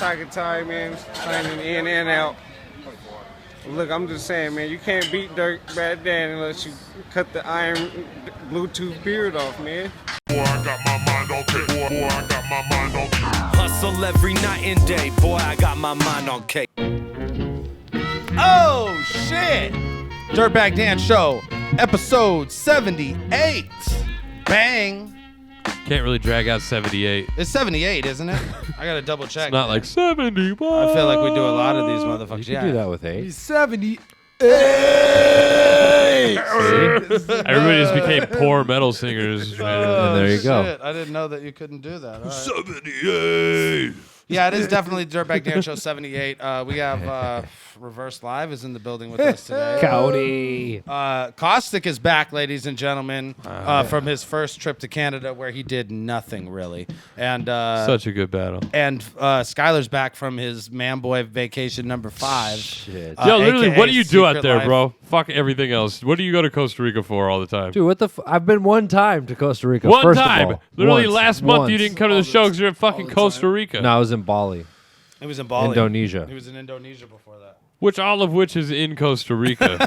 Tiger Tie, man, signing in and out. Look, I'm just saying, man, you can't beat Dirtbag Dan unless you cut the iron Bluetooth beard off, man. Boy, I got my mind on cake. Boy, I got my mind on cake. Hustle every night and day. Boy, I got my mind on cake. Oh, shit. Dirtbag Dan Show, episode 78. Bang. Can't really drag out 78. It's 78, isn't it? I got to double check. It's not like 71. I feel like we do a lot of these motherfuckers. You can do that with 8. 70. Everybody just became poor metal singers. Man. And there you go. Shit. I didn't know that you couldn't do that. All right. 78. Yeah, it is definitely Dirtbag Dan Show 78. We have Reverse Live is in the building with us today. Cody. Caustic is back, ladies and gentlemen, from his first trip to Canada where he did nothing really. And Such a good battle. And Skylar's back from his man boy vacation number 5. Shit. Yo, literally, AKA what do you do out Secret there, Life. bro? Fuck everything else. What do you go to Costa Rica for all the time? Dude, what the I've been one time to Costa Rica. One first time. Of all. Literally Once. last month you Once. didn't come to the show because you're in fucking Costa Rica. No, I was in Bali. He was in Bali. Indonesia. He was in Indonesia before that. All of which is in Costa Rica.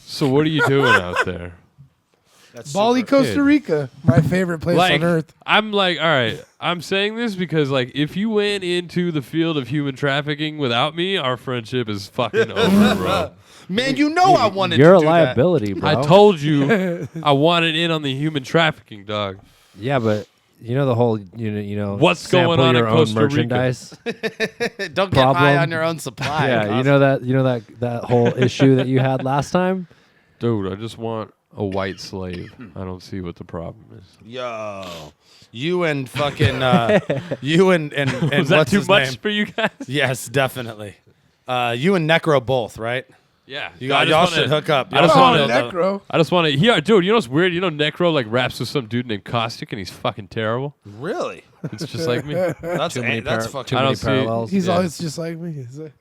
So what are you doing out there? That's Bali, super- Costa Rica. My favorite place Like, on earth. I'm like, all right, I'm saying this because, like, if you went into the field of human trafficking without me, our friendship is fucking over, bro. Man, you know I wanted You're to a do liability, bro. I told you I wanted in on the human trafficking, dog. Yeah, but you know the whole you know What's sample going on in your own Costa Rica? merchandise. that. Don't get high Problem. on your own supply. Yeah, you know that whole issue that you had last time. Dude, I just want a white slave. I don't see what the problem is. Yo. You and fucking you and Was that what's too his much name? for you guys? Yes, definitely. You and Necro both, right? Yeah. Y'all should hook up. I just Oh, wanna- Necro. I just want to. Yeah, dude. You know what's weird? You know, Necro like raps with some dude named Caustic, and he's fucking terrible. Really? It's just like me. That's Too many fucking. I don't many see- parallels. He's Yeah. always just like me. He's like,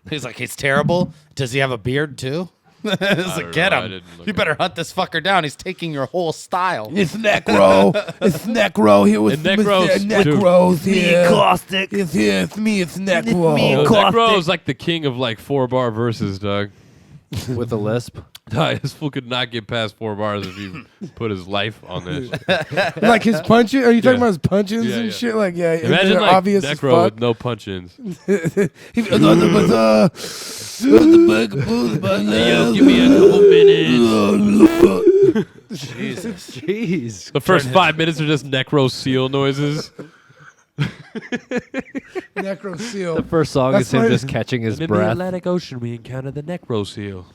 He's like, he's terrible. Does he have a beard too? It's like, don't get know. I him. didn't look You better hunt this fucker down. He's taking your whole style. it's Necro. It's Necro here with And Necro's- Necro's here. Caustic. It's here. It's me. It's Necro. Yo, Necro is like the king of like 4-bar verses, dog. With a lisp. This fool could not get past 4 bars if he put his life on this. Like his punches? Are you talking Yeah. about his punch-ins Yeah, and yeah. shit? Like, yeah, Imagine they're like obvious as Necro fuck. with no punch-ins. Yo, give me a couple minutes. Jeez. The first 5 minutes are just Necro seal noises. Necro seal. The first song That's is him fine. just catching his And in the breath. Atlantic Ocean, we encountered the Necro seal.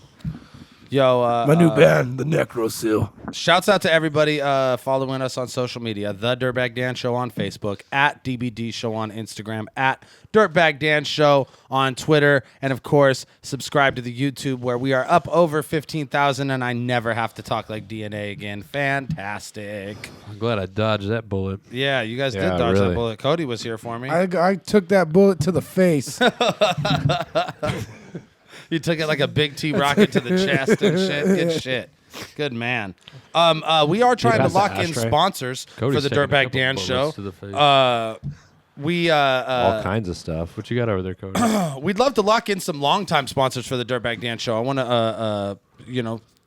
Yo, My new band, the Necro seal. shouts out to everybody following us on social media. The Dirtbag Dan Show on Facebook, at DBD Show on Instagram, at Dirtbag Dan Show on Twitter, and of course, subscribe to the YouTube where we are up over 15,000 and I never have to talk like DNA again. Fantastic. I'm glad I dodged that bullet. Yeah, you guys did Yeah, dodge that really. bullet. Cody was here for me. I took that bullet to the face. You took it like a big T rocket to the chest and shit. Good shit. Good man. We are trying to pass the lock in ashtray? sponsors Cody's for the taking a Dirtbag couple Dan bullets Show. to the face. All kinds of stuff. What you got over there, Cody? We'd love to lock in some longtime sponsors for the Dirtbag Dan Show. I want to,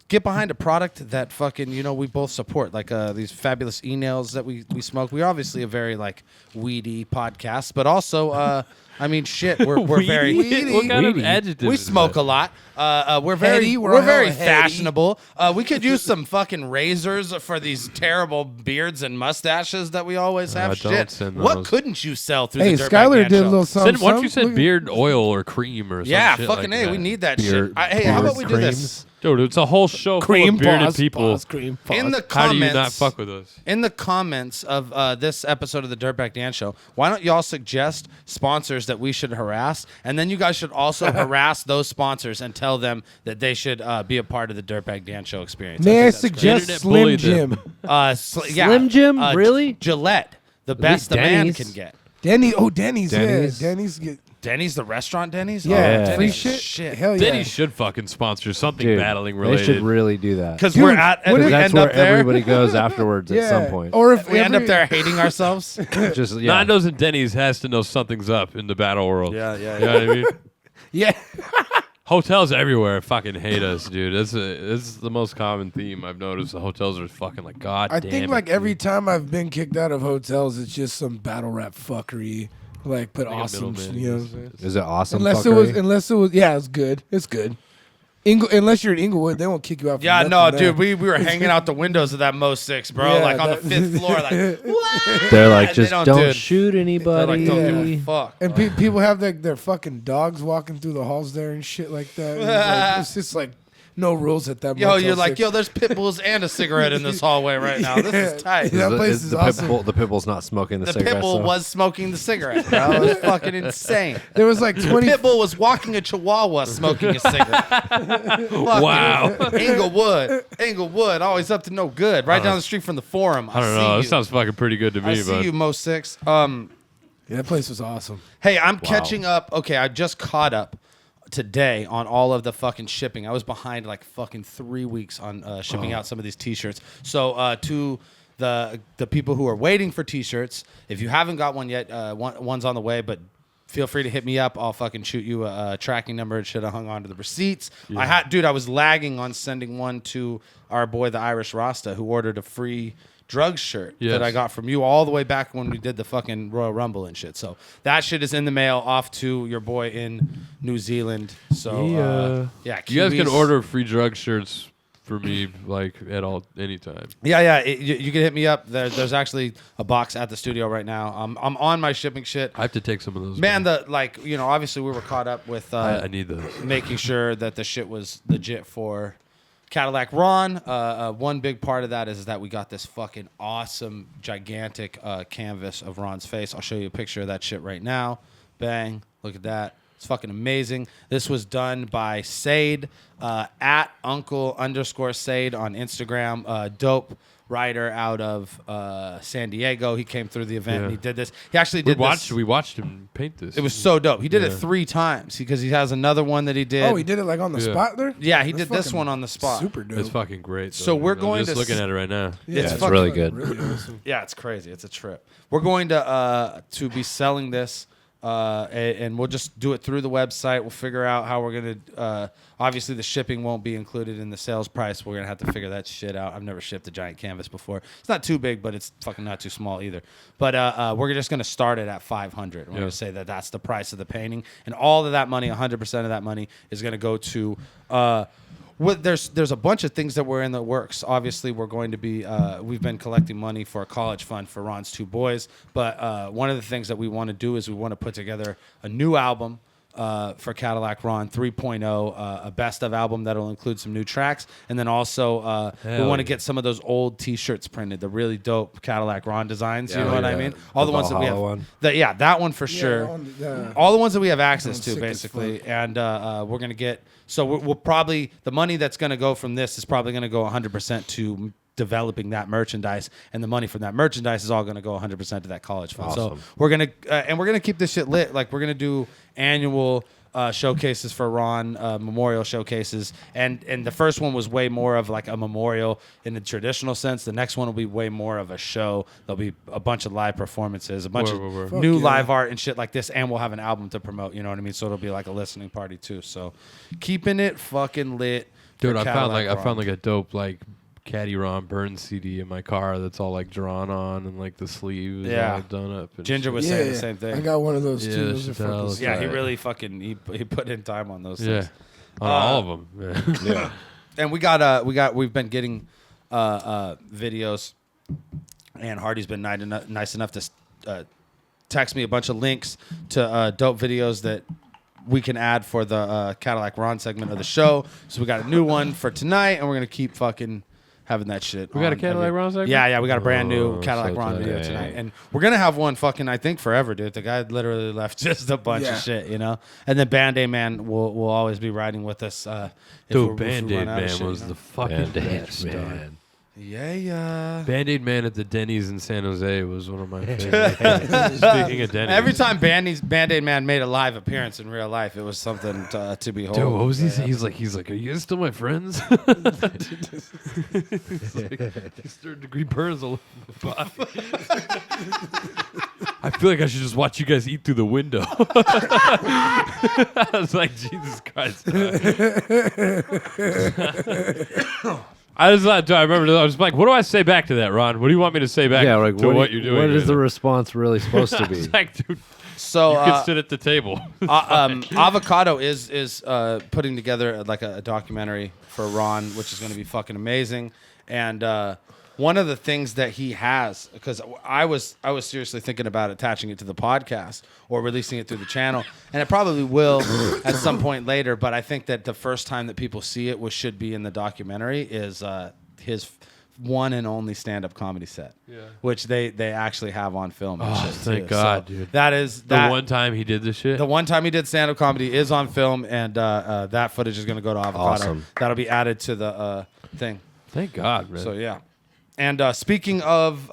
get behind a product that fucking, we both support, like these fabulous emails that we smoke. We're obviously a very like weedy podcast, but also, shit, we're very What kind of Weedy. adjective we is smoke that? a lot. We're very Heady, we're we're all very heady. fashionable. We could use some fucking razors for these terrible beards and mustaches that we always have. don't Shit, send what those. couldn't you sell through Hey, the Dirtbag Skylar Dan did a Show? little something. Once you something. said beard oil or cream or something. Yeah, shit fucking like A, that. we need that Beard- shit. Hey, how about we do creams. this? Dude, it's a whole show Cream full of bearded pause, people. pause, cream pause. In the How do comments, you not fuck with us? in the comments of this episode of the Dirtbag Dan Show, why don't y'all suggest sponsors that we should harass, and then you guys should also harass those sponsors and tell them that they should be a part of the Dirtbag Dan Show experience. May I think that's great. suggest Internet Slim bullied them. Jim? Slim Jim? Really? Gillette, the best least the man Denny's. can get. Denny's. Oh, Denny's. Denny's. Yeah, Denny's. Denny's, the restaurant Denny's? Yeah, Yeah. free Denny's shit. is shit. Hell yeah. Denny should fucking sponsor something Dude, battling they related. should really do that. Because Dude, we're at, what we if- That's end where up there. everybody goes afterwards at some point. Or if We end up every- there hating ourselves. Just Nando's and Denny's has to know something's up in the battle world. Yeah. You know what I mean? Yeah. Hotels everywhere fucking hate us, dude. It's the most common theme I've noticed. The hotels are fucking like, God I damn think it, like dude. every time I've been kicked out of hotels, it's just some battle rap fuckery. Like, but Like a awesome. middleman, You know what I'm I saying? Is it awesome? Unless fuckery? it was, yeah, it's good. It's good. Unless you're in Inglewood, they won't kick you out. For Yeah, nothing no, there. dude, we were hanging out the windows of that Mo 6, bro. Yeah, like on the that- 5th floor, like, what? They're like, They just don't, don't dude. shoot They're anybody. like, don't Yeah. give a fuck. And people have their fucking dogs walking through the halls there and shit like that. And it's just like no rules at that. Yo, Motel you're like, 6. yo, there's pit bulls and a cigarette in this hallway right now. This is tight. Yeah. That place is the awesome. the pit bull's not smoking the The cigarettes. pit bull though. was smoking the cigarette, bro. It was fucking insane. There was like The 20. pit bull was walking a chihuahua smoking a cigarette. Wow. Inglewood, always up to no good. Right down the street from the Forum. I don't know. That sounds fucking pretty good to me, I see but you, Mo 6. Yeah, that place was awesome. Hey, I'm catching up. Okay, I just caught up today on all of the fucking shipping. I was behind like fucking 3 weeks on shipping out some of these T-shirts. So to the people who are waiting for T-shirts, if you haven't got one yet, one's on the way, but feel free to hit me up. I'll fucking shoot you a tracking number. It should have hung on to the receipts. Yeah. I was lagging on sending one to our boy, the Irish Rasta, who ordered a free drug shirt Yes. that I got from you all the way back when we did the fucking Royal Rumble and shit. So that shit is in the mail off to your boy in New Zealand. So yeah, you guys can Kiwis- order free drug shirts for me, like at any time. Yeah. You can hit me up. There's actually a box at the studio right now. I'm on my shipping shit. I have to take some of those. Man, obviously we were caught up with I need those. making sure that the shit was legit for Cadillac Ron. One big part of that is that we got this fucking awesome, gigantic canvas of Ron's face. I'll show you a picture of that shit right now. Bang. Look at that. It's fucking amazing. This was done by Sade, at Uncle_Sade on Instagram. Dope writer out of San Diego. He came through the event and he did this. He actually did this. We watched him paint this. It was so dope. He did it Yeah. 3 times because he has another one that he did. Oh, he did it like on the Yeah. spot there. Yeah, he That's did this fucking one on the spot. Super dope. It's fucking great. So we're going I'm just to looking at it right now. Yeah, it's fucking- really good. Really awesome. Yeah, it's crazy. It's a trip. We're going to be selling this, and we'll just do it through the website. We'll figure out how we're gonna. Obviously, the shipping won't be included in the sales price. We're gonna have to figure that shit out. I've never shipped a giant canvas before. It's not too big, but it's fucking not too small either. But we're just gonna start it at $500. We're gonna say that that's the price of the painting, and all of that money, 100% of that money, is gonna go to. There's a bunch of things that were in the works. Obviously, we're going to be we've been collecting money for a college fund for Ron's 2 boys. But one of the things that we want to do is we want to put together a new album for Cadillac Ron 3.0, a best of album that'll include some new tracks, and then also we Hell want to yeah. get some of those old T-shirts printed, the really dope Cadillac Ron designs. Yeah, you know what I yeah. mean? All the ones that we have. Valhalla one. That one for sure. All the ones that we have access Sounds to, sick as basically, and we're gonna get. So we'll probably the money that's gonna go from this is probably gonna go 100% to developing that merchandise, and the money from that merchandise is all gonna go 100% to that college fund. Awesome. So we're gonna keep this shit lit. Like we're gonna do annual showcases for Ron, memorial showcases, and the first one was way more of like a memorial in the traditional sense. The next one will be way more of a show. There'll be a bunch of live performances, a bunch Word. of new Fuck yeah. live art and shit like this, and we'll have an album to promote. You know what I mean? So it'll be like a listening party too. So keeping it fucking lit, Dude, for I found Cadillac like a dope like Caddy Ron Burns CD in my car that's all like drawn on and like the sleeve is all done up. And Ginger shit. was saying the same thing. I got one of those Yeah, too. Those are shit, that fucking was- sick. Yeah, he Right. really fucking he put in time on those Yeah, things. on all of them. Man. Yeah. And we've been getting videos, and Hardy's been nice enough to text me a bunch of links to dope videos that we can add for the Cadillac Ron segment of the show. So we got a new one for tonight, and we're gonna keep fucking having that shit. We got a on Cadillac every- Ron segment? Yeah, we got a brand new Oh, Cadillac so Ron tight. video Yeah, tonight, yeah. and we're gonna have one fucking I think forever, dude. The guy literally left just a bunch Yeah. of shit, you know. And then Band-Aid Man will always be riding with us. If Dude, we Band-Aid run out of Man shit, was you know? the fucking Band-Aid best. dog. Man. Yeah. Band-Aid Man at the Denny's in San Jose was one of my favorites. Speaking of Denny's. Every time Band-Aid Man made a live appearance in real life, it was something to behold. Dude, what was he saying? He's like, are you guys still my friends? He's like, third-degree burns all over my body. I feel like I should just watch you guys eat through the window. I was like, Jesus Christ. I remember, I was like, what do I say back to that, Ron? What do you want me to say back to what you're doing? What is right the now? response really supposed to I be? was like, dude, So you can sit at the table. Avocado is putting together like a documentary for Ron, which is going to be fucking amazing. And one of the things that he has, because I was seriously thinking about attaching it to the podcast or releasing it through the channel, and it probably will at some point later. But I think that the first time that people see it, which should be in the documentary, is his one and only stand-up comedy set, which they actually have on film. And shit Thank too. God, So dude. That is The one time he did this shit? The one time he did stand-up comedy is on film, and that footage is going to go to Avocado. Awesome. That'll be added to the thing. Thank God, man. So yeah. And speaking of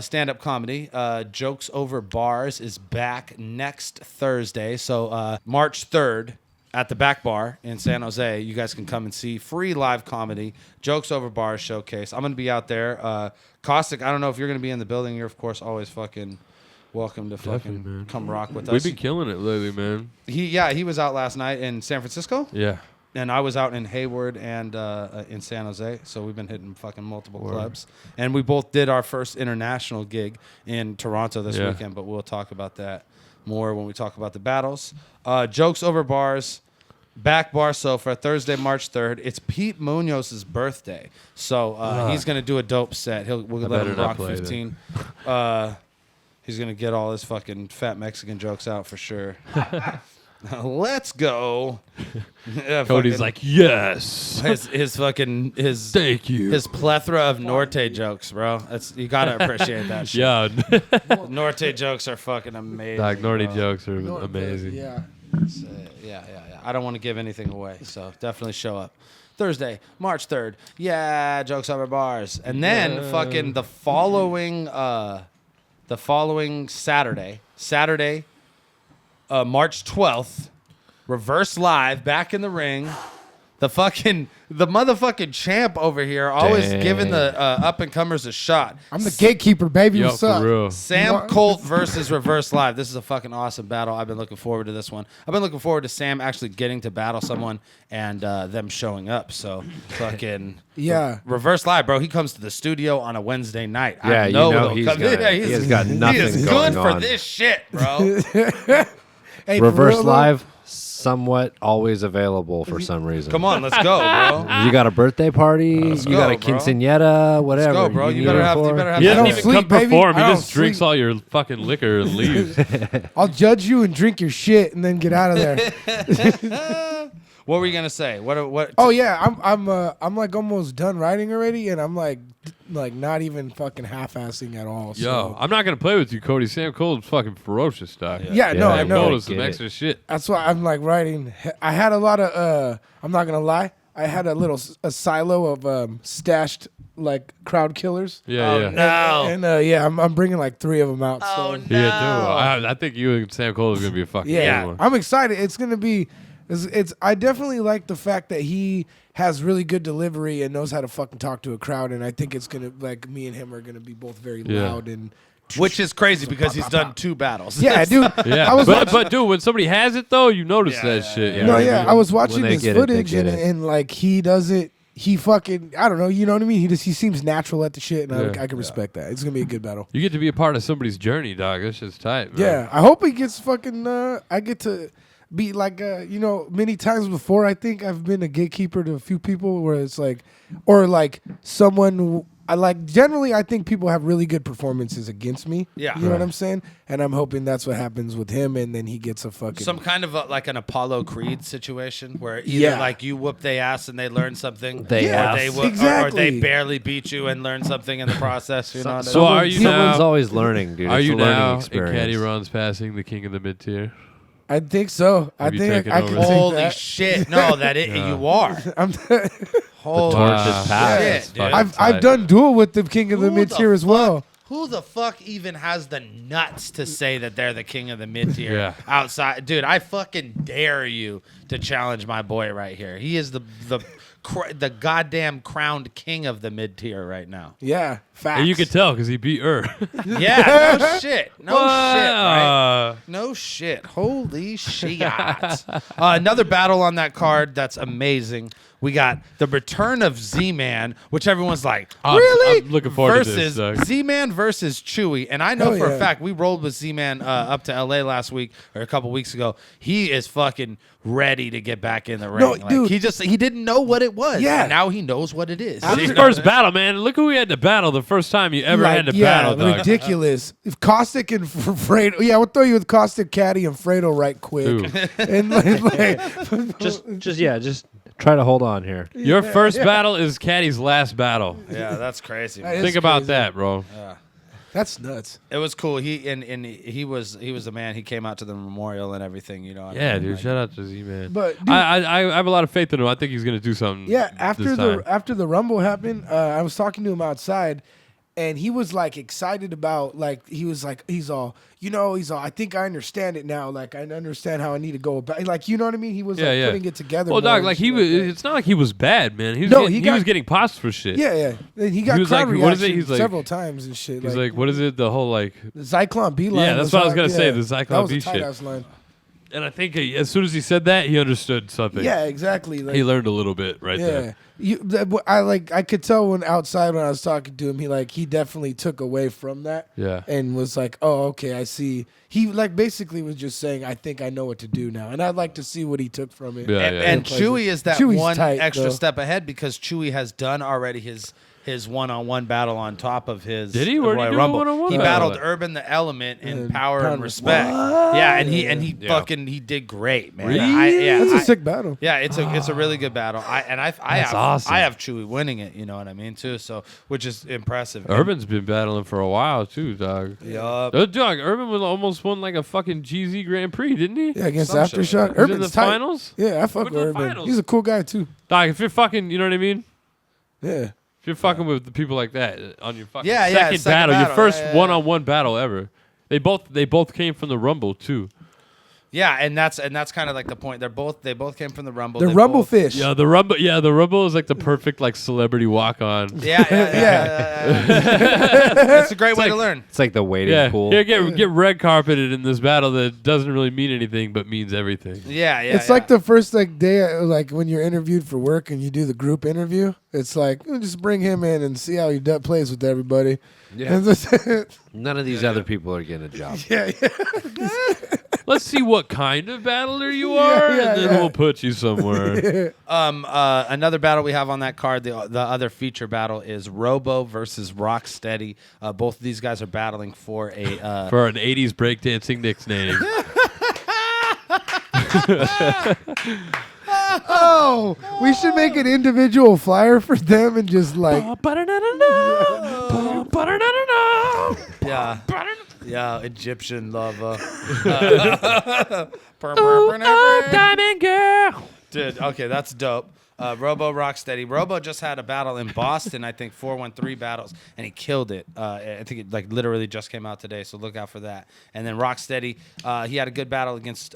stand-up comedy, Jokes Over Bars is back next Thursday. So March 3rd at the Back Bar in San Jose, you guys can come and see free live comedy, Jokes Over Bars showcase. I'm going to be out there. Caustic, I don't know if you're going to be in the building. You're, of course, always fucking welcome to fucking come rock with We've us. been killing it lately, man. He was out last night in San Francisco. Yeah. And I was out in Hayward and in San Jose, so we've been hitting fucking multiple clubs. And we both did our first international gig in Toronto this weekend, but we'll talk about that more when we talk about the battles. Jokes Over Bars, Back Bar Sofa, Thursday, March 3rd. It's Pete Munoz's birthday, so he's going to do a dope set. We'll let him rock 15. He's going to get all his fucking fat Mexican jokes out for sure. Let's go. Cody's like, yes. His Thank you. His plethora of Norte jokes, bro. You gotta appreciate that shit. Yeah. Norte jokes are fucking amazing. Like, Norty bro. jokes are amazing. Yeah. Yeah. I don't want to give anything away, so definitely show up. March 3rd. Yeah, Jokes Over Bars. And then fucking the following Saturday, March 12th, Reverse Live, back in the ring. The motherfucking champ over here, always giving the up-and-comers a shot. I'm the gatekeeper, baby. Yo, What's up? for real. Sam Colt versus Reverse Live. This is a fucking awesome battle. I've been looking forward to this one. I've been looking forward to Sam actually getting to battle someone and them showing up. So fucking Yeah. Reverse Live, bro. He comes to the studio on a Wednesday night. Yeah, I you know know he'll he's come. gonna- Yeah, he has got nothing He is going good for on. this shit, bro. Hey, for Reverse real, though, Live, somewhat always available for some reason. Come on, let's go, bro. You got a birthday party, you Let's got a go, bro. quinceañera, whatever. Let's go, bro. You better have. He I doesn't don't even sleep, come baby. perform. He I don't just drinks sleep. all your fucking liquor and leaves. I'll judge you and drink your shit and then get out of there. What were you gonna say? What? Oh yeah, I'm like almost done writing already, and I'm like not even fucking half-assing at all. Yo, So. I'm not going to play with you, Cody. Sam Cole's fucking ferocious, dog. Yeah, no, I Sam know. Cole is some Get it. extra shit. That's why I'm like writing. I had a lot of. I'm not gonna lie. I had a silo of stashed like crowd killers. Yeah, yeah. No. And yeah, I'm bringing like 3 of them out. Oh, So. no. Yeah, dude. I think you and Sam Cole is going to be a fucking Yeah, good one. I'm excited. It's gonna be. It's. I definitely like the fact that he has really good delivery and knows how to fucking talk to a crowd, and I think it's gonna like me and him are gonna be both very Yeah. loud and. Which is crazy because he's done 2 battles. Yeah, dude. Yeah, I was watching, but dude, when somebody has it though, you notice that shit. yeah. no, Right. yeah, I was watching When they this get it, they footage get and, it. and like he does it. He fucking I don't know. You know what I mean? He seems natural at the shit, and Yeah. I can respect that. It's gonna be a good battle. You get to be a part of somebody's journey, dog. That's just tight, man. Yeah, I hope he gets fucking. I get to be like, many times before. I think I've been a gatekeeper to a few people where it's like, or like someone. I like generally. I think people have really good performances against me. Yeah. you know what I'm saying. And I'm hoping that's what happens with him, and then he gets a fucking. Some kind of like an Apollo Creed situation where either Yeah. like you whoop their ass and they learn something, They or ass. they or Exactly. they barely beat you and learn something in the process. You know. what I So mean? are you Someone's now? always learning, dude. Are It's you a learning now in experience. Caddy Ron's passing the king of the mid tier? I think so. I Have you think taken I over? can take Holy that. shit! No, that you are. I'm Holy torch is shit, passed. dude. I've done duel with the king of the Who mid tier as well. Who the fuck even has the nuts to say that they're the king of the mid tier Yeah. outside? Dude, I fucking dare you to challenge my boy right here. He is the goddamn crowned king of the mid tier right now. Yeah, facts. And you could tell because he beat her. Yeah, no shit. No shit, right? Wow. No shit. Holy shit. Another battle on that card that's amazing. We got the return of Z-Man, which everyone's like, really? I'm looking forward to versus this, Doug. Z-Man versus Chewy. And I know Hell for yeah. a fact we rolled with Z-Man up to LA last week or a couple weeks ago. He is fucking ready to get back in the ring. No, Like, dude. he didn't know what it was. Yeah. And now he knows what it is. His first battle, man. Look who we had to battle the first time you ever had to battle, dog. ridiculous. If Caustic and Fredo, yeah, we'll throw you with Caustic, Caddy, and Fredo right quick. Ooh. And just try to hold on here. Your first battle is Caddy's last battle. Yeah, that's crazy. That is Think about crazy. that, bro. That's nuts. It was cool. He was the man. He came out to the memorial and everything. You know. Yeah, dude. Shout out to Z-Man. But, dude- I have a lot of faith in him. I think he's gonna do something. Yeah, after this time. after the Rumble happened, I was talking to him outside, and he was like excited about he's all I think I understand it now. Like I understand how I need to go about. Like you know what I mean? He was putting it together. Well, more dog, and like shit he was. that. It's not like he was bad, man. He was No, getting, he was got- getting pops for shit. Yeah. And he got was crowd like, what is it? reaction He's like- several times and shit. He's like, what is it? The whole like. the Zyklon B line. Yeah, that's what I was gonna say, the that Zyklon was a B tight shit. ass line. And I think as soon as he said that, he understood something. Yeah, exactly. Like, He learned a little bit right there. I could tell when outside when I was talking to him, he definitely took away from that. Yeah. And was like, oh, okay, I see. He like basically was just saying, I think I know what to do now, and I'd like to see what he took from it. Yeah, And Chewy is that Chewy's one tight, extra though. step ahead because Chewy has done already his one-on-one battle on top of his Did he? Where'd he Royal do a Rumble. one-on-one He battle battled at? Urban the Element in And Power Power and and Respect. Yeah, and he Yeah. fucking he did great, man. Really? That's I- a sick battle. Yeah, it's a really good battle. I That's have awesome. I have Chewy winning it. You know what I mean too. So which is impressive. Urban's been battling for a while too, dog. Yup. Dog, Urban almost won like a fucking GZ Grand Prix, didn't he? Yeah, against Some shit like Aftershock. Was he in Urban's the tight. finals? Yeah, I fuck Went with to the Urban. finals. He's a cool guy too. Dog, if you're fucking, you know what I mean? Yeah. If you're fucking with the people like that on your fucking Yeah, second, second battle, your battle, first yeah, yeah. one-on-one battle ever. They both came from the Rumble too. Yeah, and that's kind of like the point. They both came from the Rumble. The They Rumble both- Fish. Yeah, the Rumble is like the perfect like celebrity walk-on. Yeah. It's a great way to learn. It's like the waiting Yeah, pool. here get red carpeted in this battle that doesn't really mean anything but means everything. Yeah. It's like the first day, like when you're interviewed for work and you do the group interview. It's like just bring him in and see how he plays with everybody. Yeah. And just- None of these other people are getting a job. yeah. Let's see what kind of battler you are, yeah, and then yeah. we'll put you somewhere. Another battle we have on that card, the other feature battle is Robo versus Rocksteady. Both of these guys are battling for a For an 80s breakdancing nickname. Oh, we should make an individual flyer for them and just like. yeah Egyptian lover. Diamond girl. Dude, okay, that's dope. Robo Rocksteady. Robo just had a battle in Boston, I think 4-1-3 battles, and he killed it. I think it like literally just came out today, so look out for that. And then Rocksteady, he had a good battle against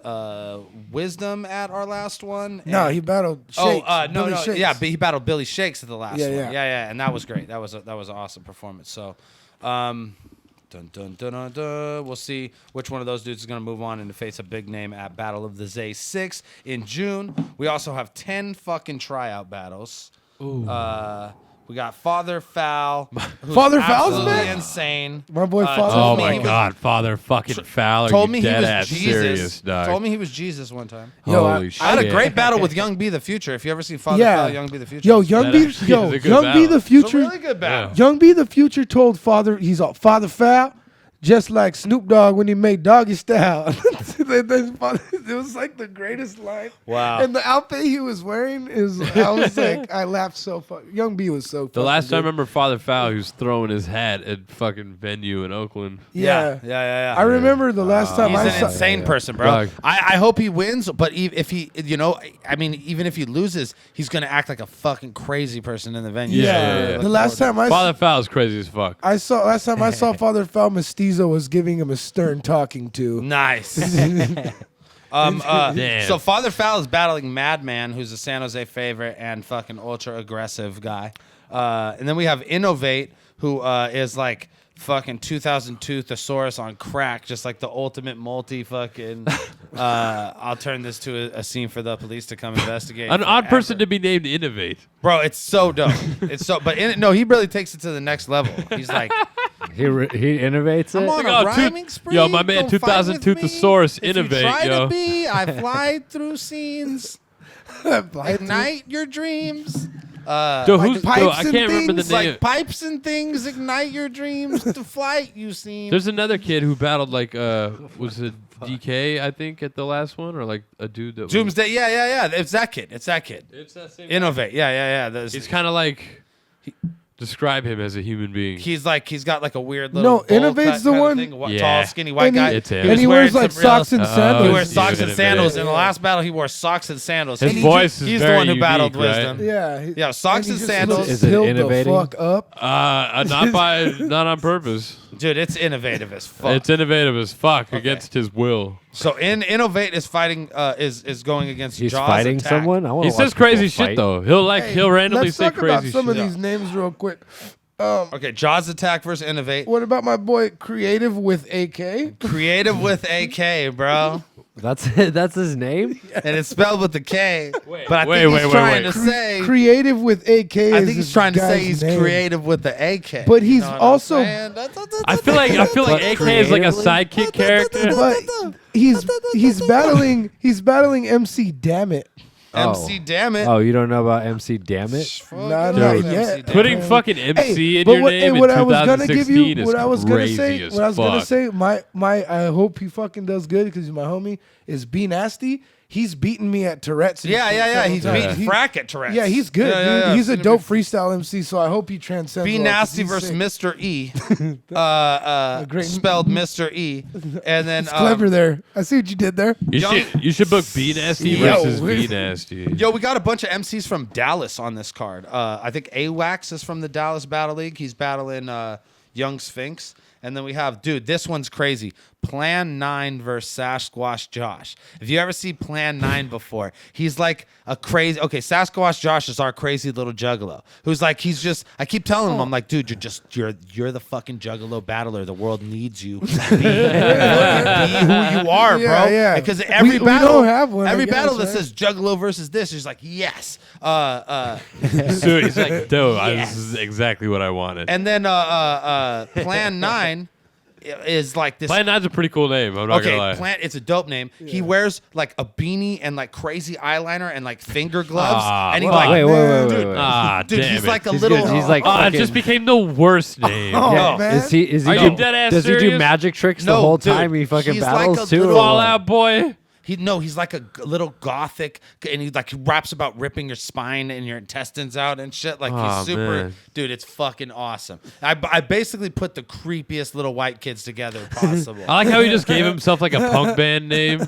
Wisdom at our last one. No, and- he battled. Oh Shakes, no, Billy no, Shakes. yeah, but he battled Billy Shakes at the last Yeah, one. yeah. Yeah, and that was great. That was an awesome performance. So, dun dun dun dun dun. We'll see which one of those dudes is gonna move on and face a big name at Battle of the Zay 6 in June. We also have 10 fucking tryout battles. Ooh. We got Father Foul. who's Father Foul's absolutely back? insane. My boy Father Oh told me my he was- God, Father fucking Foul. Told Are me you he dead was ass Jesus. serious, dog? Told me he was Jesus one time. Yo, Holy shit. I had a great battle with Young B the Future. If you ever seen Father Yeah. Foul, Young B the Future. Yo, Young That B, actually yo, is a good Young B battle. the It's a future. really good battle. Young B the future told Father, he's all Father Foul, just like Snoop Dogg when he made Doggy Style. It was like the greatest line. Wow. And the outfit he was wearing is, I was like, I laughed so fucking. Young B was so. The last time I remember Father Foul, he was throwing his hat at fucking venue in Oakland. Yeah. I remember the last time He's I an saw. insane person, bro. Dog. I hope he wins, but if he, I mean, even if he loses, he's gonna act like a fucking crazy person in the venue. Yeah. The last time Father Foul is crazy as fuck. last time I saw Father Foul, Mestizo was giving him a stern talking to. Nice. Damn. So Father Foul is battling Madman, who's a San Jose favorite and fucking ultra aggressive guy. And then we have Innovate, who is like fucking 2002 thesaurus on crack, just like the ultimate multi fucking. I'll turn this to a scene for the police to come investigate. An odd forever. person to be named Innovate. Bro, it's so dope. It's so, but no, he really takes it to the next level. He's like, He innovates it. I'm on Like, a oh, two- rhyming spree. yo, my man, Don't fight with 2002 me. thesaurus, If Innovate, you try yo. to be, I fly through scenes. Ignite your dreams. Dude, who's, pipes yo, I and can't remember things, the name. Like pipes and things ignite your dreams to flight. You seem. There's another kid who battled like was it DK, I think, at the last one, or like a dude that Doomsday. Yeah. It's that kid. It's that that same Innovate. Yeah. It's kind of like describe him as a human being. He's got like a weird No, little. bowl Innovate's cut the kinda one- thing, Yeah. tall, skinny white And guy. It's him. was And he wearing wears like some real- socks and He sandals. wears socks and Innovate. sandals. In the last battle, he wore socks and sandals. His And voice is he's very the one who unique, battled right? Wisdom. Yeah. Yeah, socks he and just sandals. looks Is it filled innovating? the fuck up. Not on purpose. Dude, it's innovative as fuck. It's innovative as fuck against his will. So Innovate is fighting is going against He's Jaws fighting attack. someone. I want He to says crazy shit though. He'll he'll randomly Let's say talk about crazy some shit. of these names real quick. Okay, Jaws attack versus Innovate. What about my boy Creative with AK? Creative with AK, bro. That's his name. And it's spelled with the K. But I wait, think wait, he's wait, trying wait. to say Creative with AK. I think he's trying to say he's creative with the AK. But he's You know what also- I'm saying? I feel like AK is like a sidekick character. But he's battling MC Dammit. MC damn it. Oh, you don't know about MC Damn It? Not Dude. yet. Putting fucking MC in but your name in what I was gonna give 2016 you, is what I was gonna crazy say, as what I was gonna fuck. say, my I hope he fucking does good because he's my homie. Is B Nasty? He's beaten me at Tourette's. and Yeah. several He's times. beating Frack at Tourette's. Yeah, he's good, Yeah, dude. He's a It's dope gonna freestyle MC, so I hope he transcends. Be well, 'cause Nasty he's versus sick. Mr. E. Great- Spelled Mr. E. And then It's clever there. I see what you did there. You should book B Nasty Yo, versus we- B Nasty. Yo, we got a bunch of MCs from Dallas on this card. I think AWAX is from the Dallas Battle League. He's battling Young Sphinx. And then we have, dude, this one's crazy. Plan 9 versus Sasquatch Josh. If you ever see Plan 9 before, he's like a crazy. Okay, Sasquatch Josh is our crazy little juggalo who's like, he's just. I keep telling him, I'm like, dude, you're the fucking juggalo battler. The world needs you. Be who you are, bro. Yeah. Because every We battle, don't have one, I every guess, battle that right? says juggalo versus this, he's like, yes. So he's like, dude, this is exactly what I wanted. And then Plan 9 is like this. Plan 9's a pretty cool name. I'm not Okay, gonna lie. Plant. It's a dope name. He wears like a beanie and like crazy eyeliner and like finger gloves, Ah, and he fuck. like, Wait. Ah, dude, damn he's it. like a He's little. good. He's like Oh, it fucking- just became the worst name. Oh, man. Is he? Are you do, dead ass Does he do serious? magic tricks the No, whole dude, time he fucking he's like battles a too? little- Fall Out Boy. He's like a little gothic, and he like raps about ripping your spine and your intestines out and shit. Like Aw, he's super, man. dude. It's fucking awesome. I basically put the creepiest little white kids together possible. I like how he just gave himself like a punk band name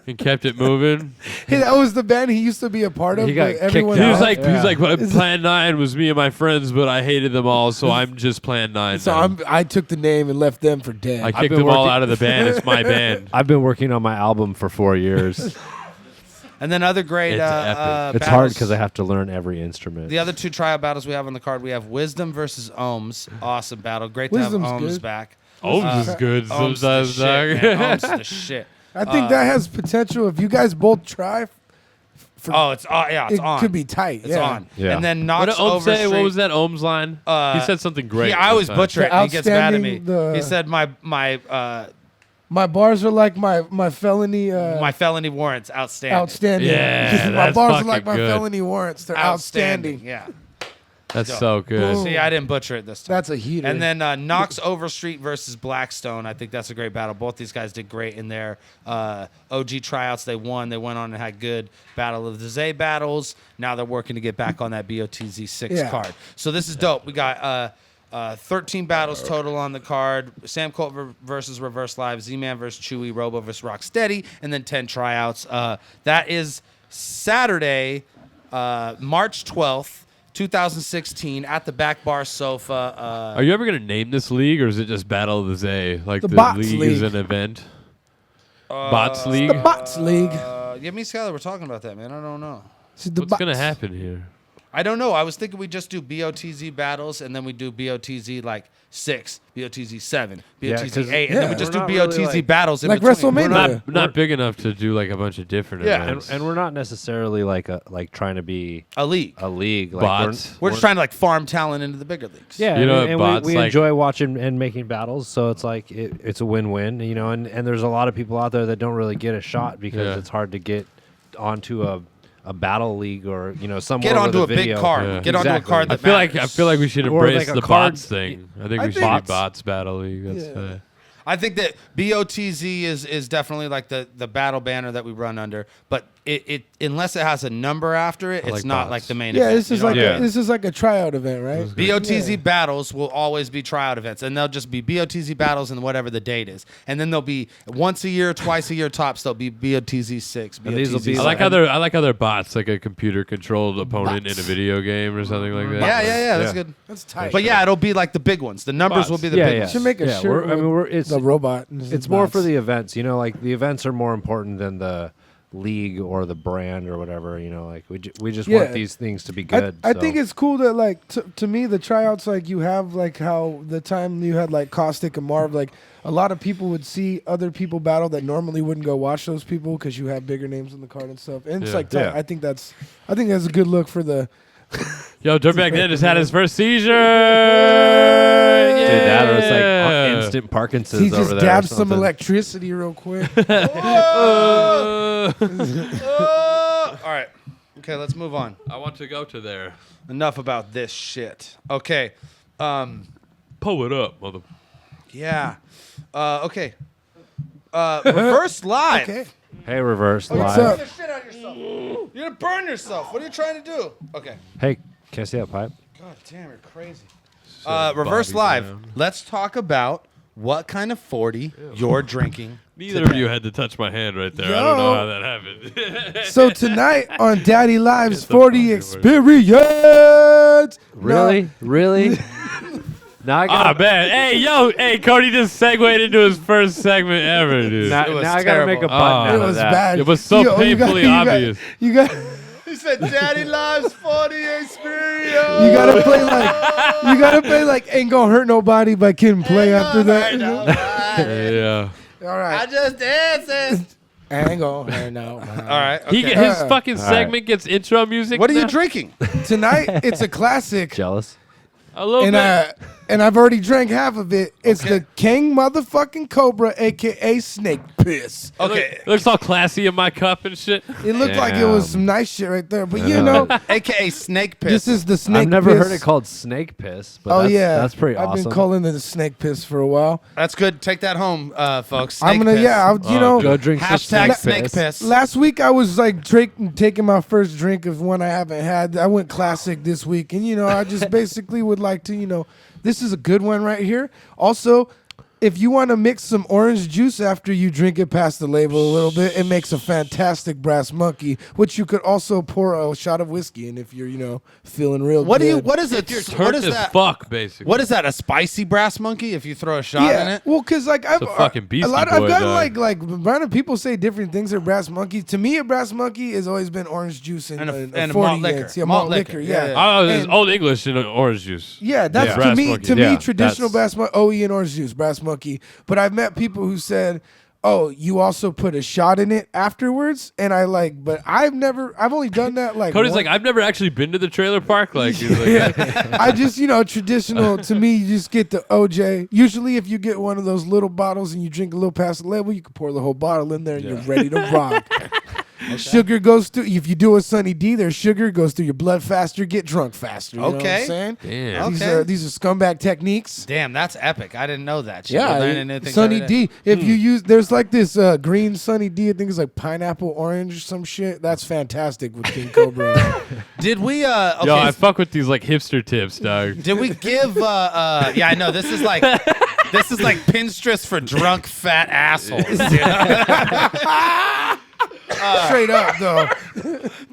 and kept it moving. Hey, that was the band he used to be a part of. He got but everyone kicked He was out. else- like, Plan 9 was me and my friends, but I hated them all, so I'm just Plan 9. So now. I took the name and left them for dead. I kicked been them all working- out of the band. It's my band. I've been working on my album for 4 years. And then other great. It's epic. It's hard battles. because I have to learn every instrument. The other two tryout battles we have on the card, we have Wisdom versus Ohms. Awesome battle. Great to Wisdom's have Ohms good. back. Ohms is good Ohms the sometimes, shit, dog. man. Ohms the shit. I think that has potential. If you guys both try, Oh, it's it's it on. could be tight. It's yeah. on. Yeah. And then What knocks did Ohms over say? What was that Ohms line? He said something great. Yeah, I always one time. butcher it. The And he gets mad at me. outstanding- He said my My bars are like my felony. my felony warrants outstanding. outstanding. Yeah, my that's bars are fucking like my good. felony warrants. They're outstanding. Yeah. That's so good. See, I didn't butcher it this time. That's a heater. And then Knox Overstreet versus Blackstone. I think that's a great battle. Both these guys did great in their OG tryouts. They won. They went on and had good Battle of the Z battles. Now they're working to get back on that BOTZ 6 card. So this is dope. We got 13 battles total on the card. Sam Colt versus Reverse Live, Z-Man versus Chewy, Robo versus Rocksteady, and then 10 tryouts. That is Saturday, March 12th. 2016 at the Back Bar Sofa. Are you ever gonna name this league, or is it just Battle of the Z? Like The the BOTZ league League. is an event. BOTZ League. The BOTZ League. Yeah, me and Skylar were talking about that, man. I don't know. This is the What's gonna BOTZ. happen here? I don't know. I was thinking we just do BOTZ battles, and then we do BOTZ like 6, BOTZ 7, BOTZ 'cause- 8, and then we yeah. just do We're not really, BOTZ like- battles in like between. WrestleMania. We're Not big enough to do like a bunch of different Yeah, events. And we're not necessarily like trying to be A league. a league. Like Bots. We're just trying to like farm talent into the bigger leagues. Yeah, You know and what bots we like- enjoy watching and making battles, so it's like it's a win-win, you know. And there's a lot of people out there that don't really get a shot because Yeah. it's hard to get onto a battle league or somewhere Get onto with a video. big card. Yeah. Get onto a Exactly. card I that feel like we should Or embrace like a the card- bots thing. I think I we should think do bots battle league. That's I think that BOTZ is definitely like the battle banner that we run under, but it unless it has a number after it, I it's like not bots. like the main Yeah, event. this is you know like what I mean? this is like a tryout event, right? BOTZ battles will always be tryout events, and they'll just be BOTZ battles and whatever the date is, and then they'll be once a year, twice a year tops. They'll be BOTZ 6. And these will be BOTZ I like 7. how they're bots, like a computer controlled opponent in a video game or something like that. Yeah, that's Yeah. good. That's tight. But yeah, it'll be like the big ones. The numbers Bots. will be the Yeah, big yeah. ones. should make a Yeah, shirt. it's the robot. it's more for the events, like the events are more important than the league or the brand or whatever, like we just Yeah. want these things to be good. I so. think it's cool that like to me the tryouts, like you have like how the time you had like Caustic and Marv, like a lot of people would see other people battle that normally wouldn't go watch those people because you have bigger names on the card and stuff. And it's Yeah. like tight. Yeah. I think that's a good look for the. Yo, Dirtbag Dan just had his first seizure. Dude, that or it's like Yeah. instant Parkinson's He over just there. or dabbed some something. electricity real quick. All right. Okay, let's move on. I want to go to there. Enough about this shit. Okay. Pull it up, mother. Yeah. Okay. Reverse live. Okay. Hey, reverse What's live. up? Shit out yourself. You're gonna burn yourself. What are you trying to do? Okay. Hey, can I see that pipe? God damn, you're crazy. Reverse Bobby live. Brown. Let's talk about what kind of 40 you're drinking. Neither of you had to touch my hand right there. I don't know Yo. how that happened. So tonight on Daddy Live's Get the 40 fuck away. experience. Really? Really? Now I Ah, got man. Hey, Cody just segued into his first segment ever, dude. now, It was now I gotta make a terrible. button Oh. out It of was that. bad. It was so you painfully obvious. You got. He said Daddy Live's 40 experience. You gotta play like "Ain't Gonna Hurt Nobody" by Kid and Play after that. Yeah. All I right. just danced. Ain't gonna hurt nobody. All right. He Okay. his fucking segment gets intro music. What are you now? drinking? Tonight it's a classic, Jealous? A little bit. and I've already drank half of it. It's Okay. the King motherfucking Cobra, aka Snake Piss. Okay. It looks all classy in my cup and shit. It looked like it was Damn. some nice shit right there, but you know, AKA Snake Piss. this is the Snake. I've never Piss. heard it called snake piss, but Oh that's, yeah, that's pretty I've awesome. been calling it the Snake Piss for a while. That's good. Take that home, folks. I'm Snake gonna, piss. yeah, you know. Go drink some Hashtag snake snake piss. piss. Last week I was like taking my first drink of one I haven't had. I went classic this week, and I just basically would like to, this is a good one right here. Also, if you want to mix some orange juice after you drink it past the label a little bit, it makes a fantastic brass monkey, which you could also pour a shot of whiskey in if you're, feeling real What do good. you? What is it? What Turned is as that? fuck, basically. What is that? A spicy brass monkey? If you throw a shot in Yeah, it. well, because like I've a fucking Beastie I've Boy, gotten dog. like random people say different things are brass monkey. To me, a brass monkey has always been orange juice and, And a 40 malt liquor. units. Yeah, Malt malt liquor. liquor. Yeah, Yeah. yeah. Oh, there's And- Old English in orange juice. Yeah, that's Yeah. to Brass me. monkey. To me, Yeah, traditional that's- brass monkey, OE and orange juice, brass monkey. But I've met people who said, "Oh, you also put a shot in it afterwards," and but I've only done that like. Cody's one- like, I've never actually been to the trailer park. Like, he's like I just, traditional to me, you just get the OJ. Usually, if you get one of those little bottles and you drink a little past the label, you can pour the whole bottle in there and you're ready to rock. Sugar goes through. If you do a Sunny D, there's sugar goes through your blood faster, get drunk faster. You know what I'm Okay. saying? Damn. Okay. These are scumbag techniques. Damn, that's epic. I didn't know that. Shit. Yeah, We're learning new things Sunny every day. D. If you use, there's like this green Sunny D. I think it's like pineapple orange or some shit. That's fantastic with King Cobra. Did we? Okay. Yo, I fuck with these like hipster tips, dog. Did we give? Yeah, I know. This is like Pinterest for drunk fat assholes. Straight up though.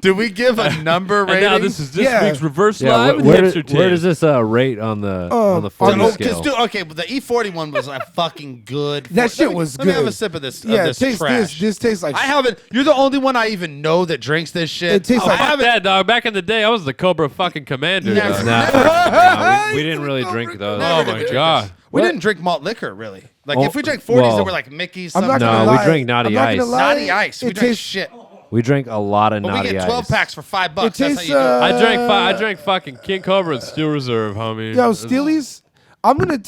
Did we give a number And rating? now this is this Yeah. week's reverse Yeah, live with where hipster does tips. this rate on the 40 on the- scale? Okay, but the E40 one was like fucking good. That shit was Let me have good. a sip of this. Yeah, of this taste trash. this. This tastes like. I haven't. You're the only one I even know that drinks this shit. It tastes like- I Fuck haven't. that, dog. Back in the day, I was the Cobra fucking commander. Never. dog. Nah, we didn't really drink those. Oh my god. We didn't drink malt liquor really. Like Oh, if we drank 40s, well, they were like Mickey's. I'm not something. gonna No, we lie. drank Naughty I'm not gonna Ice. lie. Naughty Ice. We It drank tastes. shit. We drank a lot of But we Naughty get 12 Ice. packs for $5. It That's how tastes. you do it. I drank fucking King Cobra and Steel Reserve, homie. Yo, Steelies. I'm gonna.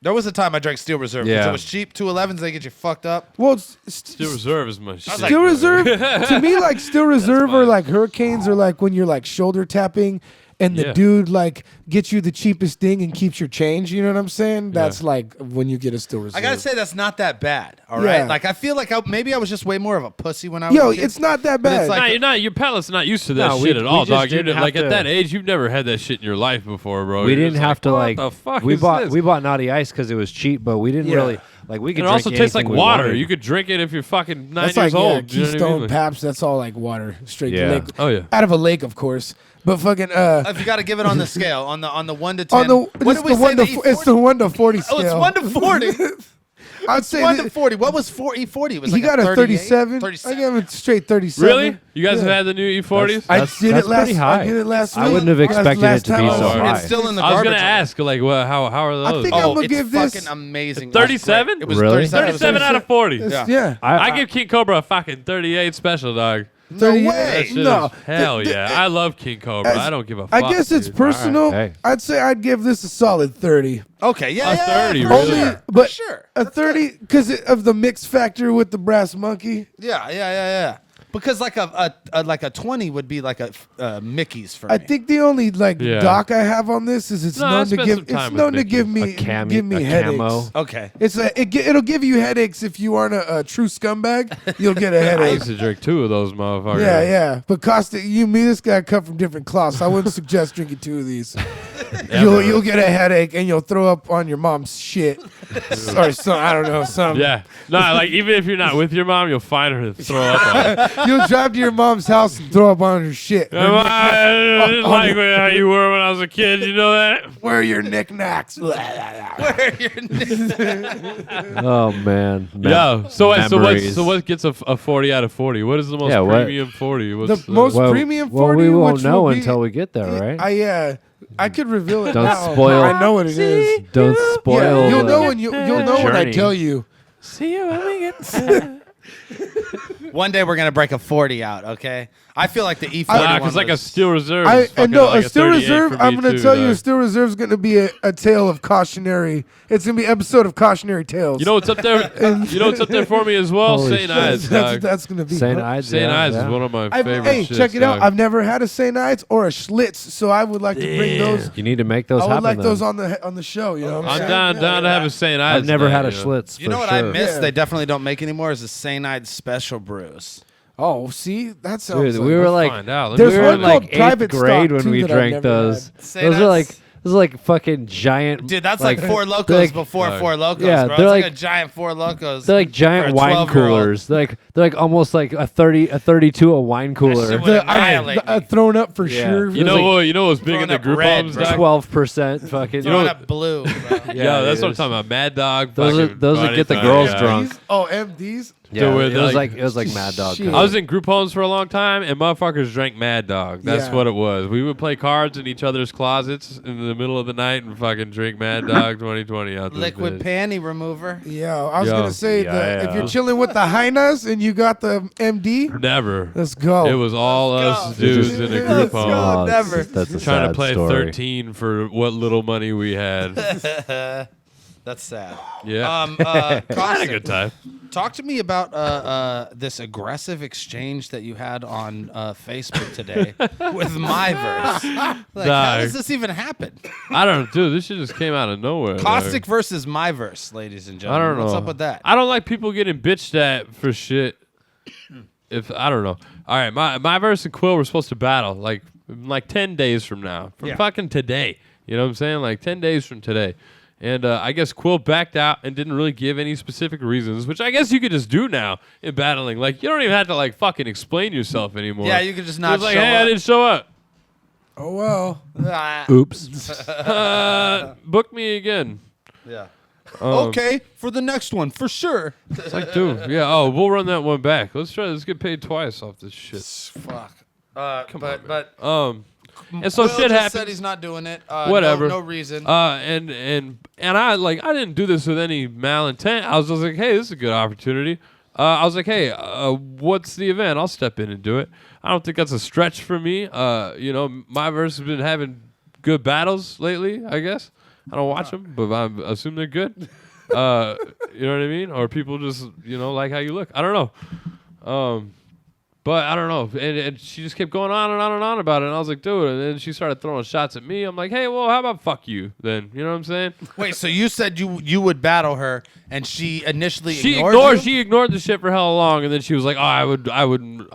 There was a time I drank Steel Reserve because Yeah. it was cheap. 211s, they get you fucked up. Well, Steel Reserve is my shit. Steel Reserve to me, like Steel Reserve or like Hurricanes, or like when you're like shoulder tapping and the Yeah. dude like gets you the cheapest thing and keeps your change. You know what I'm saying? That's like when you get a Steel Reserve. I gotta say that's not that bad. All right, Yeah. like I feel like maybe I was just way more of a pussy when I was. Yo, a kid. it's not that But bad. it's like- Nah, you're not. Your palate's not used to that No, we- shit at we all, just dog. You didn't have like at to- that age, you've never had that shit in your life before, bro. We You're didn't just have to what the fuck we is bought this? we bought Naughty Ice because it was cheap, but we didn't Yeah. really like we could. And it drink also tastes like anything we water. wanted. You could drink it if you're fucking 9 That's years like old. You know what I Keystone mean? Paps. That's all like water, straight Yeah. lake. Oh yeah. Out of a lake, of course. But fucking if you got to give it on the scale, on the 1 to 10. on the what it's did we the say? one to the it's the 1 to 40 scale. Oh, it's 1 to 40. I'd say 1 that- to 40. What was E40? It was he like got a 38? 37. I 37. gave him straight 37. Really? You guys have Yeah. had the new E40s? I That's- did that's it last. pretty high. I did it last week. I wouldn't have expected last it to be time I so was- high. It's still in the I was garbage. gonna ask, like, well, how are those? think Oh, I'm gonna it's give this fucking amazing. 37? It was Really? 37. 37 out of 40. Yeah. I give King Cobra a fucking 38 special, dog. 38. That shit No. is- hell yeah. I love King Cobra. I don't give a fuck. I guess it's dude. personal. All right, hey. I'd say I'd give this a solid 30. Okay, yeah, A yeah, 30, for really? sure. But sure. a 30 because of the mix factor with the brass monkey. Yeah. Because like a 20 would be like a Mickey's for me. I think the only like Yeah. dock I have on this is it's No, I known to spent give some time it's with known to Mickey. give me give me headaches. camo. Okay. It'll give you headaches if you aren't a true scumbag. You'll get a I headache. used to drink 2 of those motherfuckers. Yeah. But Costa, this guy cut from different cloths. I wouldn't suggest drinking 2 of these. Ever. You'll get a headache and you'll throw up on your mom's shit. Or some, I don't know, some. Yeah. No, like, even if you're not with your mom, you'll find her to throw up on. You'll drive to your mom's house and throw up on her shit. I didn't like how you were when I was a kid. You know that? Where are your knickknacks? Oh man. Yeah. So Memories. what gets a 40 out of 40? What is the most Yeah, what- premium 40? The What's most Well, premium well, 40. we won't which know will be- until we get there, right? I could reveal it Don't now. spoil- I know what it is. Don't spoil. Yeah, you'll the- know when you'll know when I journey. tell you. See you when we get there. One day we're gonna break a 40 out. Okay. I feel like the E40. Nah, one because like a was- Steel Reserve. I is fucking no like a Steel 38 Reserve. for I'm me gonna too, tell you, a dog. Steel Reserve is gonna be a tale of cautionary. It's gonna be an episode of cautionary tales. You know what's up there? You know what's up there for me as well? Holy St. shit. Ides, that's dog. that's gonna be. St. Ides. St. yeah, Ides yeah. is one of my favorite Hey, shits, check it out. dog. I've never had a St. Ides or a Schlitz, so I would like to bring those. You need to make those I would happen. like then. those on the show. You know, what I'm saying? down to have a St. Ides. I've never had a night, Schlitz. You know for what sure. I miss? Yeah. They definitely don't make anymore. Is the St. Ides special brews. Oh, see, that sounds. Dude, like we were Let's like, find out. Let There's me we were one in find called like Private eighth grade Stock, when too, we that I've drank never those. had. Say Those are that's- like fucking giant. Dude, that's like Four Locos they're like- before Like- Four Locos, Yeah, bro. they're It's like like- a giant Four Locos. They're like for giant a wine 12-year-old. coolers. They're like almost like a 32 a wine cooler. shit would annihilate me. thrown up for Yeah. sure. You know what? You know what's big in Throwing the up group red, homes, bro. dog? 12% fucking. Throwing up blue, bro. Yeah, that's it what I'm is. talking about. Mad Dog. Those fucking that body get the thing, girls yeah. drunk. Oh, MDs. Yeah, where it they was like- like Mad Dog. Shit. I was in group homes for a long time, and motherfuckers drank Mad Dog. That's Yeah. what it was. We would play cards in each other's closets in the middle of the night and fucking drink Mad Dog 2020 out this Liquid bitch. panty remover. Yeah, I was Yo. gonna say Yeah. if you're chilling with the Hainas and you got the MD, Never. let's go. It was all us dudes in a group Let's home. go. That's a Trying to sad play story. 13 for what little money we had. That's sad. Yeah. Had a Caustic, good time. talk to me about this aggressive exchange that you had on Facebook today with Myverse. Like, how does this even happen? I don't know, dude. This shit just came out of nowhere. Caustic versus Myverse, ladies and I gentlemen. don't know. What's up with that? I don't like people getting bitched at for shit. If I don't know. All right, Myverse and Quill were supposed to battle like 10 days from now, from fucking today. You know what I'm saying? Like 10 days from today. And I guess Quill backed out and didn't really give any specific reasons, which I guess you could just do now in battling. Like, you don't even have to, like, fucking explain yourself anymore. Yeah, you could just It not was like, show hey, up. I didn't show up. Oh well. Oops. Book me again. Yeah. Okay, for the next one, for sure. It's like, dude, yeah, we'll run that one back. Let's get paid twice off this shit. Fuck. Come on, but and so Will shit just happens. said he's not doing it. Whatever. No reason. And I didn't do this with any malintent. I was just like, hey, this is a good opportunity. I was like, hey, what's the event? I'll step in and do it. I don't think that's a stretch for me. Myverse has been having good battles lately, I guess. I don't watch them, but I assume they're good. You know what I mean? Or people just, like how you look. I don't know. But I don't know. And she just kept going on and on and on about it. And I was like, dude. And then she started throwing shots at me. I'm like, hey, well, how about fuck you then? You know what I'm saying? Wait, so you said you would battle her, and she initially She ignored you? She ignored the shit for hell long, and then she was like, "Oh, I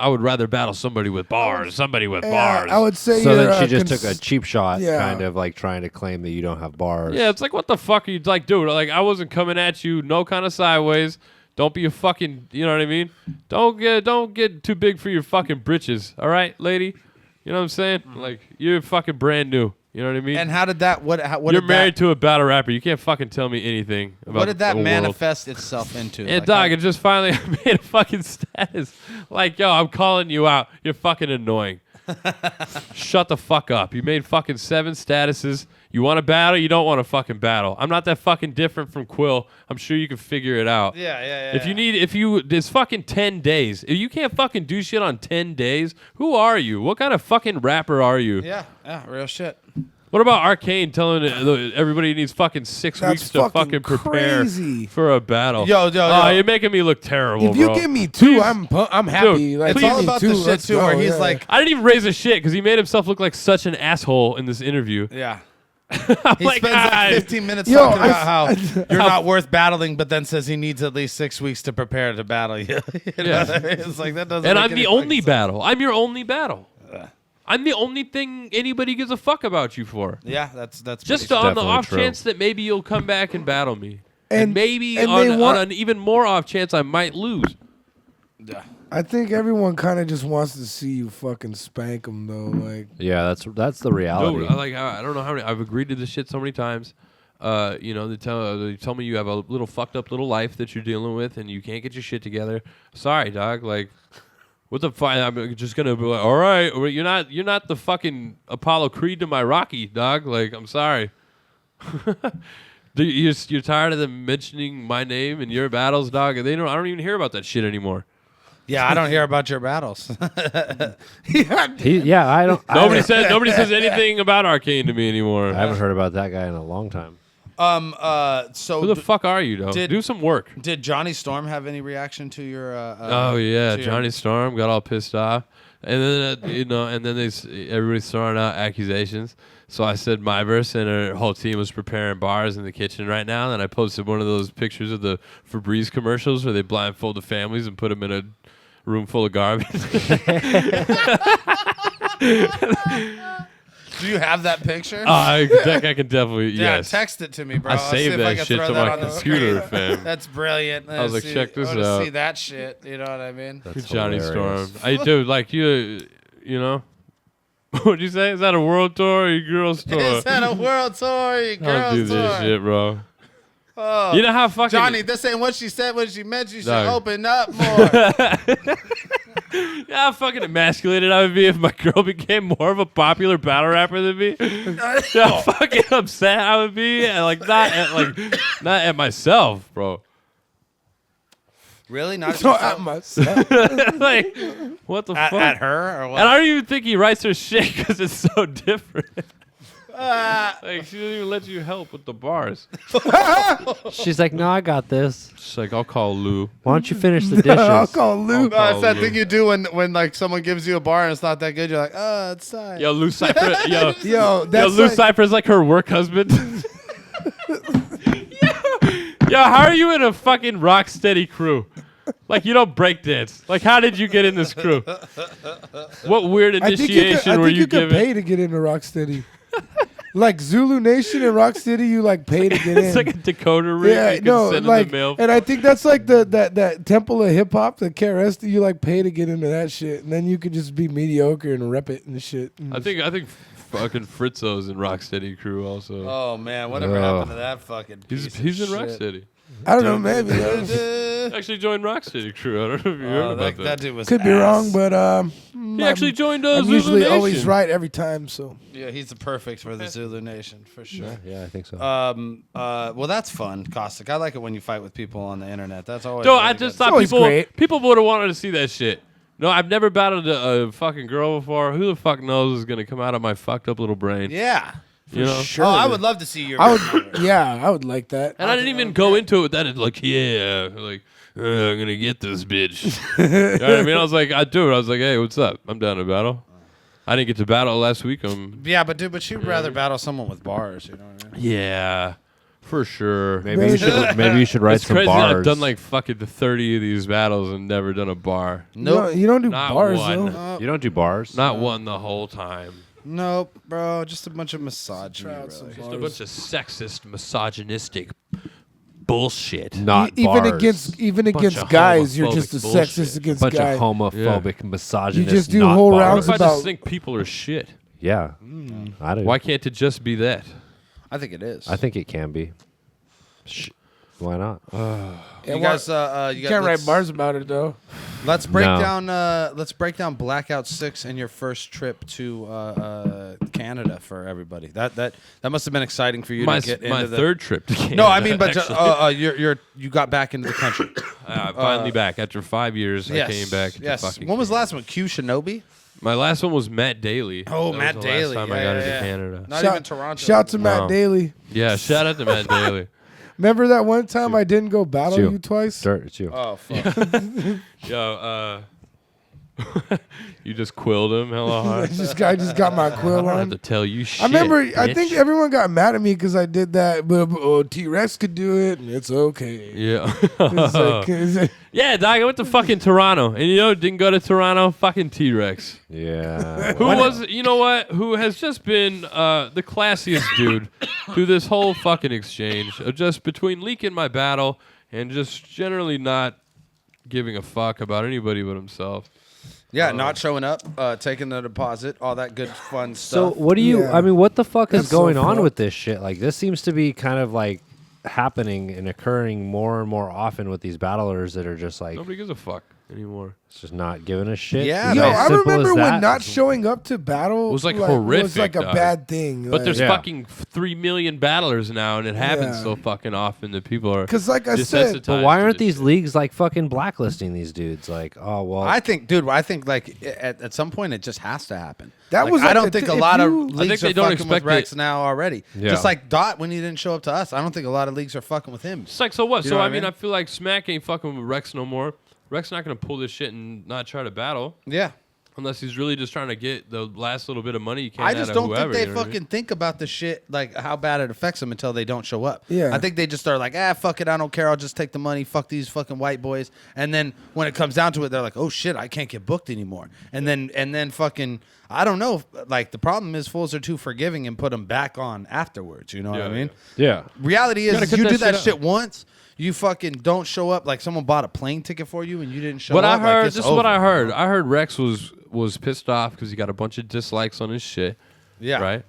would rather battle somebody with bars, bars." I would say. So you're, then she just took a cheap shot, Yeah. kind of like trying to claim that you don't have bars. Yeah, it's like, what the fuck are you like, dude? Like, I wasn't coming at you, no kind of sideways. Don't be a fucking, you know what I mean? Don't get too big for your fucking britches, all right, lady? You know what I'm saying? Like, you're fucking brand new. You know what I mean? And how did that? What you're did married that, to a battle rapper. You can't fucking tell me anything about what did that the world. manifest itself into? And Like, dog, it just finally made a fucking status. Like, yo, I'm calling you out. You're fucking annoying. Shut the fuck up. You made fucking 7 statuses. You want to battle? You don't want to fucking battle. I'm not that fucking different from Quill. I'm sure you can figure it out. Yeah. It's fucking 10 days. If you can't fucking do shit on 10 days, who are you? What kind of fucking rapper are you? Yeah, real shit. What about Arcane telling everybody needs fucking 6 That's weeks to fucking prepare crazy. for a battle? Yo. You're making me look terrible, If you bro. give me 2, Please. I'm happy. Dude, like, It's give all me about 2, the shit let's too, go, where he's yeah. like, I didn't even raise a shit because he made himself look like such an asshole in this interview. yeah. I'm He like, spends like 15 minutes Yo, talking I- about how you're not worth battling, but then says he needs at least 6 weeks to prepare to battle you. You know Yeah. what I mean? It's like that doesn't. and make I'm any the fucking only sense. battle. I'm your only battle. I'm the only thing anybody gives a fuck about you for. Yeah, that's Just pretty on the definitely off true. chance that maybe you'll come back and battle me. And- maybe and on, they want- on an even more off chance I might lose. I think everyone kind of just wants to see you fucking spank them though. Like, Yeah, that's the reality. Dude, I don't know how many. I've agreed to this shit so many times. They tell me you have a little fucked up little life that you're dealing with, and you can't get your shit together. Sorry, dog. Like, what the fuck? I'm just gonna be like, all right, or you're not the fucking Apollo Creed to my Rocky, dog. Like, I'm sorry. You're tired of them mentioning my name in your battles, dog. And I don't even hear about that shit anymore. Yeah, I don't hear about your battles. I don't. Nobody says anything about Arcane to me anymore. I haven't heard about that guy in a long time. So Who the fuck are you, though? did- Do some work. did Johnny Storm have any reaction to your? Oh yeah, to your- Johnny Storm got all pissed off, and then everybody's throwing out accusations. So I said Myverse and her whole team was preparing bars in the kitchen right now. And I posted one of those pictures of the Febreze commercials where they blindfold the families and put them in a room full of garbage. Do you have that picture? I can definitely yeah, yes. text it to me, bro. I I'll see saved if I that can shit throw to that my on the computer, screen. fam. That's brilliant. I was like, check this I wanna out. see that shit. You know what I mean? That's Johnny hilarious. Storm. I do like you know. What'd you say? Is that a world tour or your girls tour? Is that a world tour? You I don't do girls this tour? shit, bro. Oh. You know how fucking Johnny, this ain't what she said when she meant you should Dog. open up more. You know how fucking emasculated I would be if my girl became more of a popular battle rapper than me. You know how fucking upset I would be, and not at myself, bro. Really? Not so at myself. Like, what the fuck? at her or what? And I don't even think he writes her shit because it's so different. Like she doesn't even let you help with the bars. She's like, no, I got this. She's like, I'll call Lou. Why don't you finish the dishes? I'll call Lou. No, it's that Lou. thing you do when like someone gives you a bar and it's not that good. You're like, oh, it's fine. Yo, Lou Cypher. Yo, that's Lou like, Cypher's like her work husband. Yo, how are you in a fucking Rocksteady crew? Like, you don't break dance. Like, how did you get in this crew? What weird initiation were you could given? pay to get into Rocksteady. Like Zulu Nation and Rocksteady, you like pay to get in. It's like a Dakota ring. Yeah, you can no, send in like, the mail. and I think that's like that temple of hip hop, the KRS. You like pay to get into that shit, and then you could just be mediocre and rep it and shit. I think fucking Fritzo's in Rocksteady crew also. Oh man, whatever happened to that fucking? he's piece in of shit? Rocksteady. I don't know, maybe Actually joined Rocksteady crew. I don't know if you heard about that. That dude was could be ass. wrong, but He actually joined I'm Zulu usually Nation. always right every time. So Yeah, he's the perfect for the Zulu Nation for sure. Yeah, I think so. Well, that's fun, Caustic. I like it when you fight with people on the internet. That's always. No, really I good. just thought always great. people would have wanted to see that shit. No, I've never battled a fucking girl before. Who the fuck knows is gonna come out of my fucked up little brain? Yeah. You know. sure. Oh, I would love to see your. I would, yeah, I would like that. And I didn't even go into it with that. It's like, yeah, like I'm gonna get this bitch. You know what I mean? I was like, I do it. I was like, hey, what's up? I'm down to battle. I didn't get to battle last week. Yeah, but you'd rather battle someone with bars. You know what I mean? Yeah, for sure. Maybe you should write It's some crazy that bars. I've done like fucking 30 of these battles and never done a bar. Nope. You don't do Not bars one. though. You don't do bars. Not one the whole time. Nope, bro. Just a bunch of misogyny. Try out some Really. Just a bunch of sexist, misogynistic bullshit. Not Even bars. against of guys, you're just a homophobic bullshit. sexist against bunch guys. of homophobic, misogynist. You just do not whole bars. rounds What if I just about- think people are shit? Yeah, I do. Why can't it just be that? I think it is. I think it can be. Why not? you guys. You can't write bars about it though. Let's break No. down. Let's break down Blackout 6 and your first trip to Canada for everybody. That must have been exciting for you My to get my into the third trip to Canada. No, I mean, but actually. you got back into the country. Finally back after 5 years. Yes. I came back. to Yes. fucking When was the Canada. last one? Q Shinobi. My last one was Matt Daly. Oh, That Matt was the Daly. Last time I Yeah, got yeah, into yeah. Canada. Not even Toronto. Shout to Matt No. Daly. Yeah, shout out to Matt Daly. Remember that one time I didn't go battle you. you twice? Dirt, it's you. Oh fuck. Yo, you just quilled him hella hard. This guy just got my quill I don't have on. to tell you shit. I remember. I bitch. think everyone got mad at me because I did that. But T-Rex could do it, and it's okay. Yeah. It's like, Yeah, dog. I went to fucking Toronto, and didn't go to Toronto. Fucking T-Rex. Yeah. Who was? You know what? Who has just been the classiest dude through this whole fucking exchange of just between leaking my battle and just generally not giving a fuck about anybody but himself. Yeah, not showing up, taking the deposit, all that good fun So stuff. what do you? Yeah. I mean, what the fuck is That's so going on fucked. with this shit? Like, this seems to be kind of like happening and occurring more and more often with these battlers that are just like, Nobody gives a fuck anymore. it's just not giving a shit. Yeah, It's Yo, as I simple remember as when that. not showing up to battle It was, like, was horrific, like a dog. bad thing. But there's Yeah. fucking 3 million battlers now, and it happens Yeah. so fucking often that people are. because, like I said, desensitized But why to aren't this these shit. leagues like fucking blacklisting these dudes? Like, oh well, I think, dude. I think like at some point it just has to happen. That Like, was I like don't the think a if lot you- of I leagues think they are don't fucking with expect Rex it. now already. Yeah. Just like Dot when he didn't show up to us. I don't think a lot of leagues are fucking with him. It's like, so what? You So know what I I mean, mean? I feel like Smack ain't fucking with Rex no more. Rex not gonna pull this shit and not try to battle Yeah. unless he's really just trying to get the last little bit of money he can. I out just of don't whoever, think they you know what I mean? fucking think about the shit, like how bad it affects them until they don't show up. Yeah. I think they just are like, fuck it, I don't care, I'll just take the money, fuck these fucking white boys. And then when it comes down to it, they're like, oh shit, I can't get booked anymore. And then fucking, I don't know, like the problem is fools are too forgiving and put them back on afterwards, you know what I Yeah, mean? yeah. Reality is, gotta cut you that do that shit shit once, you fucking don't show up, like someone bought a plane ticket for you and you didn't show What I up. heard, like, it's this is what over. I heard. I heard Rex was pissed off because he got a bunch of dislikes on his shit. Yeah. Right.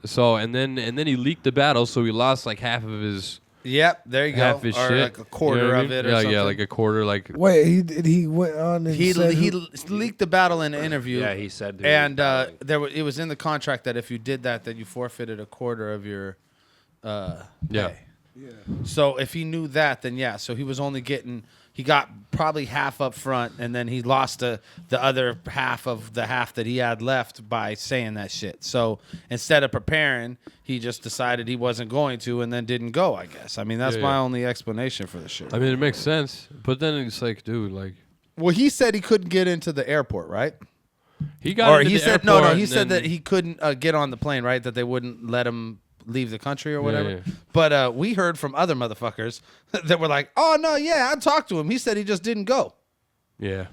So and then he leaked the battle, so he lost like half of his Yep, there you go. half his or shit, like a quarter you know what I of mean? it or yeah, something. yeah, like a quarter, like. wait, he went on and He said leaked the battle in an interview. Yeah, he said. And it was in the contract that if you did that you forfeited a quarter of your Yeah. pay. So if he knew that, then yeah. So he was only getting he got probably half up front, and then he lost the other half of the half that he had left by saying that shit. So instead of preparing, he just decided he wasn't going to, and then didn't go. I guess. I mean, that's my only explanation for the shit. I mean, it makes sense, but then it's like, dude, like. Well, he said he couldn't get into the airport, right? He got. Or into he the said airport He said and that he couldn't get on the plane, right? That they wouldn't let him leave the country or whatever. Yeah. But we heard from other motherfuckers that were like, "Oh no, yeah, I talked to him. He said he just didn't go." Yeah.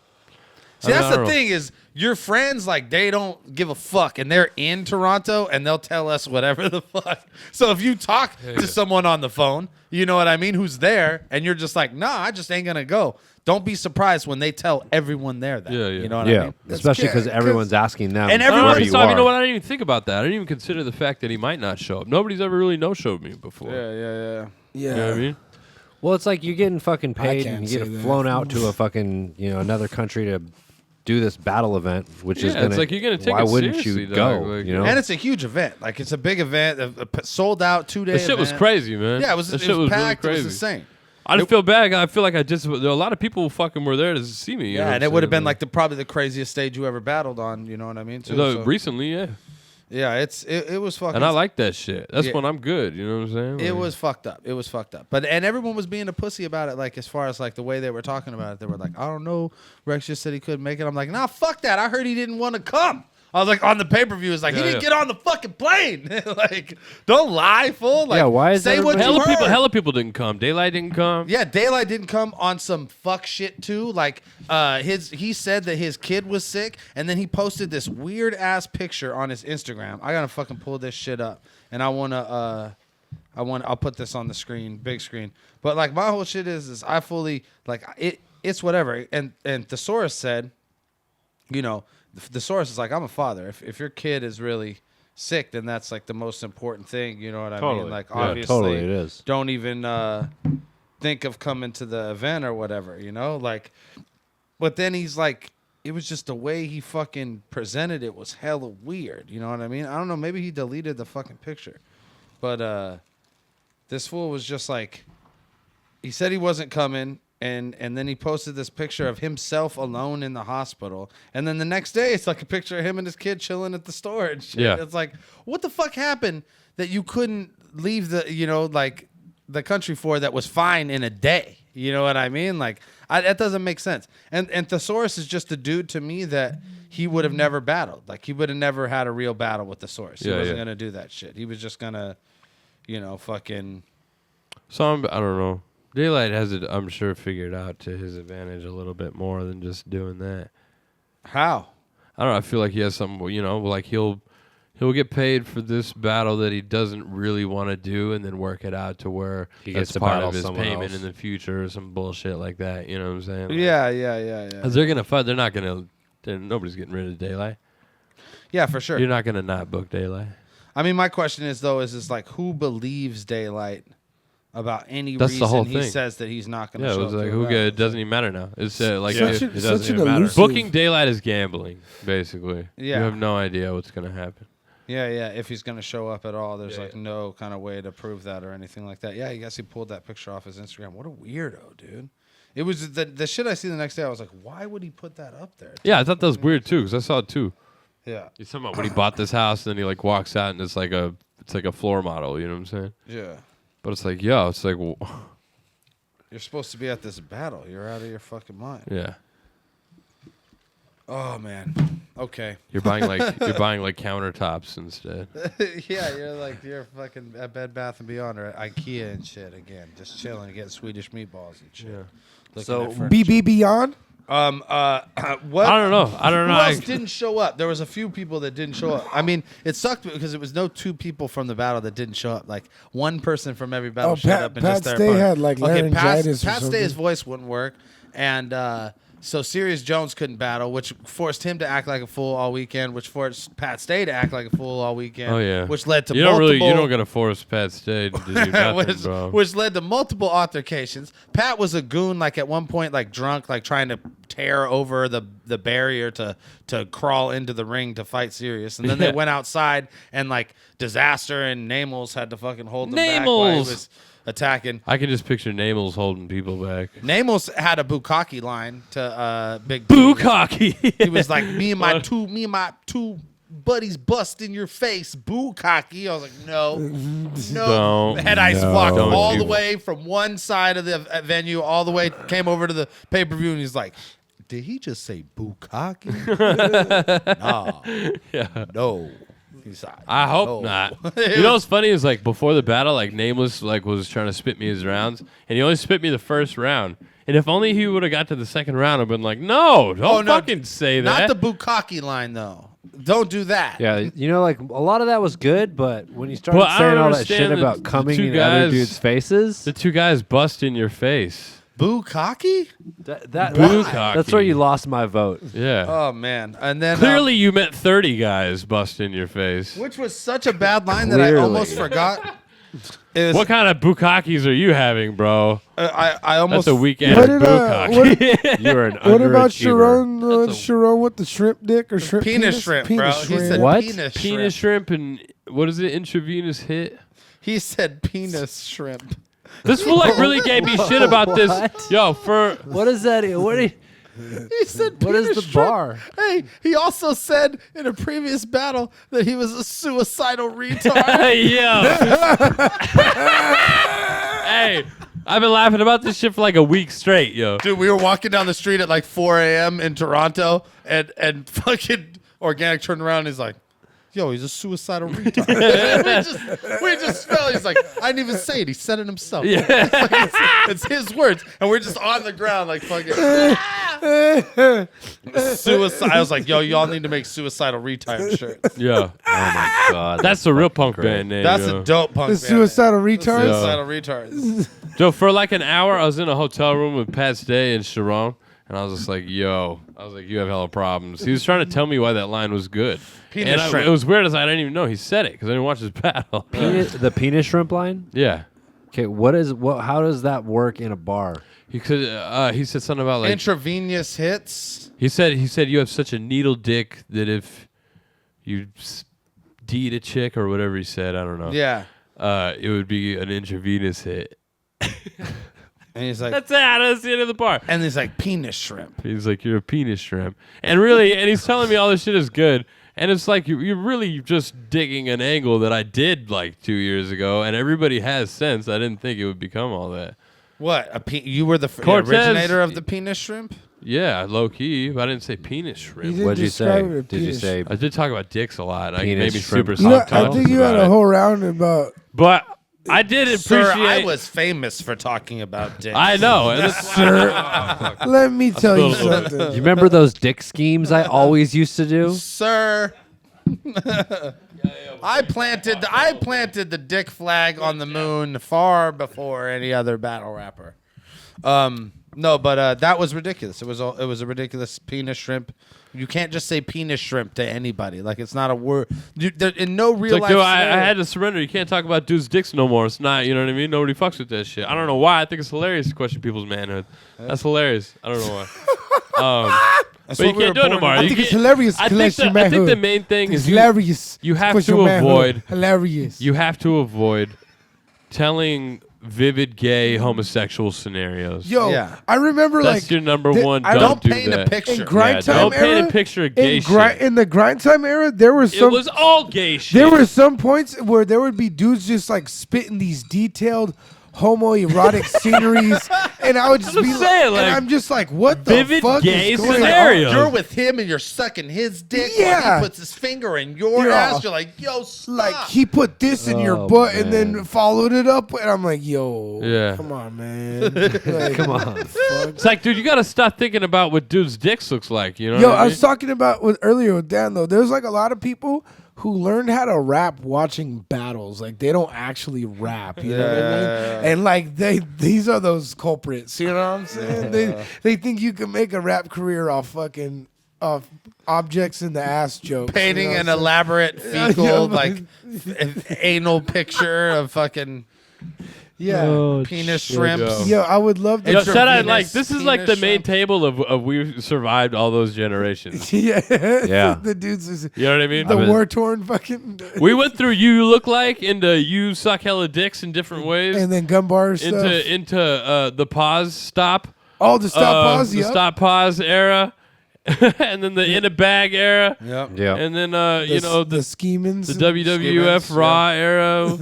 See, I that's don't the know. thing is your friends, like, they don't give a fuck, and they're in Toronto, and they'll tell us whatever the fuck. So if you talk to someone on the phone, you know what I mean, who's there, and you're just like, nah, I just ain't gonna go. Don't be surprised when they tell everyone there that. Yeah. You know what I mean? Especially because everyone's asking them. And where everyone- you So, you know are. what? I didn't even think about that. I didn't even consider the fact that he might not show up. Nobody's ever really no-showed me before. Yeah. Yeah. You know what I mean? Well, it's like you're getting fucking paid can't and you get say that. flown out to a fucking another country to do this battle event, which is Yeah, gonna. it's like you're gonna take why it wouldn't seriously, you dog, go? like- You know, And it's a huge event. Like, it's a big event, sold out 2 days. The shit was crazy, man. Yeah, it was, That it shit was was really packed. It was crazy. insane. I just feel bad. I feel like there are a lot of people who fucking were there to see me. You know Yeah, what and I'm it would have saying? been like probably the craziest stage you ever battled on. You know what I mean? Too. No, So, recently, yeah. yeah, it was fucking. And I like that shit. That's Yeah. when I'm good. You know what I'm saying? It Like- was fucked up. It was fucked up. But everyone was being a pussy about it. Like, as far as like the way they were talking about it, they were like, I don't know. Rex just said he couldn't make it. I'm like, nah, fuck that. I heard he didn't want to come. I was like, on the pay-per-view, it's like, he Yeah, didn't yeah. get on the fucking plane. Like, don't lie, fool. Like, Yeah, why is say what everybody- you heard. Hella people didn't come. Daylight didn't come. Yeah, Daylight didn't come on some fuck shit too. Like, he said that his kid was sick, and then he posted this weird ass picture on his Instagram. I gotta fucking pull this shit up, and I'll put this on the screen, big screen. But like, my whole shit is I fully like it's whatever. And Thesaurus said, you know, Thesaurus is like, I'm a father. If your kid is really sick, then that's like the most important thing. You know what I Totally. mean? Like, Yeah, obviously, totally it is. don't even think of coming to the event or whatever, you know? Like, but then he's like, it was just the way he fucking presented it was hella weird. You know what I mean? I don't know. Maybe he deleted the fucking picture. But this fool was just like, he said he wasn't coming. And then he posted this picture of himself alone in the hospital. And then the next day, it's like a picture of him and his kid chilling at the store and shit. Yeah. It's like, what the fuck happened that you couldn't leave the country for that was fine in a day? You know what I mean? Like, that doesn't make sense. And Thesaurus is just a dude to me that he would have never battled. Like, he would have never had a real battle with Thesaurus. He Yeah, wasn't yeah. going to do that shit. He was just going to, fucking... So I don't know. Daylight has it, I'm sure, figured out to his advantage a little bit more than just doing that. How? I don't know. I feel like he has something, like he'll get paid for this battle that he doesn't really want to do, and then work it out to where He that's gets to part battle of his someone payment else. in the future or some bullshit like that. You know what I'm saying? Like, Yeah. 'cause they're gonna fight. They're not gonna. Nobody's getting rid of Daylight. Yeah, for sure. You're not gonna not book Daylight. I mean, my question is though, is like, who believes Daylight about any That's the reason whole he thing. says that he's not going to Yeah, show it was up? like to a battle? it doesn't even matter now. It's like Such it a- doesn't such even an matter. elusive- Booking Daylight is gambling, basically. Yeah. You have no idea what's gonna happen. Yeah. If he's going to show up at all, there's no kind of way to prove that or anything like that. Yeah, I guess he pulled that picture off his Instagram. What a weirdo, dude. It was the shit I see the next day. I was like, why would he put that up there? Yeah, I thought that was weird too, because I saw it too. Yeah. He's talking about when he bought this house, and then he like walks out, and it's like a floor model. You know what I'm saying? Yeah. But it's like, yo, it's like, You're supposed to be at this battle. You're out of your fucking mind. yeah, Oh man. Okay. you're buying like countertops instead. Yeah, you're fucking at Bed Bath and Beyond or at IKEA and shit again, just chilling, getting Swedish meatballs and shit. Yeah. Looking So, at furniture. BB Beyond. What? I don't know. Who else didn't show up? There was a few people that didn't show up. I mean, it sucked because it was no two people from the battle that didn't show up. Like one person from every battle Oh, showed Pat- up and Pat just their Stay opponent. had, like, laryngitis or Pat Stay's something. voice wouldn't work, and so Sirius Jones couldn't battle, which forced him to act like a fool all weekend, which forced Pat Stay to act like a fool all weekend. Oh yeah. which led to you multiple. don't gotta force Pat Stay to do nothing, bro. which led to multiple altercations. Pat was a goon, like at one point, like drunk, like trying to tear over the barrier to crawl into the ring to fight Sirius. And then they went outside and like Disaster and Namels had to fucking hold them back. While he Namels! was, attacking. I can just picture Namels holding people back. Namos had a bukkake line to Big Bukkake. He was like, me and my two buddies bust in your face, bukkake. I was like, no. Don't. Head Ice No. walked Don't all do the it. way from one side of the venue, all the way, came over to the pay-per-view, and he's like, did he just say bukkake? Nah. Yeah. No. He's like, I hope no. not. You know what's funny is like before the battle, like Nameless like was trying to spit me his rounds, and he only spit me the first round. And if only he would have got to the second round, I'd been like, no, don't fucking say that. Not the bukkake line, though. Don't do that. Yeah, you know, like a lot of that was good, but when you started Well, I saying don't all that shit understand about the coming two in other guys- dudes' faces, The two guys bust in your face. Bukkake? Bukkake. that's where you lost my vote. Yeah. Oh, man. And then Clearly, you meant 30 guys bust in your face. which was such a bad line that I Clearly. almost forgot. It was- What kind of bukkakes are you having, bro? I almost That's a weekend What did, bukkake. You're an What about underachiever. Sharon? Sharon with the shrimp dick or shrimp penis shrimp, bro. Penis He shrimp. said What? penis Penis shrimp. shrimp and what is it? Intravenous hit. He said penis shrimp. This fool like really gave me shit about this. What? Yo, for What is that? What? He said What is penis the shrimp. bar? Hey, he also said in a previous battle that he was a suicidal retard. yo. Hey, I've been laughing about this shit for like a week straight, yo. Dude, we were walking down the street at like 4 a.m. in Toronto, and fucking Organic turned around and he's like, yo, he's a suicidal retard. we just fell. He's like, I didn't even say it. He said it himself. Yeah. It's his words. And we're just on the ground like fucking suicide. I was like, yo, y'all need to make suicidal retard shirts. Yeah. Oh my god, That's the real punk band name. That's yo. a dope punk The band. suicidal retards. Suicidal retards. So for like an hour, I was in a hotel room with Pat Stay and Sharon, and I was just like, yo. I was like, you have hella problems. He was trying to tell me why that line was good. Penis And shrimp. it was weird as I didn't even know he said it because I didn't watch his battle. the penis shrimp line. Yeah. Okay, how does that work in a bar? He could. He said something about like Intravenous hits. he said you have such a needle dick that if you deed a chick or whatever he said, I don't know. Yeah. It would be an intravenous hit. And he's like, That's it. That's the end of the bar. and he's like, penis shrimp. He's like, you're a penis shrimp, and really, and he's telling me all this shit is good, and it's like you're really just digging an angle that I did like 2 years ago, and everybody has since. I didn't think it would become all that. What? You were the Cortez- originator of the penis shrimp? Yeah, low key, but I didn't say penis shrimp. didn't What'd you describe say? it as Did you penis. say? I did talk about dicks a lot. I Penis made me shrimp. super You know, soft. I think you had a whole round about. But I did appreciate. Sir, I was famous for talking about dicks. I know. And it's, Let me tell you That's a little bit. something. You remember those dick schemes I always used to do? Sir. I planted the dick flag on the moon far before any other battle rapper. No, but that was ridiculous. It was a ridiculous penis shrimp. You can't just say penis shrimp to anybody. Like it's not a word. In no real it's like, life. dude, I scenario- had to surrender. You can't talk about dudes' dicks no more. It's not, you know what I mean? Nobody fucks with that shit. I don't know why. I think it's hilarious to question people's manhood. That's hilarious. I don't know why. That's But you what we can't were do it born tomorrow. to I You think it's can't- hilarious. I to think, question I think the manhood. main thing It's is hilarious. you have Question to manhood. avoid Hilarious. you have to avoid telling vivid gay homosexual scenarios. Yo, Yeah. I remember That's like your number the- one. I Don't do paint a that. picture. in grind Yeah, time don't paint era. a picture of gay in the grind time era, there were It some. was all gay shit. There were some points where there would be dudes just like spitting these detailed homoerotic sceneries, and I would just I'm be saying, like, and like, I'm just like, what the vivid fuck gay is going scenario. on? You're with him and you're sucking his dick while Yeah. he puts his finger in your Yeah. ass. You're like, yo, stop. Like he put this in your Oh, butt and then man. followed it up, and I'm like, yo, Yeah. come on, man, like, Come on. It's like, dude, you gotta stop thinking about what dudes' dicks looks like. You know? Yo, what I I was talking about earlier with Dan though. There's like a lot of people who learned how to rap watching battles. Like they don't actually rap, you know what I mean? And like these are those culprits. You know what I'm saying? They think you can make a rap career off objects in the ass jokes. painting you know an what I'm saying? elaborate Yeah, fecal like- like anal picture of fucking. Yeah. Oh, penis shit. shrimps. Yo, I would love to. Yo, It's shout out, penis- like, this is like the penis main shrimp. table of we've survived all those generations. Yeah. Yeah. The dudes is You know what I mean? the war torn fucking. We went through You Look Like into You Suck Hella Dicks in different ways. And then gun bar stuff. into the pause stop. Oh, the stop pause. The Yep. stop pause era. And then the in a bag era. Yep. Yeah. And then the the schemings. the WWF Schemens, Raw era,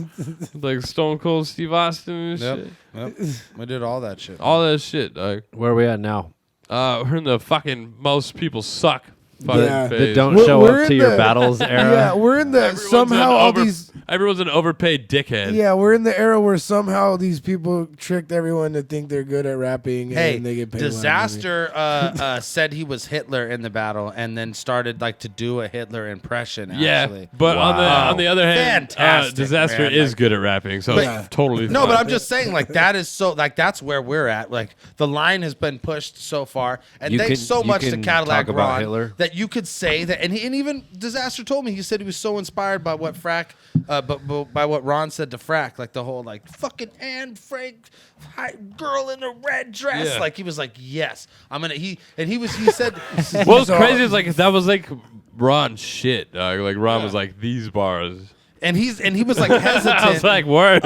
like Stone Cold Steve Austin and Yep. shit. Yep. We did all that shit. All that shit, dog. Where are we at now? We're in the fucking most people suck fucking Yeah. The phase. don't We're- show we're up to in your the- battles era. Yeah, we're in the somehow all these. Everyone's an overpaid dickhead. Yeah, we're in the era where somehow these people tricked everyone to think they're good at rapping, and Hey, then they get paid. a lot of money. Disaster said he was Hitler in the battle, and then started like to do a Hitler impression. Yeah, Actually. but Wow. on the other hand, Fantastic, Disaster man. is Like- good at rapping, so But- it's totally No, fine. but I'm just saying, like that is so, like that's where we're at. Like the line has been pushed so far, and You thanks can- so you much to can Cadillac talk about Ron Hitler. that you could say that, and even Disaster told me he said he was so inspired by what but by what Ron said to Frack, like the whole like fucking Anne Frank girl in a red dress, Yeah. like he was like yes, I'm gonna he said what was crazy is like that was like Ron shit, dog. Like Ron was like these bars. and he was like hesitant. I was like, word.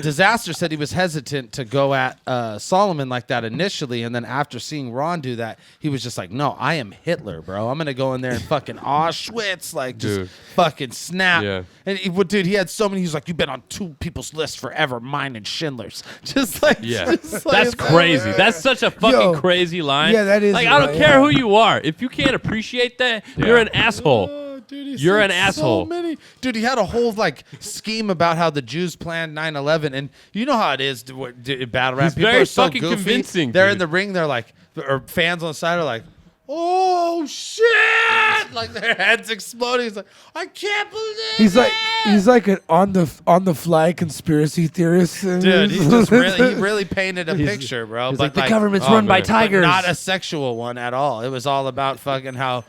Disaster said he was hesitant to go at Solomon like that initially, and then after seeing Ron do that, he was just like, "No, I am Hitler, bro. I'm gonna go in there and fucking Auschwitz, like just Dude. fucking snap." Yeah. And dude, he had so many. He's like, "You've been on two people's lists forever, mine and Schindler's." Just like, Yeah, just like- that's crazy. That's such a fucking Yo, crazy line. yeah, that is like I don't right, care yeah. who you are. If you can't appreciate that, you're an asshole. Oh, dude, he You're said an asshole. So many. Dude, he had a whole like scheme about how the Jews planned 9/11, and you know how it is battle rap. He's People very are so fucking goofy. convincing, They're dude. in the ring. They're like, or fans on the side are like, "Oh shit!" Like their heads exploding. He's like, "I can't believe." He's like an on the fly conspiracy theorist. Dude, he really painted a picture, bro. He's But like, the government's run by man. but tigers. not a sexual one at all. It was all about fucking how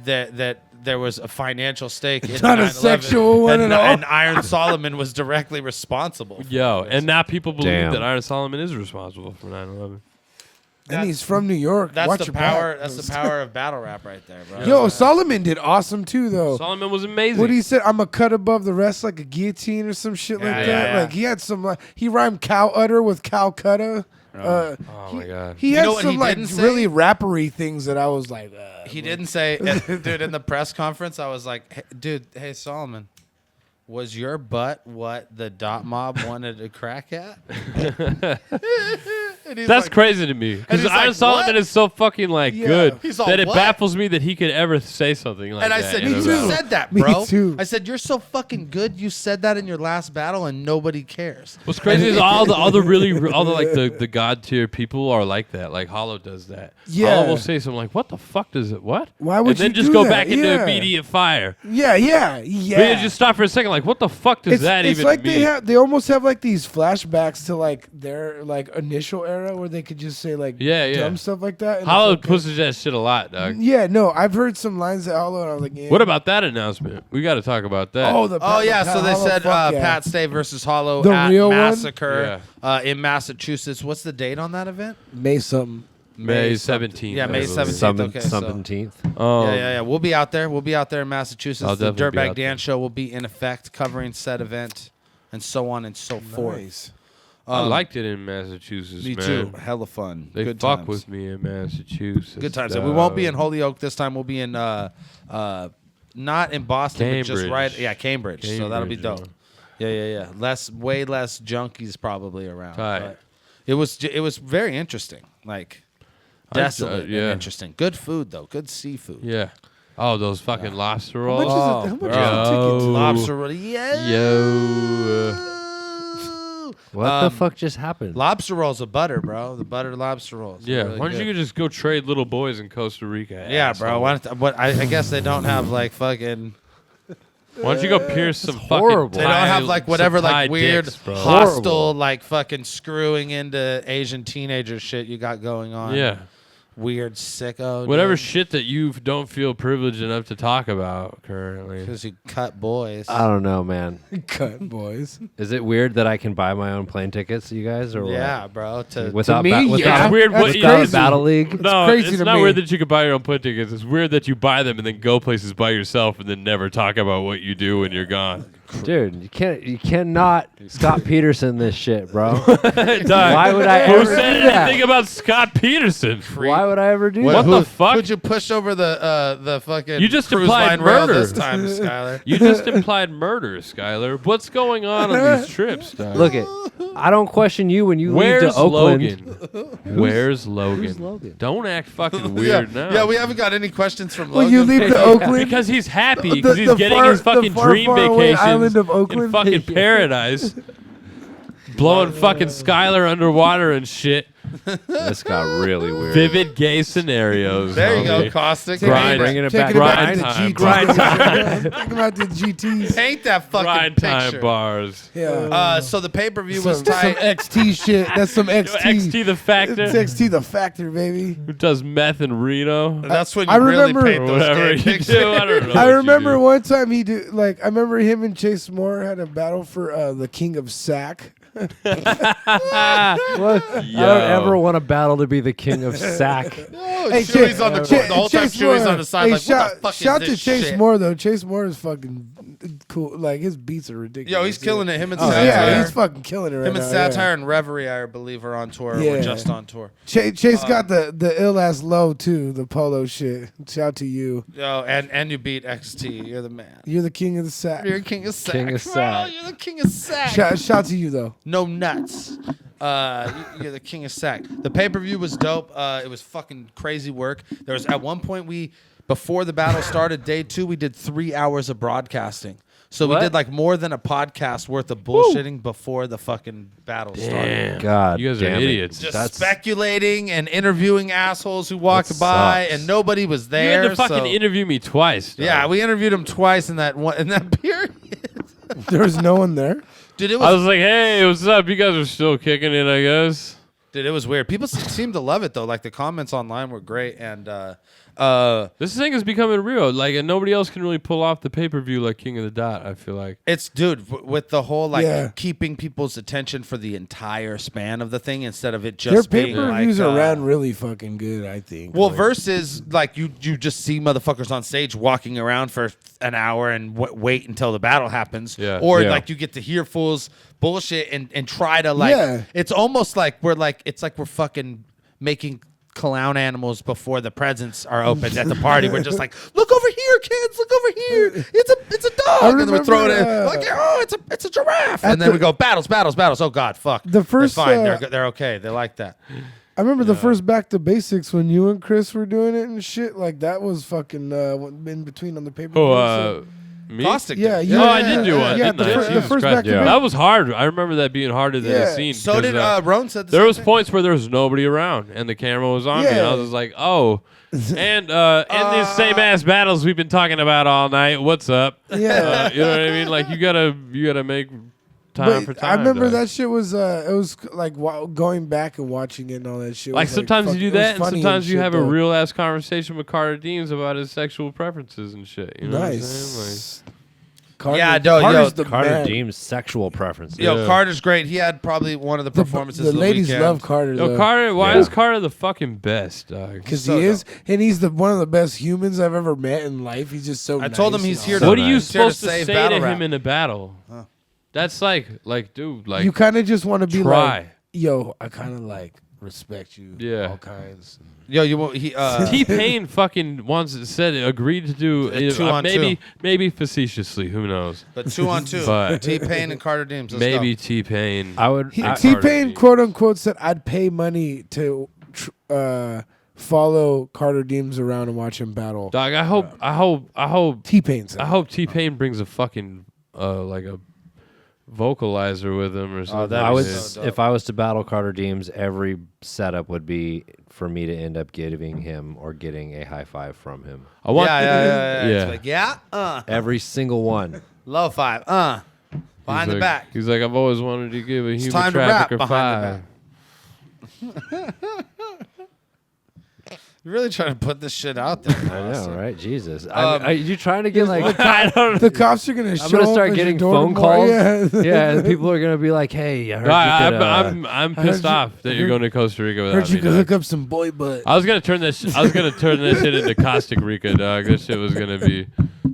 that there was a financial stake in Not a 9/11, sexual one and, at all. and Iron Solomon was directly responsible. For Yo, it. and now people believe Damn. that Iron Solomon is responsible for 9/11. And he's from New York. That's Watch the your power. back. That's the power of battle rap right there, bro. Yo, Solomon did awesome too, though. Solomon was amazing. What he said, I'm a cut above the rest like a guillotine or some shit like Yeah, that. yeah, yeah. Like he had some, like, he rhymed cow udder with Calcutta. oh my god. He You had know what some he like didn't say? really rappery things that I was like, He didn't say, dude. In the press conference, I was like, hey, dude, hey Solomon, was your butt what the dot mob wanted to crack at? And he's That's like, crazy to me because he's Iron like, Solomon "What?" is so fucking like Yeah. good He's all, that it "What?" baffles me that he could ever say something like And I that. said, in you a battle. said that, Me bro. too. I said, you're so fucking good. You said that in your last battle, and nobody cares. What's crazy is all the like the god tier people are like that. Like Hollow does that. Yeah. Hollow will say something like, "What the fuck does it? What?" Why would and then you just do go that? back into Yeah. immediate fire. yeah. But you just stop for a second, like, what the fuck does that it's even like mean? they almost have like these flashbacks to like their like initial era where they could just say like Yeah. dumb stuff like that. and Hollow it's okay. pushes that shit a lot, dog. Yeah, no, I've heard some lines that Hollow, and I was like, yeah. What about that announcement? We got to talk about that. Oh, the Oh yeah, Pat so they Hollow, said fuck yeah. Pat Stay versus Hollow The at real one? Massacre in Massachusetts. What's the date on that event? May something. May something. 17th. Yeah, I May believe. 17th. Okay, so- 17th. Yeah. We'll be out there. We'll be out there in Massachusetts. I'll The definitely be Dirtbag out there. Dan show will be in effect, covering said event, and so on and so forth. Nice. I liked it in Massachusetts, Me man. too. Hella fun. They Good fuck times. with me in Massachusetts. Good times. And we won't be in Holyoke this time. We'll be in not in Boston, but just Cambridge. right. Yeah, Cambridge. So that'll be Cambridge, dope. Yeah. Way less junkies probably around. Tight. But it was very interesting. Like desolate yeah. and interesting. Good food though. Good seafood. Yeah. Oh, those fucking lobster How much rolls. is it? How much bro. is the ticket? Lobster roll. Yeah. Yo. What the fuck just happened? Lobster rolls of butter, bro. The butter lobster rolls. Yeah. Really Why don't good. you just go trade little boys in Costa Rica? Yeah, bro. asshole? I guess they don't have like fucking. Why don't you go pierce some fucking horrible. They don't have like whatever some like Thai weird dicks, bro. hostile like fucking screwing into Asian teenager shit you got going on. Yeah. weird sicko. Whatever shit that you don't feel privileged enough to talk about currently. Because you cut boys. I don't know, man. Cut, boys. Is it weird that I can buy my own plane tickets, you guys, or Yeah, what? bro. Without me, without, yeah. It's weird That's what without a crazy. battle league? No, crazy it's to not me. weird that you could buy your own plane tickets. It's weird that you buy them and then go places by yourself and then never talk about what you do when you're gone. Dude, you cannot Scott Peterson this shit, bro. Dog, Why would I Who ever said do that? anything about Scott Peterson? Why would I ever do What that? the fuck? Who'd you push over the fucking You just cruise implied line rail murder. this time, Skylar? You just implied murder, Skylar. What's going on these trips, dog? Look it. I don't question you when you leave Where's to Oakland. Logan? Where's Logan? Logan? Don't act fucking weird now. Yeah, we haven't got any questions from When Logan. you leave to Oakland, Because he's happy. The- Because he's the getting far- his fucking the far, dream far away vacations island of in Oakland. fucking paradise. Blowing fucking Skylar underwater and shit. This got really weird. Vivid gay scenarios. There you go, homie. Caustic. Grind. Bringing it Taking back. it Grind back to the time. GTs. Grind Talking about the GTs. Paint that fucking Grind picture. time bars. Yeah. So the pay-per-view some, was some tight. XT shit. That's some XT. XT the Factor. It's XT the Factor, baby. Who does meth in Reno? That's when you I really remember- paint Or those whatever gay you pictures. do. I don't know. I what you remember do. one time he did I remember him and Chase Moore had a battle for the King of Sack. What? I Yo. don't ever want a battle to be the king of sack. Oh, Hey, Chewy's on the Cha- the whole time. Chase Chewy's Moore. on the side. Hey, Like, what the fuck shout is to this Chase shit? Moore though. Chase Moore is fucking cool. Like his beats are ridiculous. Yo, he's killing it. Him and Oh, Satire. yeah, he's fucking killing it right Him and now. Satire yeah. and Reverie, I believe, are on tour. Yeah. Or just on tour. Chase got the ill ass low too. The polo shit. Shout to you. Yo, and you beat XT. You're the man. You're the king of the sack. You're king of sack. King of bro. sack. You're the king of sack. Shout to you though. No nuts. You're the king of sack. The pay-per-view was dope. It was fucking crazy work. There was at one point before the battle started, day 2, we did 3 hours of broadcasting. So we What? did like more than a podcast worth of bullshitting before the fucking battle started. Damn. God, You guys are damn it. idiots. Just speculating and interviewing assholes who walked That by, sucks. and nobody was You there. had to fucking so- interview me twice. dog. Yeah, we interviewed him twice in that period. There was no one there. Dude, it I was was like, hey, what's up? You guys are still kicking it, I guess. Dude, it was weird. People seemed to love it though. Like the comments online were great, and This thing is becoming real. Like, and nobody else can really pull off the pay-per-view like King of the Dot, I feel like. it's with the whole like Yeah. keeping people's attention for the entire span of the thing instead of it Their just pay being per like, views ran really fucking good. I think. Well, Like, versus like you just see motherfuckers on stage walking around for an hour and wait until the battle happens, Yeah. or Yeah. like you get to hear fools bullshit and try to like. Yeah. It's almost like we're fucking making clown animals before the presents are opened at the party. We're just like, look over here, kids, look over here. It's a dog, and then we throw it in. Like, oh, it's a giraffe, and then we go battles. Oh God, fuck. The first, they're fine. They're okay. They like that. I remember the first Back to Basics when you and Chris were doing it and shit. Like that was fucking in between on the paper. Me? Caustic. Yeah, did. you- Oh, I did do one. Yeah, didn't I? the Jesus first Christ. Back to Basics. That was hard. I remember that being harder than Yeah. it seemed. So 'cause, did Roan said the there same was thing. points where there was nobody around and the camera was on me, and I Yeah. was just like, oh. And in these same ass battles we've been talking about all night. What's up? Yeah. You know what I mean? Like you gotta make time for But time. I remember dog. that shit was it was like going back and watching it and all that shit. Like was, sometimes fuck- you it do was that, and funny sometimes you shit, have though. a real ass conversation with Carter Deems about his sexual preferences and shit. You know what I'm saying? Nice. Yeah, yo, Carter's the Carter man. Deems' sexual preferences. Yo, Yeah. Carter's great. He had probably one of the performances The of the ladies weekend. love Carter Yo, though. Carter, why Yeah. is Carter the fucking best, dog? Because so he is, and he's one of the best humans I've ever met in life. He's just so. I told him nice he's and here awesome. to- What are you nice. Here to supposed to save say battle to rap. him in a battle? That's like, dude, like, You kind of just want to be try. like, yo, I kind of like respect you. Yeah. all kinds. Yo, you won't. T-Pain fucking agreed to do A 2-on-2. maybe facetiously, who knows? But 2-on-2. But- T-Pain and Carter Deems. Let's Maybe go. T-Pain. I would. He, I- T Carter Pain Deems. quote unquote said, "I'd pay money to follow Carter Deems around and watch him battle." Dog, I hope T Pain said, I hope T-Pain brings a fucking like a vocalizer with him or something. that'd I be would, so dope. if I was to battle Carter Deems, every setup would be for me to end up giving him or getting a high five from him. I want Yeah. Yeah. It's like, yeah. Every single one. Low five. Behind the like, back. He's like, I've always wanted to give a human time to rap trafficker behind five. the You're really trying to put this shit out there. I know, right? Jesus. Are you trying to get like? The cops are gonna show I'm gonna up start at your getting door phone tomorrow. calls. Yeah. Yeah, and people are gonna be like, "Hey, I heard you could, I'm pissed off that you're going to Costa Rica without Heard you me. could dog. hook up some boy butt. I was gonna turn this shit into Costa Rica, dog. This shit was gonna be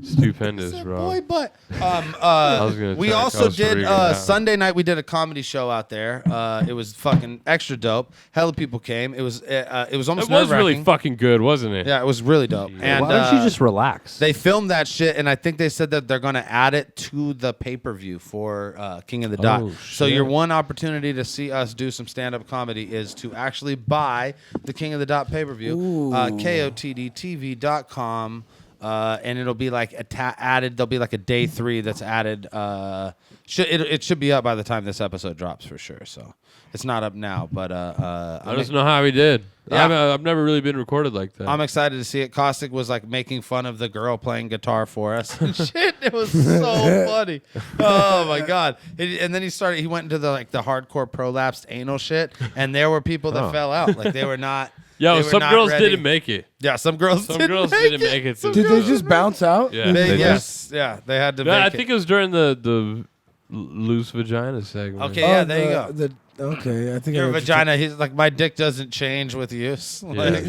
stupendous, bro. Boy, but was gonna we try also Costa did Rica now. Sunday night. We did a comedy show out there. It was fucking extra dope. Hella people came. It was almost It was really nerve-wracking. fucking good, wasn't it? Yeah, it was really dope. And Why don't you just relax? they filmed that shit, and I think they said that they're going to add it to the pay-per-view for King of the Dot. Oh, So shit. your one opportunity to see us do some stand-up comedy is to actually buy the King of the Dot pay-per-view, KOTDTV.com, and it'll be like added. There'll be like a day 3 that's added. It should be up by the time this episode drops for sure. So it's not up now, but I just know how he did. Yeah. I've never really been recorded like that. I'm excited to see it. Caustic was like making fun of the girl playing guitar for us and shit. It was so funny. Oh my god! And then he went into the hardcore prolapsed anal shit, and there were people that fell out. Like they were not. Yo, they were some not girls ready. didn't make it. Yeah, some girls. Some girls didn't make it. Did they just bounce out? Yeah. Yes, yeah, they had to. Yeah, make I think it was during the loose vagina segment. Okay, yeah, there you go. Okay, I think Your I know what vagina. He's like, my dick doesn't change with use. Like,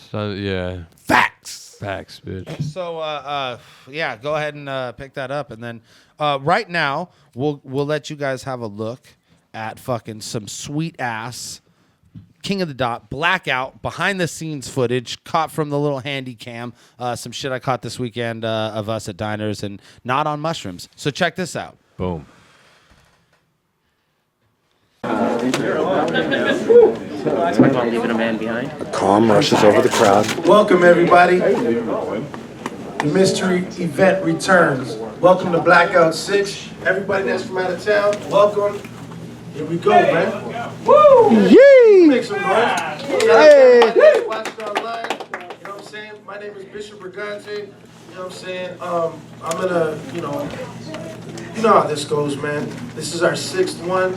So, yeah. facts. Facts, bitch. So yeah, go ahead and pick that up, and then right now we'll let you guys have a look at fucking some sweet ass King of the Dot Blackout behind the scenes footage caught from the little handy cam. Some shit I caught this weekend of us at diners and not on mushrooms. So check this out. Boom. Leaving a man behind. Calm rushes over the crowd. Welcome, everybody. The mystery event returns. Welcome to Blackout 6. Everybody that's from out of town, welcome. Here we go, man. Woo! Yee! Make some noise. Hey! Watching online. You know what I'm saying? My name is Bishop Brigante. You know what I'm saying? I'm gonna, you know how this goes, man. This is our 6th one.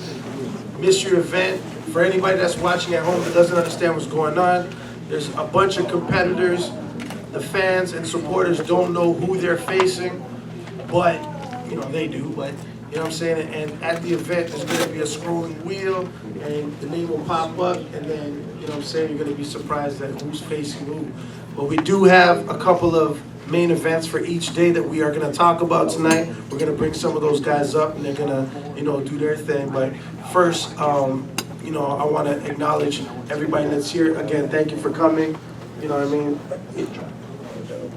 Mystery event. For anybody that's watching at home that doesn't understand what's going on, there's a bunch of competitors. The fans and supporters don't know who they're facing, but, you know, they do, but, you know what I'm saying? And at the event, there's going to be a scrolling wheel, and the name will pop up, and then, you know what I'm saying, you're going to be surprised at who's facing who. But we do have a couple of main events for each day that we are going to talk about tonight. We're going to bring some of those guys up, and they're going to, you know, do their thing. But first, you know, I want to acknowledge everybody that's here. Again, thank you for coming. You know what I mean?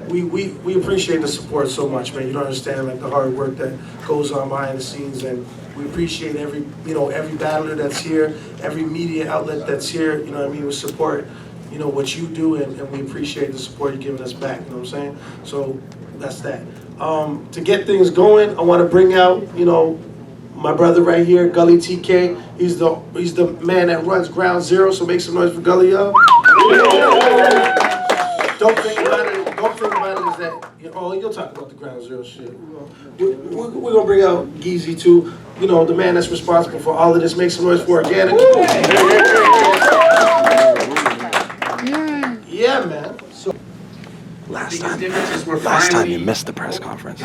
We appreciate the support so much, man. You don't understand, like, the hard work that goes on behind the scenes, and we appreciate every battler that's here, every media outlet that's here. You know what I mean? We support, you know, what you do, and we appreciate the support you're giving us back. You know what I'm saying? So that's that. To get things going, I want to bring out, you know, my brother right here, Gully TK. He's the man that runs Ground Zero. So make some noise for Gully, y'all. Don't think about it. Don't think about it as that. You'll talk about the Ground Zero shit. We're gonna bring out Geezy too. You know, the man that's responsible for all of this. Make some noise for Organic. Yeah, man. So Last time you missed the press conference.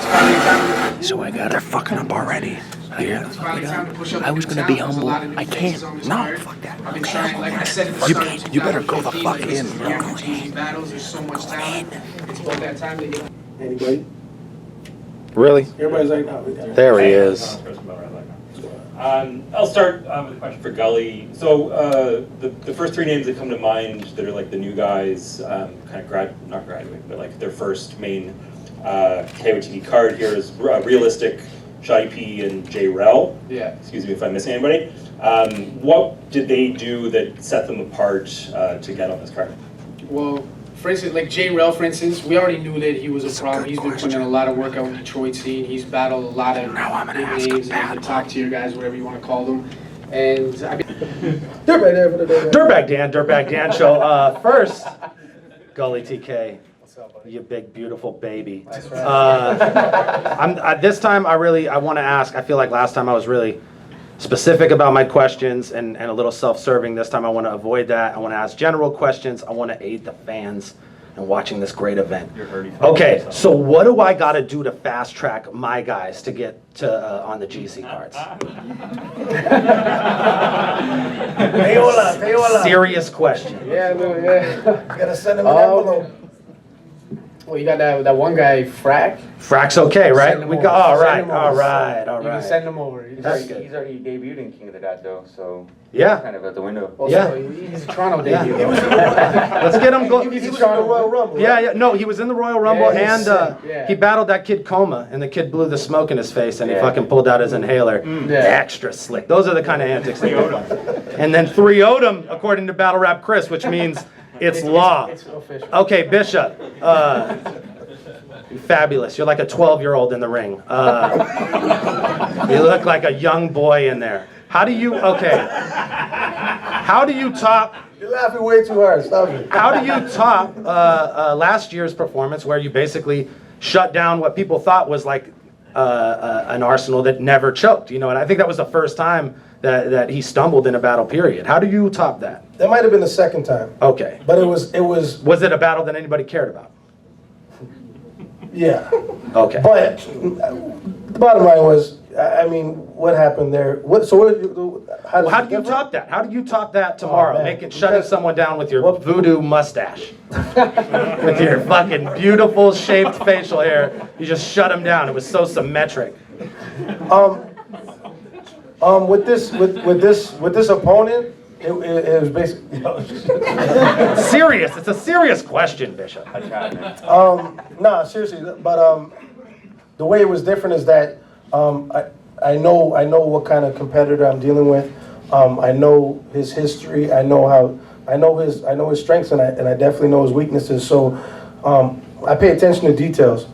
So I got her fucking up already. I was gonna be humble. I can't. No, fuck that. You better go the fuck in, bro. Anybody? Really? Everybody's like, no. There he is. I'll start with a question for Gully. So the first 3 names that come to mind that are like the new guys, kind of not graduating, but like their first main KOTD card here is Realistic, Shoddy P, and J Rel. Yeah. Excuse me if I'm missing anybody. What did they do that set them apart to get on this card? Well, for instance, like J Rel, for instance, we already knew that he was a problem. He's been putting in a lot of work out in the Detroit scene. He's battled a lot of big names and top tier guys, whatever you want to call them. And I mean, Dirtbag Dan show. First, Gully TK, you big beautiful baby. This time I want to ask. I feel like last time I was really specific about my questions and a little self-serving. This time I want to avoid that. I want to ask general questions. I want to aid the fans in watching this great event. Okay, so what do I got to do to fast track my guys to get to on the GC cards? Serious question. Yeah, no, yeah. Gotta send him an envelope. Well, you got that one guy, Frack. Frack's okay, right? Send him We over. go. All Send right, him all over. right, all You can right. send him over. That's good. He's already debuted in King of the Dot though, so Yeah. kind of out the window. Oh, Yeah. so he's a Toronto Yeah. debut. Let's get him go. He was in the Royal Rumble. Yeah, yeah. No, he was in the Royal Rumble, Yeah, and he's sick, yeah. he battled that kid Coma, and the kid blew the smoke in his face, and he Yeah. fucking pulled out his inhaler. Yeah. Extra slick. Those are the kind of antics that go on. And then 3-0'd him, according to Battle Rap Chris, which means it's law. It's official. Okay, Bishop. Fabulous. You're like a 12-year-old in the ring. You look like a young boy in there. How do you top? You're laughing way too hard. Stop it. How do you top last year's performance, where you basically shut down what people thought was like an Arsenal that never choked? You know, and I think that was the first time that he stumbled in a battle. Period. How do you top that? That might have been the second time. Okay. But it was. Was it a battle that anybody cared about? Yeah. Okay. But the bottom line was, I mean, what happened there? How do you top that? How do you top that tomorrow? man. Making shutting someone down with your voodoo mustache, with your fucking beautiful shaped facial hair. You just shut him down. It was so symmetric. With this opponent, it was basically serious. It's a serious question, Bishop. Nah, seriously. But the way it was different is that I know what kind of competitor I'm dealing with. I know his history. I know his strengths, and I definitely know his weaknesses. So I pay attention to details.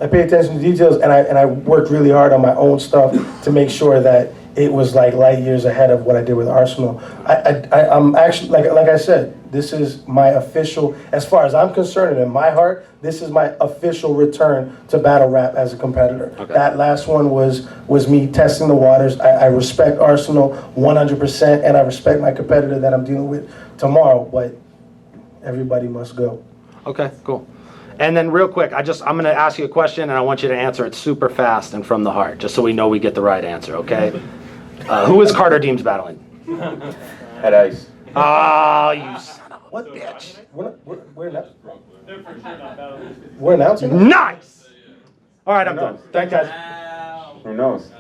And I worked really hard on my own stuff to make sure that it was like light years ahead of what I did with Arsenal. I'm actually, like I said, this is my official, as far as I'm concerned, and in my heart, this is my official return to battle rap as a competitor. Okay. That last one was me testing the waters. I respect Arsenal 100%, and I respect my competitor that I'm dealing with tomorrow, but everybody must go. Okay, cool. And then real quick, I'm going to ask you a question, and I want you to answer it super fast and from the heart, just so we know we get the right answer, okay? Who is Carter Deems battling? Head Ice. Oh, you son of a what bitch. We're announcing it? Nice! All right, I'm done. Thanks, guys. Who knows?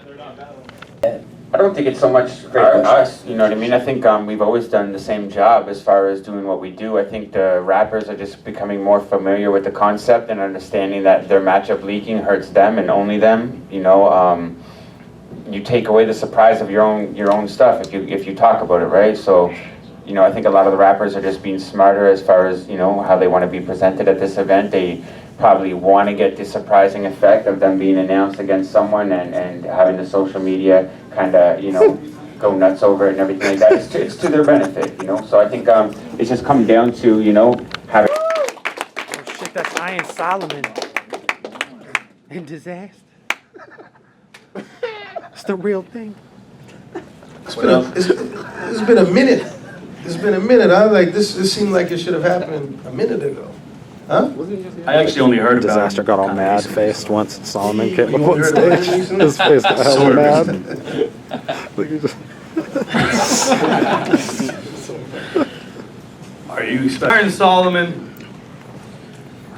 I don't think it's so much us, you know what I mean? I think we've always done the same job as far as doing what we do. I think the rappers are just becoming more familiar with the concept and understanding that their matchup leaking hurts them and only them. You know, you take away the surprise of your own stuff if you talk about it, right? So, you know, I think a lot of the rappers are just being smarter as far as, you know, how they want to be presented at this event. They probably want to get the surprising effect of them being announced against someone and having the social media kind of, you know, go nuts over it and everything like that. It's to their benefit, you know? So I think it's just come down to, you know, having... Oh shit, that's Iron Solomon. And Disaster. It's the real thing. It's been a minute. It's been a minute. I like this. This seemed like it should have happened a minute ago. Huh? I actually only heard about Disaster got all mad faced once Solomon came You up on heard about it stage. recently? His face got hella Sort mad. of. Like he just- Are you expecting? Iron Solomon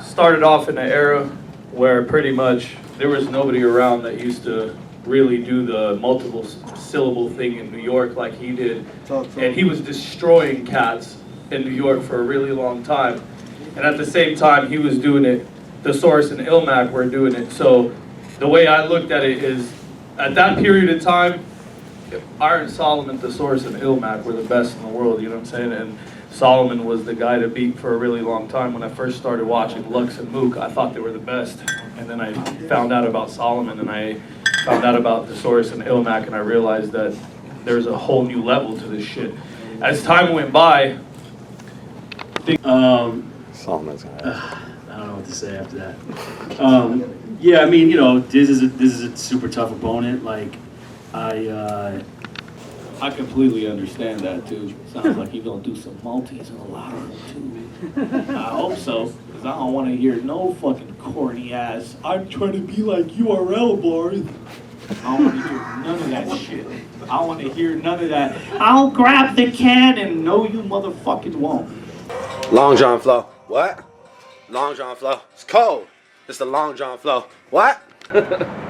started off in an era where pretty much there was nobody around that used to really do the multiple syllable thing in New York like he did. And he was destroying cats in New York for a really long time. And at the same time, he was doing it, the Source and Ilmac were doing it. So the way I looked at it is, at that period of time, Iron Solomon, the Source, and Ilmac were the best in the world, you know what I'm saying? And Solomon was the guy to beat for a really long time. When I first started watching Lux and Mook, I thought they were the best. And then I found out about Solomon, and I found out about the Source and Ilmac, and I realized that there's a whole new level to this shit. As time went by, Solomon's gonna I don't know what to say after that. Yeah, I mean, you know, this is a super tough opponent. Like, I I completely understand that too. Sounds like you're gonna do some multis and a lot of them too. I hope so, because I don't want to hear no fucking corny ass, I'm trying to be like URL bars. I don't want to hear none of that shit. I don't want to hear none of that. I'll grab the can and no, you motherfuckers won't. Long John Flow. What? Long John Flow. It's cold. It's the Long John Flow. What?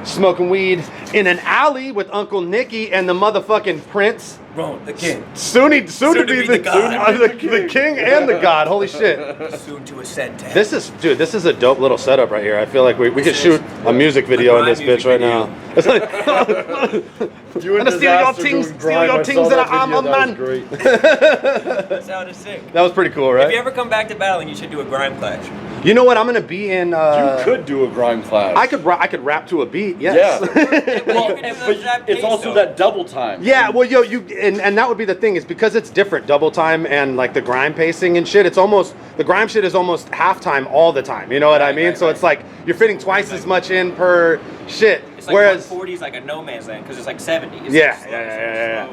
Smoking weed in an alley with Uncle Nicky and the motherfucking Prince. Bro, the king. Soon to be the god. The king and the god. Holy shit. Soon to ascend to This is a dope little setup right here. I feel like we could shoot a music video in this bitch right now. It's like, You and steal your things that I'm a man. That sounded sick. That was pretty cool, right? If you ever come back to battling, you should do a grime clash. You know what? I'm gonna be in. You could do a grime clash. I could rap to a beat. Yes. Yeah. But it's also that double time. Yeah. Well, and that would be the thing, is because it's different double time and like the grime pacing and shit. It's almost the grime shit is almost halftime all the time. You know what I mean? So it's like you're fitting twice as much in per shit. It's like whereas 140 is like a no man's land because it's like 70. It's yeah, like slow, yeah.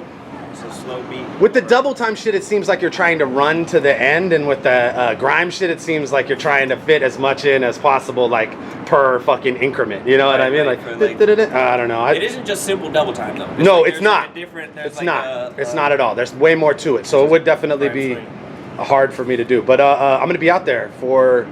It's a slow beat. With the double time shit, it seems like you're trying to run to the end, and with the grime shit, it seems like you're trying to fit as much in as possible, like per fucking increment. You know what I mean? Like, I don't know. It isn't just simple double time though. No, it's not. It's not. It's not at all. There's way more to it. So it would definitely be hard for me to do. But I'm gonna be out there for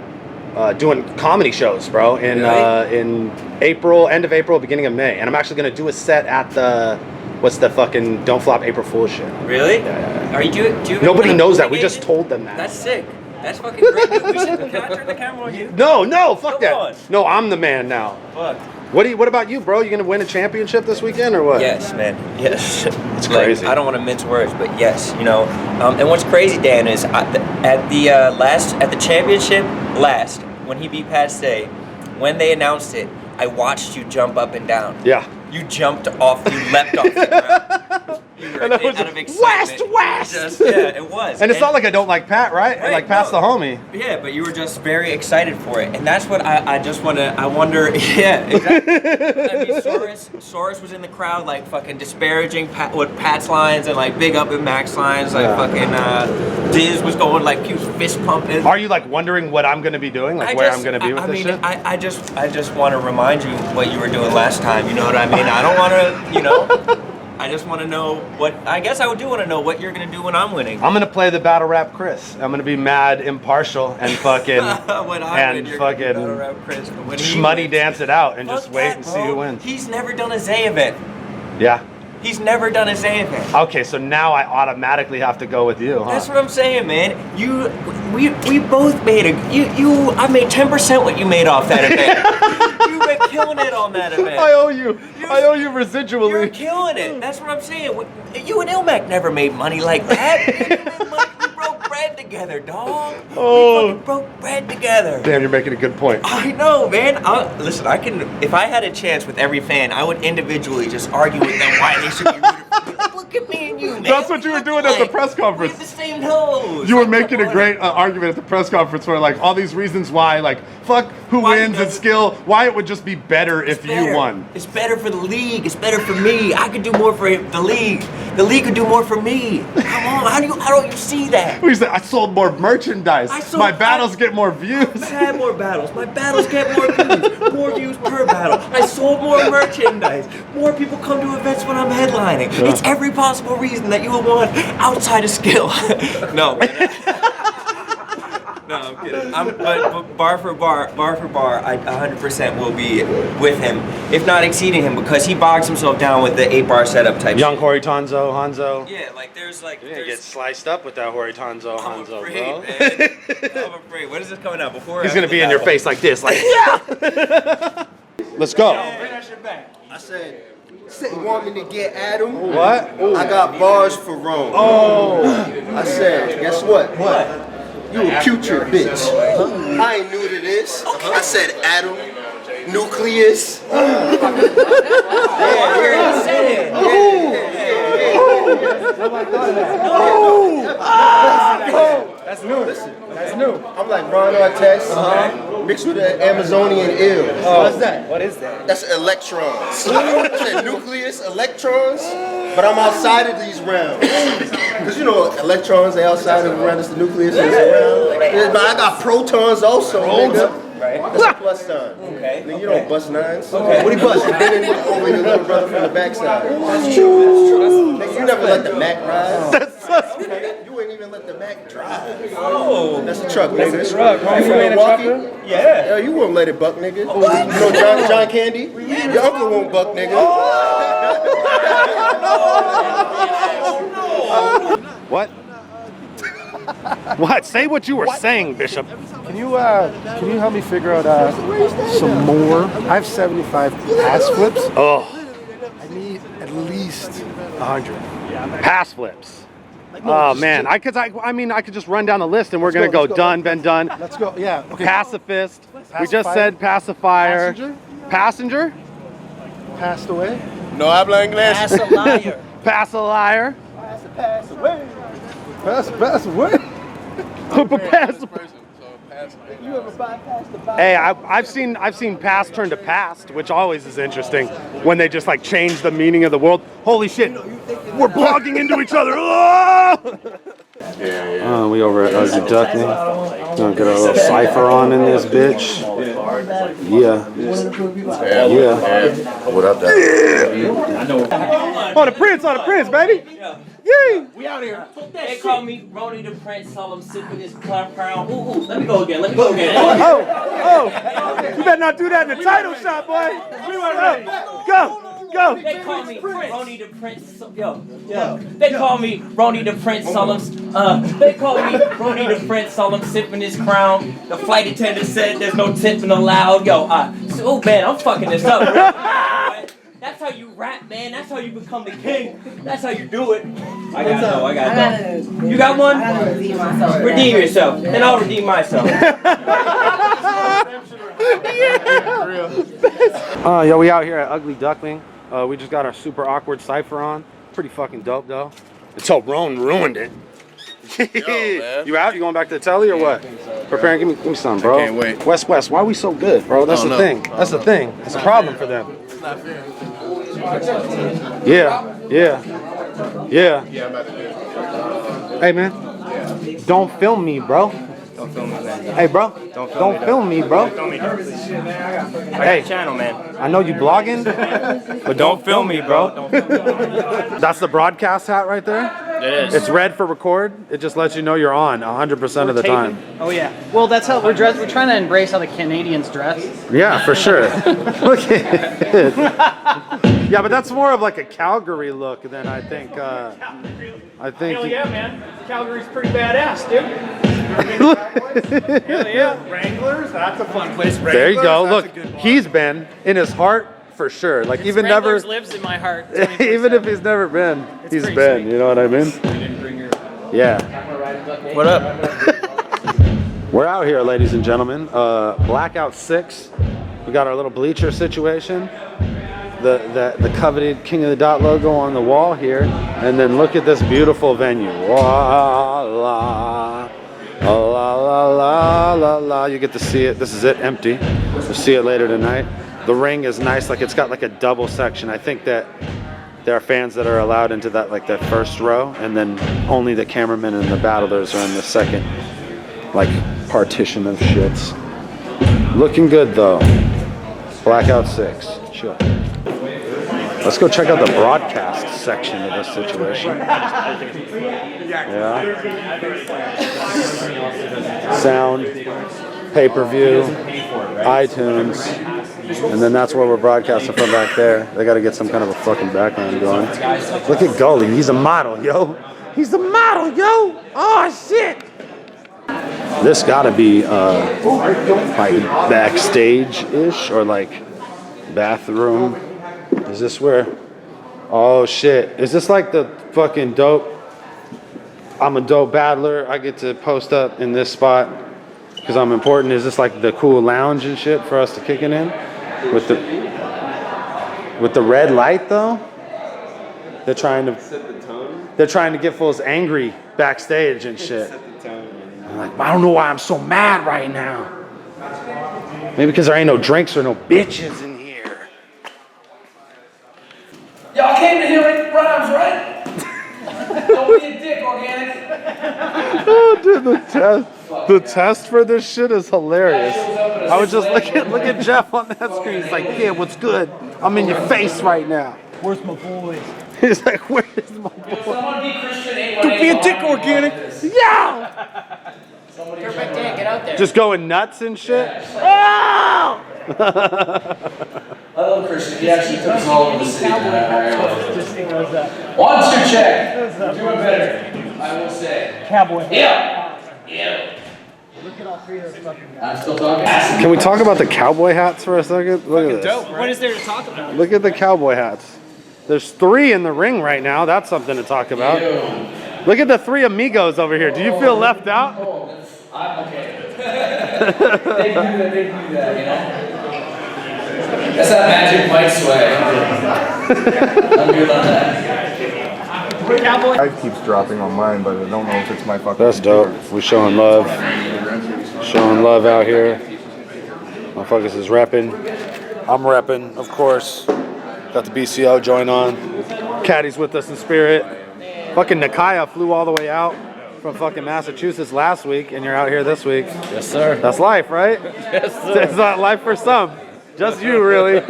doing comedy shows, bro, in April, end of April, beginning of May, and I'm actually gonna do a set at the. What's the fucking Don't Flop April Fool's shit? Really? Yeah. Are you doing Nobody knows that. We just told them that. That's sick. That's fucking great. Can I turn the camera on you? No, fuck that. On. No, I'm the man now. Fuck. What about you, bro? You gonna win a championship this weekend or what? Yes, man. Yes. It's crazy. I don't want to mince words, but yes, you know. And what's crazy, Dan, is at the championship last, when he beat Pat Stay, when they announced it, I watched you jump up and down. Yeah. You jumped off, you leapt off the ground. You were And I was out of excitement. West! Yeah, it was. And it's not like I don't like Pat, right? Right, Like Pat's the homie. Yeah, but you were just very excited for it. And that's what I wonder, yeah, exactly. I mean, Soros was in the crowd, like, fucking disparaging with Pat's lines and, like, big up at Mac's lines. Like, fucking, Diz was going, like, he was fist pumping. Are you, like, wondering what I'm gonna be doing? Like, where I'm gonna be with this shit? I just want to remind you what you were doing last time, you know what I mean? I don't want to, you know, I just want to know what, I guess I do want to know what you're going to do when I'm winning. I'm gonna play the battle rap Chris. I'm gonna be mad, impartial, and fucking when I win, and you're fucking gonna battle rap Chris, but when he money wins, dance it out and just fuck wait that, and see bro. who wins. He's never done a Zay event. Yeah. He's never done a Zay event. Okay, so now I automatically have to go with you, huh? That's what I'm saying, man. We both made I made 10% what you made off that event. You've been killing it on that event. I owe you residually. You're killing it. That's what I'm saying. You and Ilmac never made money like that. We broke bread together, dog. Oh. We fucking broke bread together. Damn, you're making a good point. I know, man. Listen, if I had a chance with every fan, I would individually just argue with them why they should be rooting for me. Like, look at me and you, man. That's what you were doing at the press conference. We have the same nose. You were making a great argument at the press conference where, like, all these reasons why, like, fuck who wins and skill, why it would just be better if you won. It's better for the league. It's better for me. I could do more for the league. The league could do more for me. Come on, how don't you see that? We said I sold more merchandise. My battles get more views. I had more battles. My battles get more views. More views per battle. I sold more merchandise. More people come to events when I'm headlining. Yeah. It's every possible reason that you would want outside of skill. No, no, I'm kidding. But bar for bar, I 100% will be with him, if not exceeding him, because he bogs himself down with the 8-bar setup type. Young Hori Hanzo. Yeah, like there's like. You're gonna get sliced up with that Hori Hanzo, bro. Man. I'm afraid. When is this coming out? Before? He's gonna be in your face like this, like yeah. Let's go. Bring that shit back. I said, you want me to get Adam? What? I got bars for Rome. Oh. I said, guess what? What? You a putrid bitch. I ain't new to this. I said Adam, Nucleus. That's new. That's new. I'm like Ron Artest mixed with an Amazonian ill. What's that? What is that? That's electrons. I said nucleus, electrons. But I'm outside of these rounds. Because you know, electrons, they outside of the round, it's the nucleus, and it's around. Yeah, but I got protons also, nigga. Right. That's a plus sign. Okay. Nigga, you don't bust nines. Okay. What do you bust? You been in over your little brother from the backside. That's true. Nigga, you never let the Mac ride. You ain't even let the Mac drive. Oh. That's a truck, nigga. That's a truck. You from Milwaukee? Yeah. Yeah, you won't let it buck, nigga. You know John Candy? Your uncle won't buck, nigga. What? What? Say what you were saying, Bishop. Can you help me figure out some more? I have 75 pass flips. Oh. I need at least 100. Pass flips. Oh man, I could just run down the list and we're gonna go done, been done. Let's go. Yeah. Okay. Pacifist. We just Pacifier. said pacifier. Passenger? Passenger? Passed away. No habla inglés. Pass a liar. Pass a liar. Pass away. Pass away. Pass. You ever bypassed the bypass? Hey, I've seen past turn to past, which always is interesting when they just like change the meaning of the world. Holy shit, we're blogging into each other. We over at Ugly Duckling. Gonna get our little cipher on in this bitch. Yeah. What up, there? On the prince, baby. Yay! We out here. They call me Ronnie the Prince, all I'm sipping this crown. Ooh, let me go again. Oh! You better not do that in the title shot, boy. Go. They call me Ronnie the Prince. Yo. They call me Ronnie the Prince, all I'm sipping this crown. The flight attendant said there's no tipping allowed. Yo, oh man, I'm fucking this up. That's how you rap, man. That's how you become the king. That's how you do it. I got it. You got one? I gotta redeem myself. Redeem yourself. Then I'll redeem myself. Yo, we out here at Ugly Duckling. We just got our super awkward cipher on. Pretty fucking dope, though. Until Roan ruined it. You out? You going back to the telly or what? Preparing? Give me some, bro. I can't wait. West, why we so good, bro? That's the thing. That's the thing. It's a problem for them. Yeah. Hey, man. Don't film me, bro. Don't film me, man. Hey, bro. Don't film me, bro. I got Hey, a channel, man. I know you blogging, but don't film me, bro. That's the broadcast hat right there? It is. It's red for record. It just lets you know you're on 100% of the time. Oh yeah. Well, that's how we're dressed. We're trying to embrace how the Canadians dress. Yeah, for sure. Look at it. Yeah, but that's more of like a Calgary look than I think. Hell yeah, man. Calgary's pretty badass, dude. Hell yeah. Wranglers, that's a fun place. There you go. Look, he's been in his heart for sure. Like even Wranglers never lives in my heart. even if he's never been, he's been. sweet. You know what I mean? Yeah. What up? We're out here, ladies and gentlemen. Blackout 6. We got our little bleacher situation. The coveted King of the Dot logo on the wall here. And then look at this beautiful venue. La la la la la la la. You get to see it. This is it, empty. We'll see it later tonight. The ring is nice. Like it's got like a double section. I think that there are fans that are allowed into that like that first row, and then only the cameramen and the battlers are in the second like partition of shits. Looking good though. Blackout 6. Chill. Let's go check out the broadcast section of this situation. Yeah. Sound, pay-per-view, iTunes, and then that's where we're broadcasting from back there. They got to get some kind of a fucking background going. Look at Gully. He's a model, yo. He's a model, yo. Oh, shit. This got to be like backstage-ish or like bathroom. Is this where? Oh shit. Is this like the fucking dope? I'm a dope battler. I get to post up in this spot because I'm important. Is this like the cool lounge and shit for us to kick it in? With the red light though? They're trying to get fools angry backstage and shit. I'm like, I don't know why I'm so mad right now. Maybe because there ain't no drinks or no bitches in here. Y'all came to hear it rhymes, right? Oh, dude, the test for this shit is hilarious. I was just look at Jeff on that screen. He's like, yeah, what's good? I'm in your face right now. Where's my boys? He's like, where is my boy? Don't be a dick, organic. Yeah. Dirtbag Dan, get out there. Just going nuts and shit. Oh! I love Christian. He actually took us all over the city. Just goes up. 1, 2, check. We're doing better, I will say. Cowboy. Yeah. Look at all three of those fucking guys. I'm still talking. Can we talk about the cowboy hats for a second? Look at this. Dope. What is there to talk about? Look at the cowboy hats. There's 3 in the ring right now. That's something to talk about. Look at the 3 amigos over here. Do you feel left out? Okay. They do that, you know? That's that Magic Mike swag. I'm good on that. Life keeps dropping on mine, but I don't know if it's my fucking. That's dope. We're showing love. Showing love out here. Motherfuckers is repping. I'm repping, of course. Got the BCO join on. Caddy's with us in spirit. Fucking Nakaya flew all the way out from fucking Massachusetts last week, and you're out here this week. Yes, sir. That's life, right? Yes, sir. It's not life for some. Just you, really.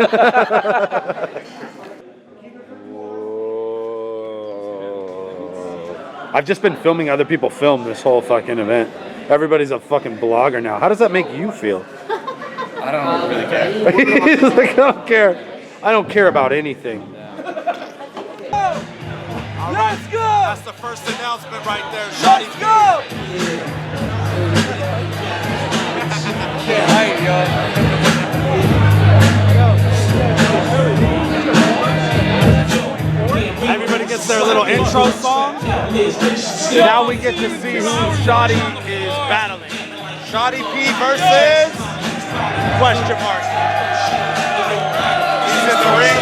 I've just been filming other people film this whole fucking event. Everybody's a fucking blogger now. How does that make you feel? I don't really care. He's like, I don't care. I don't care about anything. Let's go! That's the first announcement right there. Let's go! Everybody gets their little intro song. Now we get to see who Shoddy is battling. Shoddy P versus question mark. He's in the ring.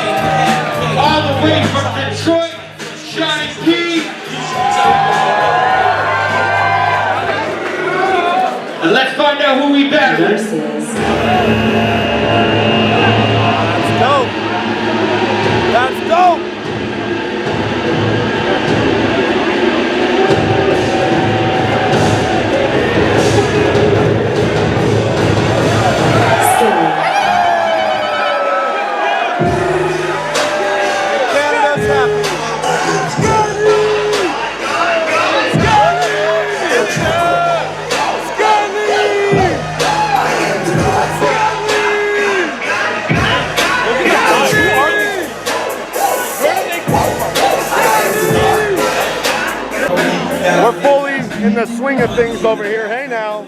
All the way from Detroit, Shoddy P. And let's find out who we battle. That's dope. That's dope. We're fully in the swing of things over here. Hey now,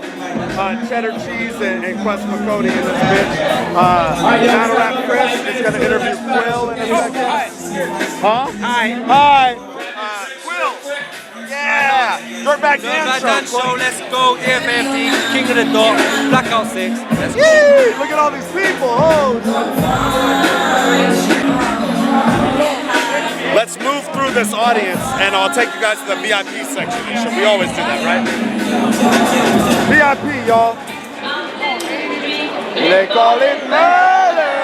cheddar cheese and Quest McCody in this bitch. Battle Rap Chris is going to interview Quill in a second. Huh? Hi. Quill. Yeah. Dirtbag Dan Show. Let's go. FFD, King of the Dog, Blackout 6. Let's go. Yee! Look at all these people. Oh. Let's move through this audience, and I'll take you guys to the VIP section. We always do that, right? VIP, y'all. They call it murder.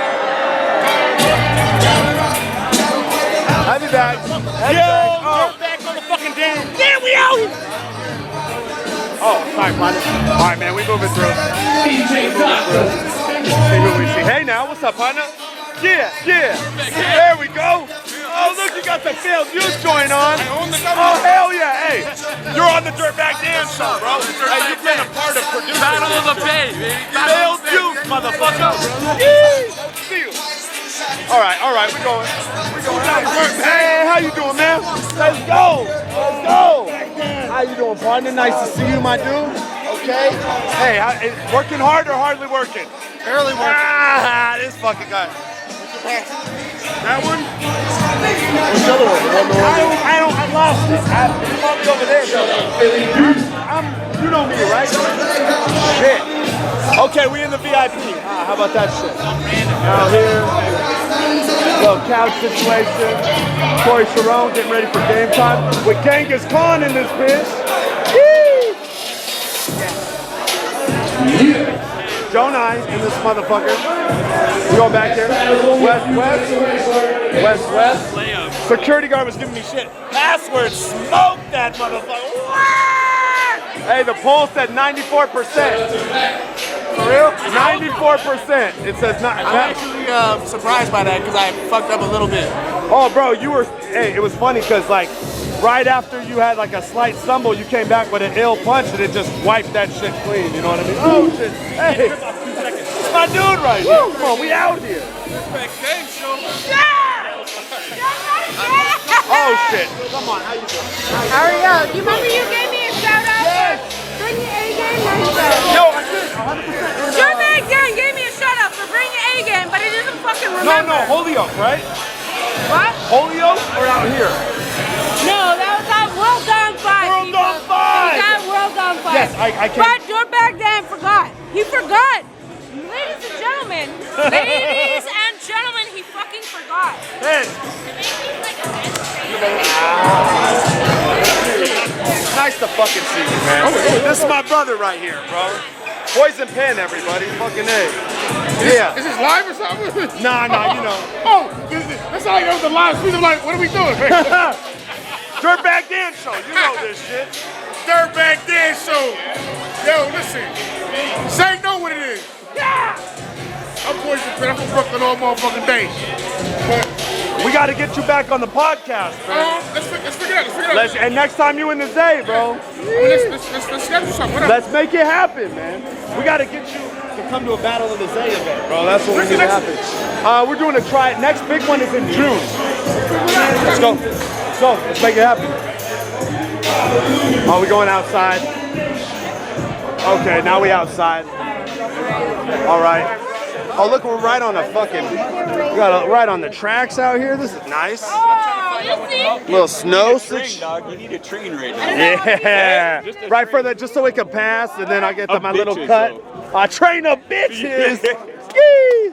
I'll be back. Dirtbag motherfucking Dan. Yeah, we out here. Oh, sorry, partner. All right, man, we moving through. See who we see. Hey, now, what's up, partner? Yeah. There we go. Oh, look, you got the Failed Youth joint on. Oh, hell yeah. Hey, you're on the Dirtbag Dan Show, bro. Hey, you've been a part of producing. Battle of the Bay, baby. Failed Youth, motherfucker. Yee! See you. All right, we're going. Hey, how you doing, man? Let's go. How you doing, partner? Nice to see you, my dude. Okay. Hey, working hard or hardly working? Barely working. This fucking guy. That one? What's the other one? I lost it. It's probably over there. You know me, right? Shit. Okay, we in the VIP. How about that shit? Out here. Little couch situation. Corey Sharon getting ready for game time with Genghis Khan in this bitch. Joe Nye in this motherfucker. We going back there. West. Security guard was giving me shit. Password, smoke that motherfucker. Hey, the poll said 94%. For real? 94%. It says not. I'm actually surprised by that because I fucked up a little bit. Oh, bro, you were. Hey, it was funny because like right after you had like a slight stumble, you came back with an ill punch and it just wiped that shit clean. You know what I mean? Oh shit! Hey, it's my dude right here. Come on, we out here. Oh shit! Come on, how you doing? How are you? You remember you gave me a shout out? Yes. Bring your A game, nice show. Yo, I did 100%. Dirtbag Dan gave me a shout out for bringing your A game, but he doesn't fucking remember. No, Holyoke, right? What? Holyoke or out here? No, that was at World on 5. World on 5. It was at World on 5. Yes, I can't. But Dirtbag Dan forgot. He forgot. Ladies and gentlemen, he fucking forgot. Hey. Nice to fucking see you, man. This is my brother right here, bro. Poison Pen, everybody. Fucking A. Yeah. Is this live or something? Nah, you know. Oh, that's not like it was a live stream. I'm like, what are we doing? Dirtbag Dan Show. You know this shit. Dirtbag Dan Show. Yo, listen. Say know what it is. Yeah. I'm Poison Pen. I'm from Brooklyn all motherfucking day. But we got to get you back on the podcast, bro. Let's figure it out. And next time you in the Zay, bro. Let's schedule something. Whatever. Let's make it happen, man. We got to get you to come to a Battle of the Zay event, bro. That's what we need to happen. We're doing a try. Next big one is in June. Let's go. Let's go. Let's make it happen. Oh, we going outside? Okay, now we outside. All right. Oh, look, we're right on a fucking, we got right on the tracks out here. This is nice. Oh, little snow. Dog, you need a train right now. Yeah. Right for that, just so we can pass, and then I get to my little cut. I train of bitches. Ski.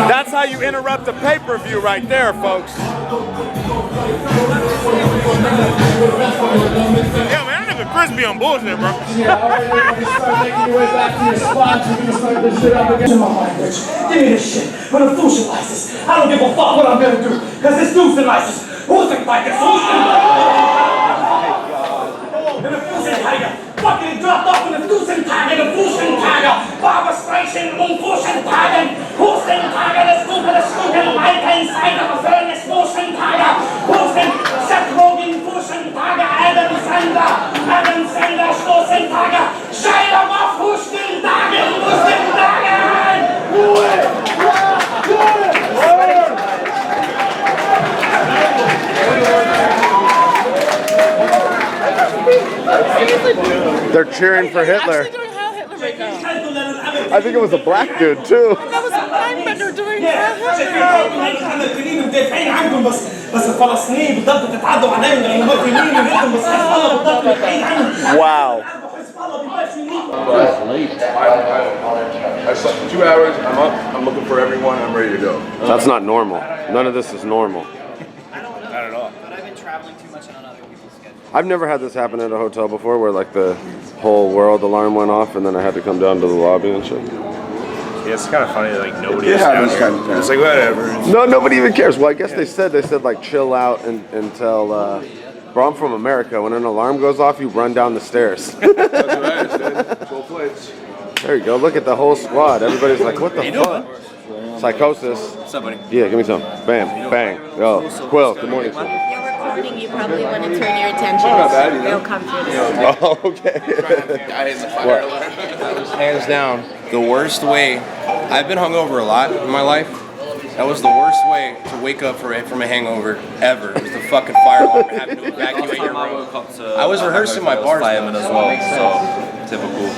That's how you interrupt a pay-per-view right there, folks. Yeah, man, that nigga Chris be on bullshit, bro. Give me this shit. For the Fusion license. I don't give a fuck what I'm gonna do. Cause this Fusion license. Who's the like this? And the Fusion Tiger fucking dropped off in the Fusion Tiger, the Fusion Tiger. BARRAS Station, Fusion Tiger. Fusion Tiger, the stupid right-hand side of a furnace, Fusion Tiger. Fusion, Seth Rogen, Fusion Tiger, Adam Sandler, Fusion Tiger. Shia LaBeouf, Fusion Tiger, Fusion Tiger. They're cheering for Hitler. I think it was a black dude too. That was a mindbender doing Hitler. Wow. I slept 2 hours, I'm up, I'm looking for everyone, I'm ready to go. That's not normal. None of this is normal. Not at all. But I've been traveling too much on other people's schedules. I've never had this happen at a hotel before where like the whole world alarm went off and then I had to come down to the lobby and shit. Yeah, it's kind of funny that like nobody was down here. It's like whatever. No, nobody even cares. Well, I guess they said like chill out until bro, I'm from America. When an alarm goes off, you run down the stairs. That's what I understand. 12 plates. There you go. Look at the whole squad. Everybody's like, what the fuck? Psychosis. What's up, buddy? Yeah, give me some. Bam, bang. Yo, Quill, good morning, sir. You probably want to turn your attention. Not bad, you know. It'll come through. Oh, okay. That was hands down the worst way. I've been hungover a lot in my life. That was the worst way to wake up from a hangover ever. It was the fucking fire alarm having to evacuate your room. I was rehearsing my bars as well, so typical.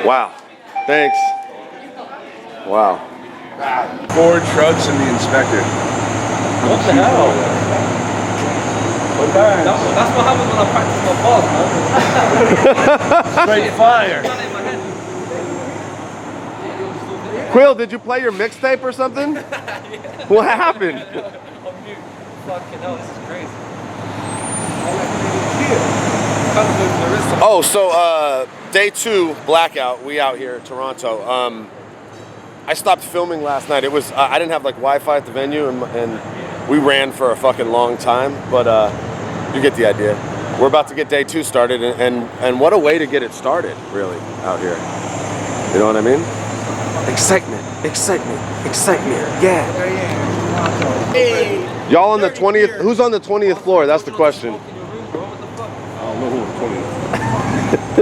Wow. Thanks. Wow. 4 trucks and the inspector. What the hell? That's what happens when I practice my bars, man. Straight fire. Quill, did you play your mixtape or something? What happened? I'm mute. Fucking hell, this is crazy. Oh, so day 2, Blackout. We out here, Toronto. I stopped filming last night. It was I didn't have like Wi-Fi at the venue, and we ran for a fucking long time. But you get the idea. We're about to get day 2 started, and what a way to get it started, really, out here. You know what I mean? Excitement, yeah. Y'all on the 20th? Who's on the 20th floor? That's the question. I don't know who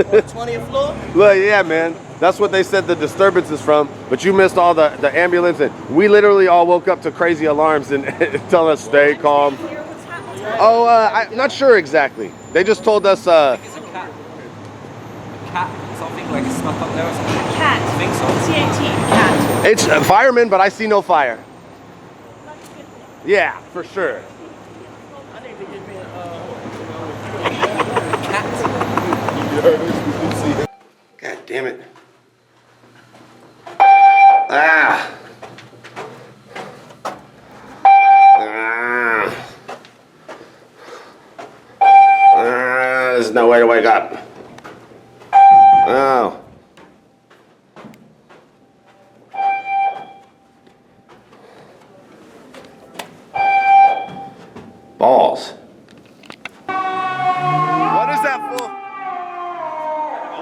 the 20th. 20th floor? Well, yeah, man. That's what they said the disturbance is from. But you missed all the ambulance, and we literally all woke up to crazy alarms and telling us stay calm. Oh, I'm not sure exactly. They just told us. Cat, something like it's stuck up there or something. Cat. I think so. C-A-T. Cat. It's firemen, but I see no fire. Yeah, for sure. God damn it. Ah. There's no way to wake up. Oh. Balls. What is that for?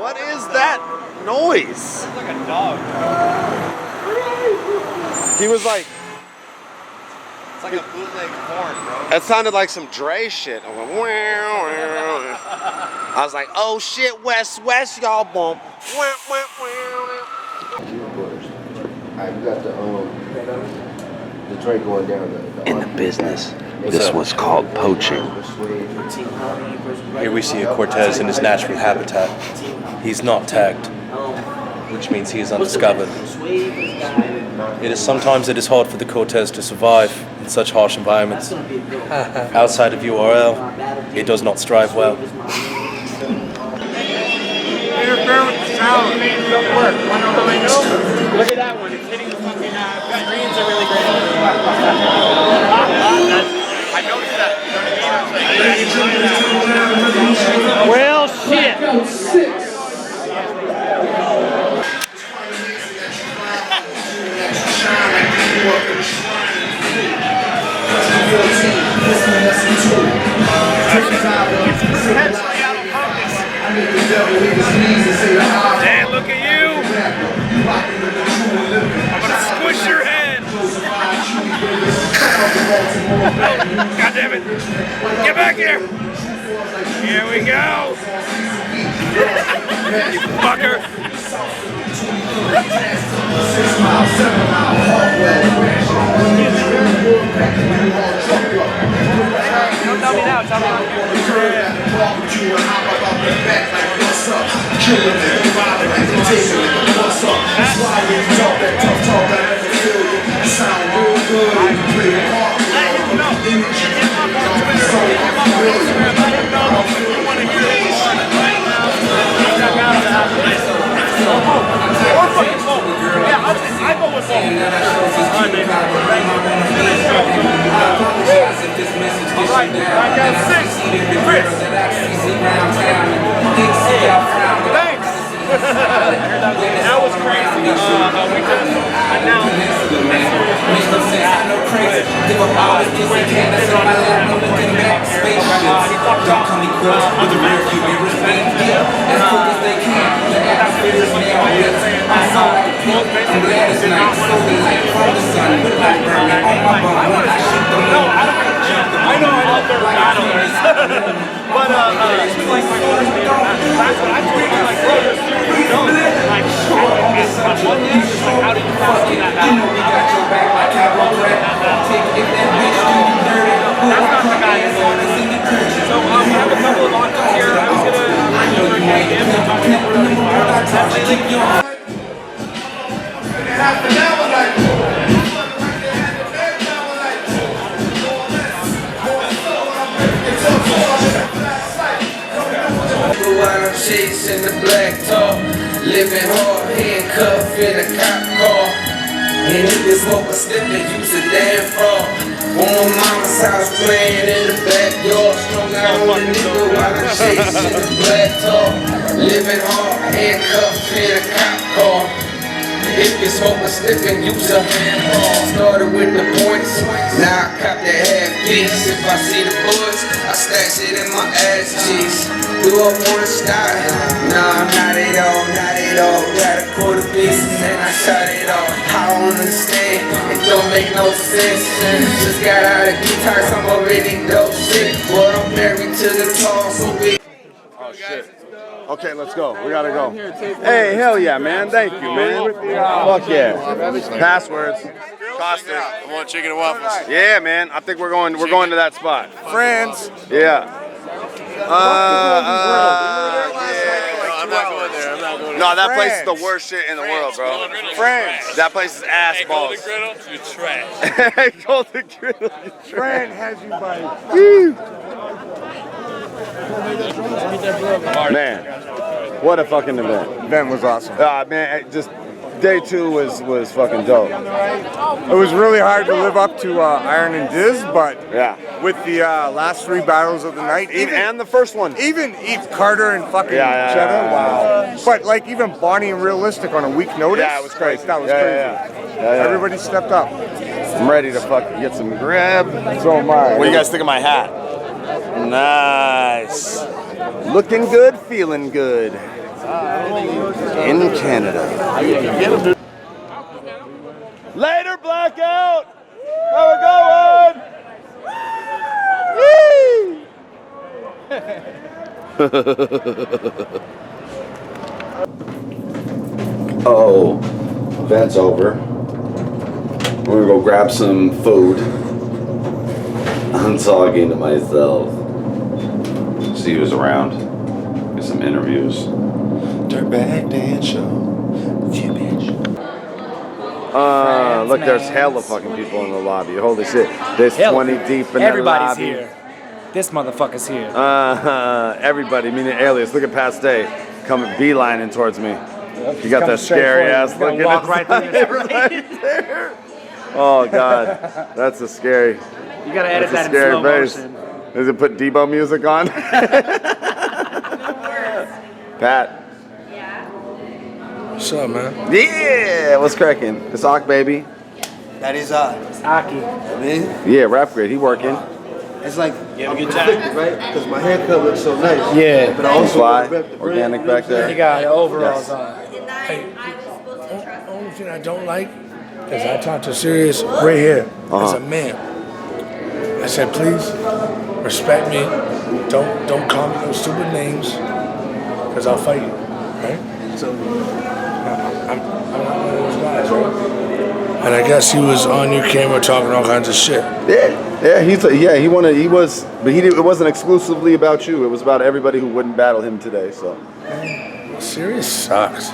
What is that noise? It's like a dog. He was like, It's like a bootleg horn, bro. that sounded like some Dre shit. I went, wow, wow. I was like, oh shit, West, y'all bump. Alright, you got the drink going down there. In the business, this was called poaching. Here we see a Cortez in his natural habitat. He's not tagged, which means he is undiscovered. It is sometimes hard for the Cortez to survive in such harsh environments. Outside of URL, it does not strive well. Interfere with the sound. Don't work. Wanna know how I know? Look at that one. It's hitting the fucking screens are really great. I noticed that. Well, shit. Dan, look at you! I'm gonna squish your head! God damn it! Get back here! Here we go! You fucker! Don't tell me now, tell me on Blackout 6, Chris. Thanks. That was crazy. We just announced I know they're battlers. But this was like my first day of battle. That's what I tweeted, like, bro, you're super young. Like, on one hand, just like, how did you fall in that battle? That's not the guy who's on it. So we have a couple of launches here. I was gonna bring you over here again and talk about what really viral. Shades in the black top, living hard, handcuffed in a cop car. And if this smoke a slip and use a damn fraud. On mama's house playing in the backyard. Strung out on the nigga while I'm chasing the black top. Living hard, handcuffed in a cop car. If you smoke a stick and use a handball. Started with the points, now I cop that half piece. If I see the bullets, I stash it in my ass cheeks. Do I wanna stop? Nah, not at all, not at all. Got a quarter piece and then I shot it off. I don't understand, it don't make no sense. Just got out of guitar, I'm already dope shit. Boy, I'm married to the tall, so big. Oh shit. Okay, let's go. We gotta go. Hey, hell yeah, man. Thank you, man. Fuck yeah. Passwords. Caustic. I want chicken and waffles. Yeah, man. I think we're going to that spot. Friends. Yeah. I'm not going there. I'm not going there. No, that place is the worst shit in the world, bro. Friends. That place is ass balls. You trash. Golden Griddle. Friend has you by. Man, what a fucking event. Event was awesome. Man, just day 2 was fucking dope. It was really hard to live up to Iron and Diz, but yeah, with the last 3 battles of the night, and the first one, even Carter and fucking Cheddar, wow. But like even Bonnie and Realistic on a week notice, yeah, it was crazy. That was crazy. Everybody stepped up. I'm ready to fucking get some grab. So am I. What do you guys think of my hat? Nice. Looking good, feeling good. In Canada. Later, Blackout! How we going? Oh, event's over. We're gonna go grab some food. I'm talking to myself. See who's around. Get some interviews. Dirtbag Dance Show. Yeah, bitch. Look, there's hella fucking people in the lobby. Holy shit. There's 20 deep in the lobby. Everybody's here. This motherfucker's here. Everybody, meaning alias. Look at Pat Stay coming beelining towards me. You got that scary ass look at walk right there. Oh god, that's a scary. You gotta edit that in scary slow face. motion. Does it put Debo music on? Pat. What's up, man? Yeah, what's cracking? It's Ak, baby. That is It's Aki. Yeah, Rap Grid, he working. It's like I'm conflicted, right? Because my haircut looks so nice. Yeah. But I also Fly, rep the brand, organic you know back there. You got your overalls on. Hey, the only thing I don't like is I talk to Sirius right here as a man. I said, please respect me. Don't call me no stupid names, because I'll fight you, right? So I'm not one of those guys, right? And I guess he was on your camera talking all kinds of shit. Yeah, he was, but it wasn't exclusively about you. It was about everybody who wouldn't battle him today. So. Sirius sucks.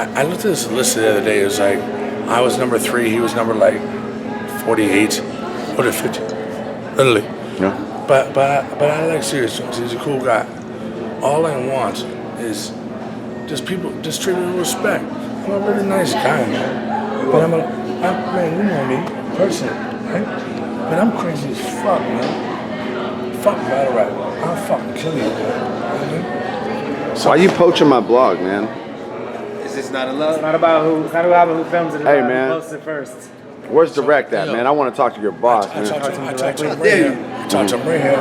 I looked at this list the other day. It was like I was number 3, he was number like 48 or 50, literally. Yeah. But I like Sirius Jones. He's a cool guy. All I want is just people just treat me with respect. I'm a really nice guy, man. But man, you know me personally, right? But I'm crazy as fuck, man. Fuck battle rap. I'll fucking kill you, man. You know what I mean? So why you poaching my blog, man? Is this not allowed? It's not about who films it. It's Hey, about man. who posts it first. Where's Direct at, man? I want to talk to your boss, man. I talked to him right here. I talked to him right here.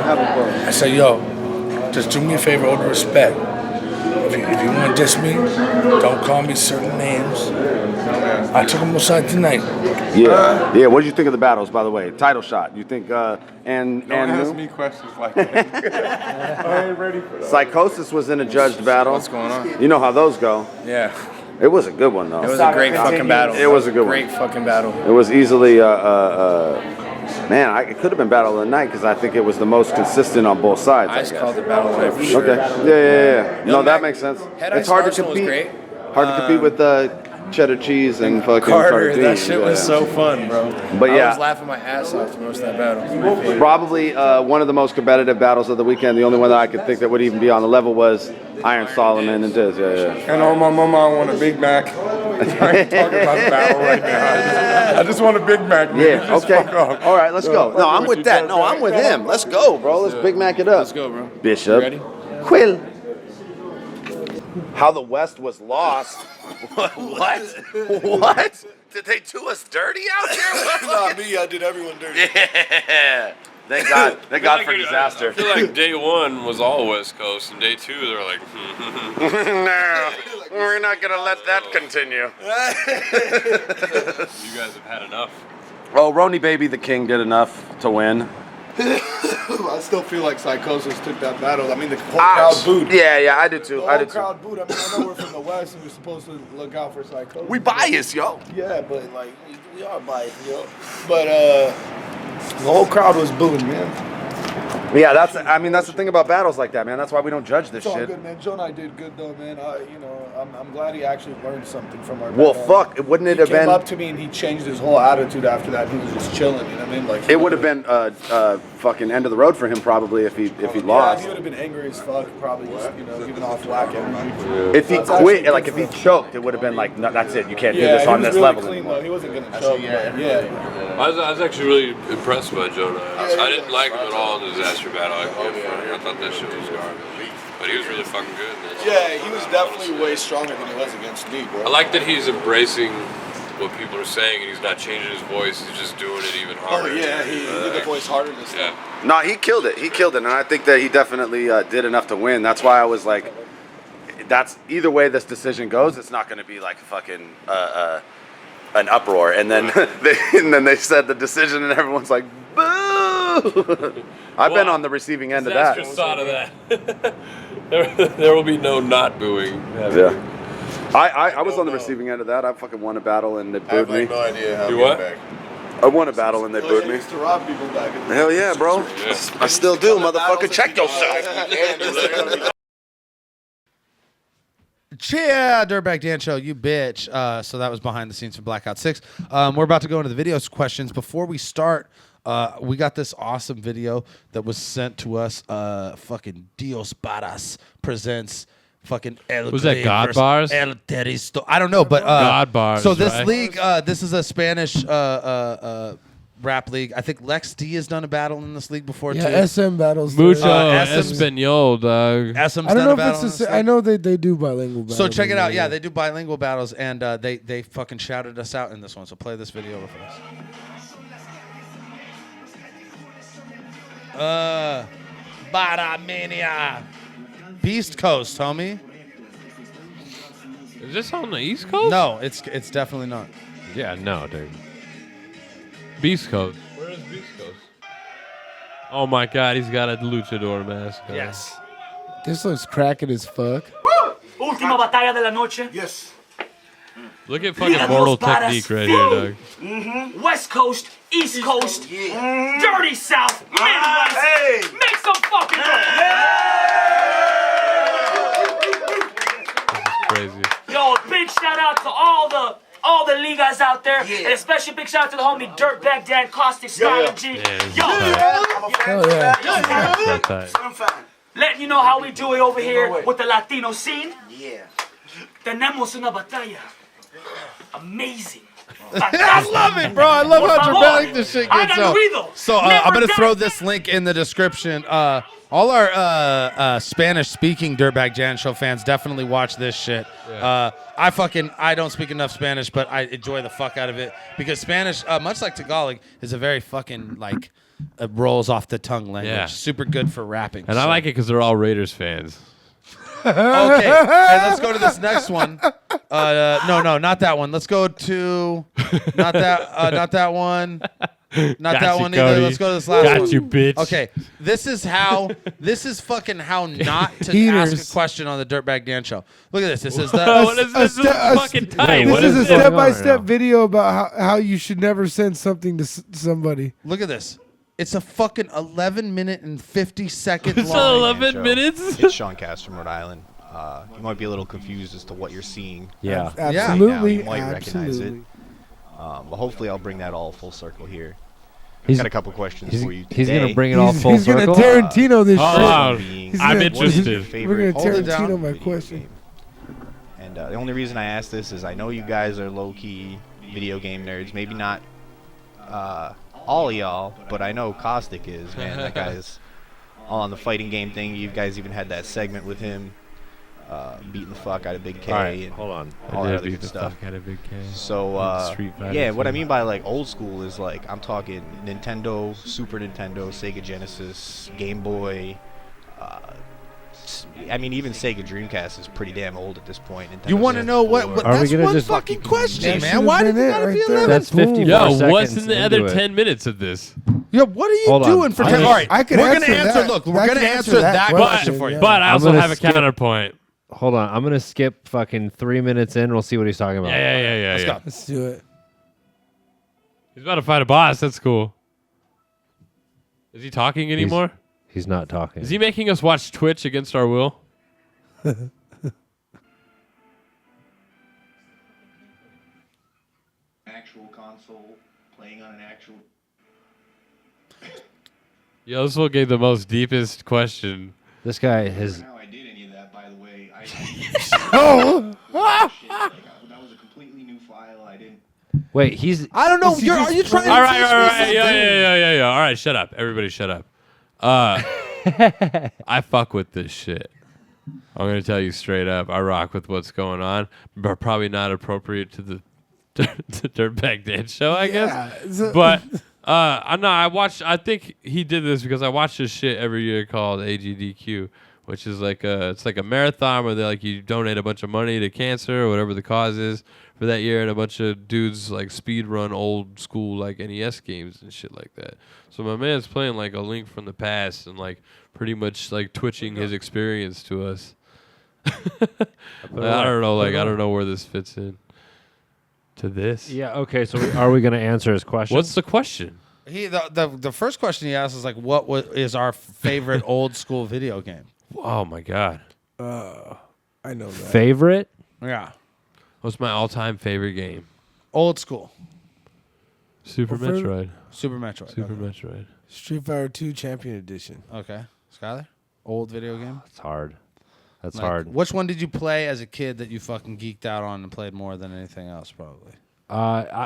I said, yo, just do me a favor, out of respect. If you want to diss me, don't call me certain names. I took him aside tonight. Yeah. What did you think of the battles, by the way? Title shot. You think and Don't ask me questions like that. I ain't ready for that. Psychosis was in a judged battle. What's going on? You know how those go. Yeah. It was a good one though. It was a great fucking battle. It was a good one. Great fucking battle. It was easily man, it could have been battle of the night because I think it was the most consistent on both sides. I just called it battle of the night for sure. Okay. Yeah. No, that makes sense. Head It's Ice hard to Arsenal was compete. great. Hard to compete with cheddar cheese and fucking Carter, sardines. that shit was so fun, bro. But I yeah. was laughing my ass off for most of that battle. It was my favorite. Probably one of the most competitive battles of the weekend. The only one that I could think that would even be on the level was Iron Solomon and Diz. Yeah. And on my mama, I want a Big Mac. I ain't talking about the battle right now. I just want a Big Mac. Man. Yeah, Just okay. fuck off. All right, let's go. No, I'm What with you that. done, No, I'm with him. Let's go, bro. Let's Big Mac it up. Let's go, bro. Bishop. You ready? Quill. How the West was lost. What? What? Did they do us dirty out here? Not me, I did everyone dirty. Yeah. Thank God. Thank God for disaster. I feel like day one was all West Coast, and day two they're like, No, we're not gonna let that continue. you guys have had enough. Oh, Roni Baby the King did enough to win. I still feel like Psychosis took that battle. I mean, the whole crowd booed. Yeah, I did too. The whole crowd booed. I mean, I know we're from the West and we're supposed to look out for Psychosis. We biased, yo. Yeah, but like, we are biased, yo. But the whole crowd was booing, man. Yeah, that's the thing about battles like that, man. That's why we don't judge this It's all shit. good, man. Joe and I did good, though, man. I'm glad he actually learned something from our Well, battle. fuck, wouldn't it He have came been? up to me and he changed his whole attitude after that. He was just chilling, you know what I mean? Like It would have been fucking end of the road for him probably if he Yeah, lost. he would have been angry as fuck, probably just, giving off whack energy. If he That's quit, actually like good if for he him. choked, it would have been like, no, that's it. You can't do Yeah, this he on was this really level clean, anymore. though. He wasn't gonna choke. Yeah. I was actually really impressed by Jonah. I didn't like him at all in the disaster battle. I thought that shit was garbage. But he was really fucking good. Yeah, he was definitely way stronger than he was against me, bro. I like that he's embracing what people are saying and he's not changing his voice. He's just doing it even harder. Oh yeah, he did the voice harder this time. No, he killed it. He killed it, and I think that he definitely did enough to win. That's why I was like, that's either way this decision goes, it's not going to be like fucking an uproar. And then they said the decision, and everyone's like, boo. I've been on the receiving end of that. Disaster thought of that. there will be no not booing. Yeah. I was on the receiving end of that. I fucking won a battle and they booed me. no idea how You to what? get back. I won a battle and they booed me. I used to rob people back in the Hell yeah, bro. I still do, motherfucker. Check yourself. Yeah, Dirtbag Dan Show, you bitch. So that was behind the scenes from Blackout 6. We're about to go into the video questions. Before we start, we got this awesome video that was sent to us. Fucking DIOS BARRAS presents fucking El Was that Grey God versus Bars? El Teristo. I don't know, but God Bars, So this right? league, this is a Spanish rap league. I think Lex D has done a battle in this league before too. Yeah, SM battles. Mucho SM's Espanol, dog. SM's I done don't a know if battle it's in the this same. league. I know they do bilingual battles. So check it out. Yeah, they do bilingual battles, and they fucking shouted us out in this one. So play this video over for us. Baramania. Beast Coast, homie. Is this on the East Coast? No, it's definitely not. Yeah, no, dude. Beast Coast. Where is Beast Coast? Oh my God, he's got a luchador mask. on. Yes. This looks cracking as fuck. Última batalla de la noche. Yes. Look at fucking Mortal Technique right here, dog. West Coast, East Coast, Dirty South, Midwest. Make some fucking Crazy. Yo, a big shout out to all the ligas out there, and especially big shout out to the homie Dirtbag Dan, Caustic, Skylar G. Yo, Hell yeah. So tight. letting you know how we do it over here with the Latino scene. Yeah. Tenemos una batalla. Amazing. I love it, bro. I love how dramatic this shit gets. So I'm gonna throw this link in the description. All our Spanish-speaking Dirtbag Dan Show fans definitely watch this shit. Yeah. I don't speak enough Spanish, but I enjoy the fuck out of it because Spanish, much like Tagalog, is a very fucking like rolls off the tongue language. Yeah. Super good for rapping. And I like it because they're all Raiders fans. Okay, hey, let's go to this next one. No, not that one. Let's go to not that one. Not Got that you, one either. Cody. Let's go to this last Got one. you, bitch. Okay, this is fucking how not to Heaters. ask a question on the Dirtbag Dan Show. Look at this. This is What the is this? This is fucking tight. This What is a going on step-by-step right video about how you should never send something to somebody. look at this. It's a fucking 11 minute and 50 second It's long. 11 minutes. It's Sean Cass from Rhode Island. you might be a little confused as to what you're seeing. Yeah. Right Absolutely, now. You might recognize it. absolutely. But hopefully I'll bring that all full circle here. He's- I've got a couple questions he's- for you he's today. gonna bring it all full He's gonna circle. Tarantino this Hold shit. on. He's I'm gonna- interested. We're gonna Hold it down. Tarantino my question. And the only reason I ask this is I know you guys are low-key video game nerds. Maybe not all of y'all, but I know Caustic is, man. That guy's all on the fighting game thing. You guys even had that segment with him beating the fuck out of Big K. All right, and hold on. all I that did other beat good the stuff. fuck out of Big K. So, Street Fighter yeah, what I too. mean by like old school is like I'm talking Nintendo, Super Nintendo, Sega Genesis, Game Boy. I mean, even Sega Dreamcast is pretty damn old at this point. You want to know what? Are we That's gonna one just fucking question, That man. should've Why did been you it gotta right be there. 11? That's 54 Yo, seconds what's in the into other it. 10 minutes of this? Yeah, what are you Hold on. doing for I'm 10? gonna- All right, I can we're gonna answer answer. that. Look, I we're gonna can answer answer that that question question, for you. yeah. But I I'm also gonna have a skip- counterpoint. Hold on. I'm gonna skip fucking 3 minutes in. We'll see what he's talking about. Yeah. Let's go. Let's do it. He's about to fight a boss. That's cool. Is he talking anymore? He's not talking. Is he making us watch Twitch against our will? Actual console playing on an actual. Yo, this one gave the most deepest question. This guy has. How I did any of that, by the way. Oh! That was a completely new file. I didn't. Wait, he's. I don't know. Are you trying to All right. teach me something? Yeah. All right, shut up. Everybody shut up. I fuck with this shit. I'm going to tell you straight up. I rock with what's going on, but probably not appropriate to the Dirtbag Dance show, I guess. But I think he did this because I watch this shit every year called AGDQ, which is it's like a marathon where they you donate a bunch of money to cancer or whatever the cause is for that year, and a bunch of dudes speed run old school NES games and shit like that. So my man's playing a Link from the Past and pretty much twitching his experience to us. I don't know, I don't know where this fits in to this. Yeah. Okay. So are we gonna answer his question? What's the question? The first question he asked is what is our favorite old school video game? Oh my god. I know that. Favorite? Yeah. What's my all-time favorite game? Old school. Super Metroid. Super Metroid. Super Okay. Metroid. Street Fighter 2 Champion Edition. Okay. Skylar? Old video game? It's hard. That's hard. Which one did you play as a kid that you fucking geeked out on and played more than anything else, probably?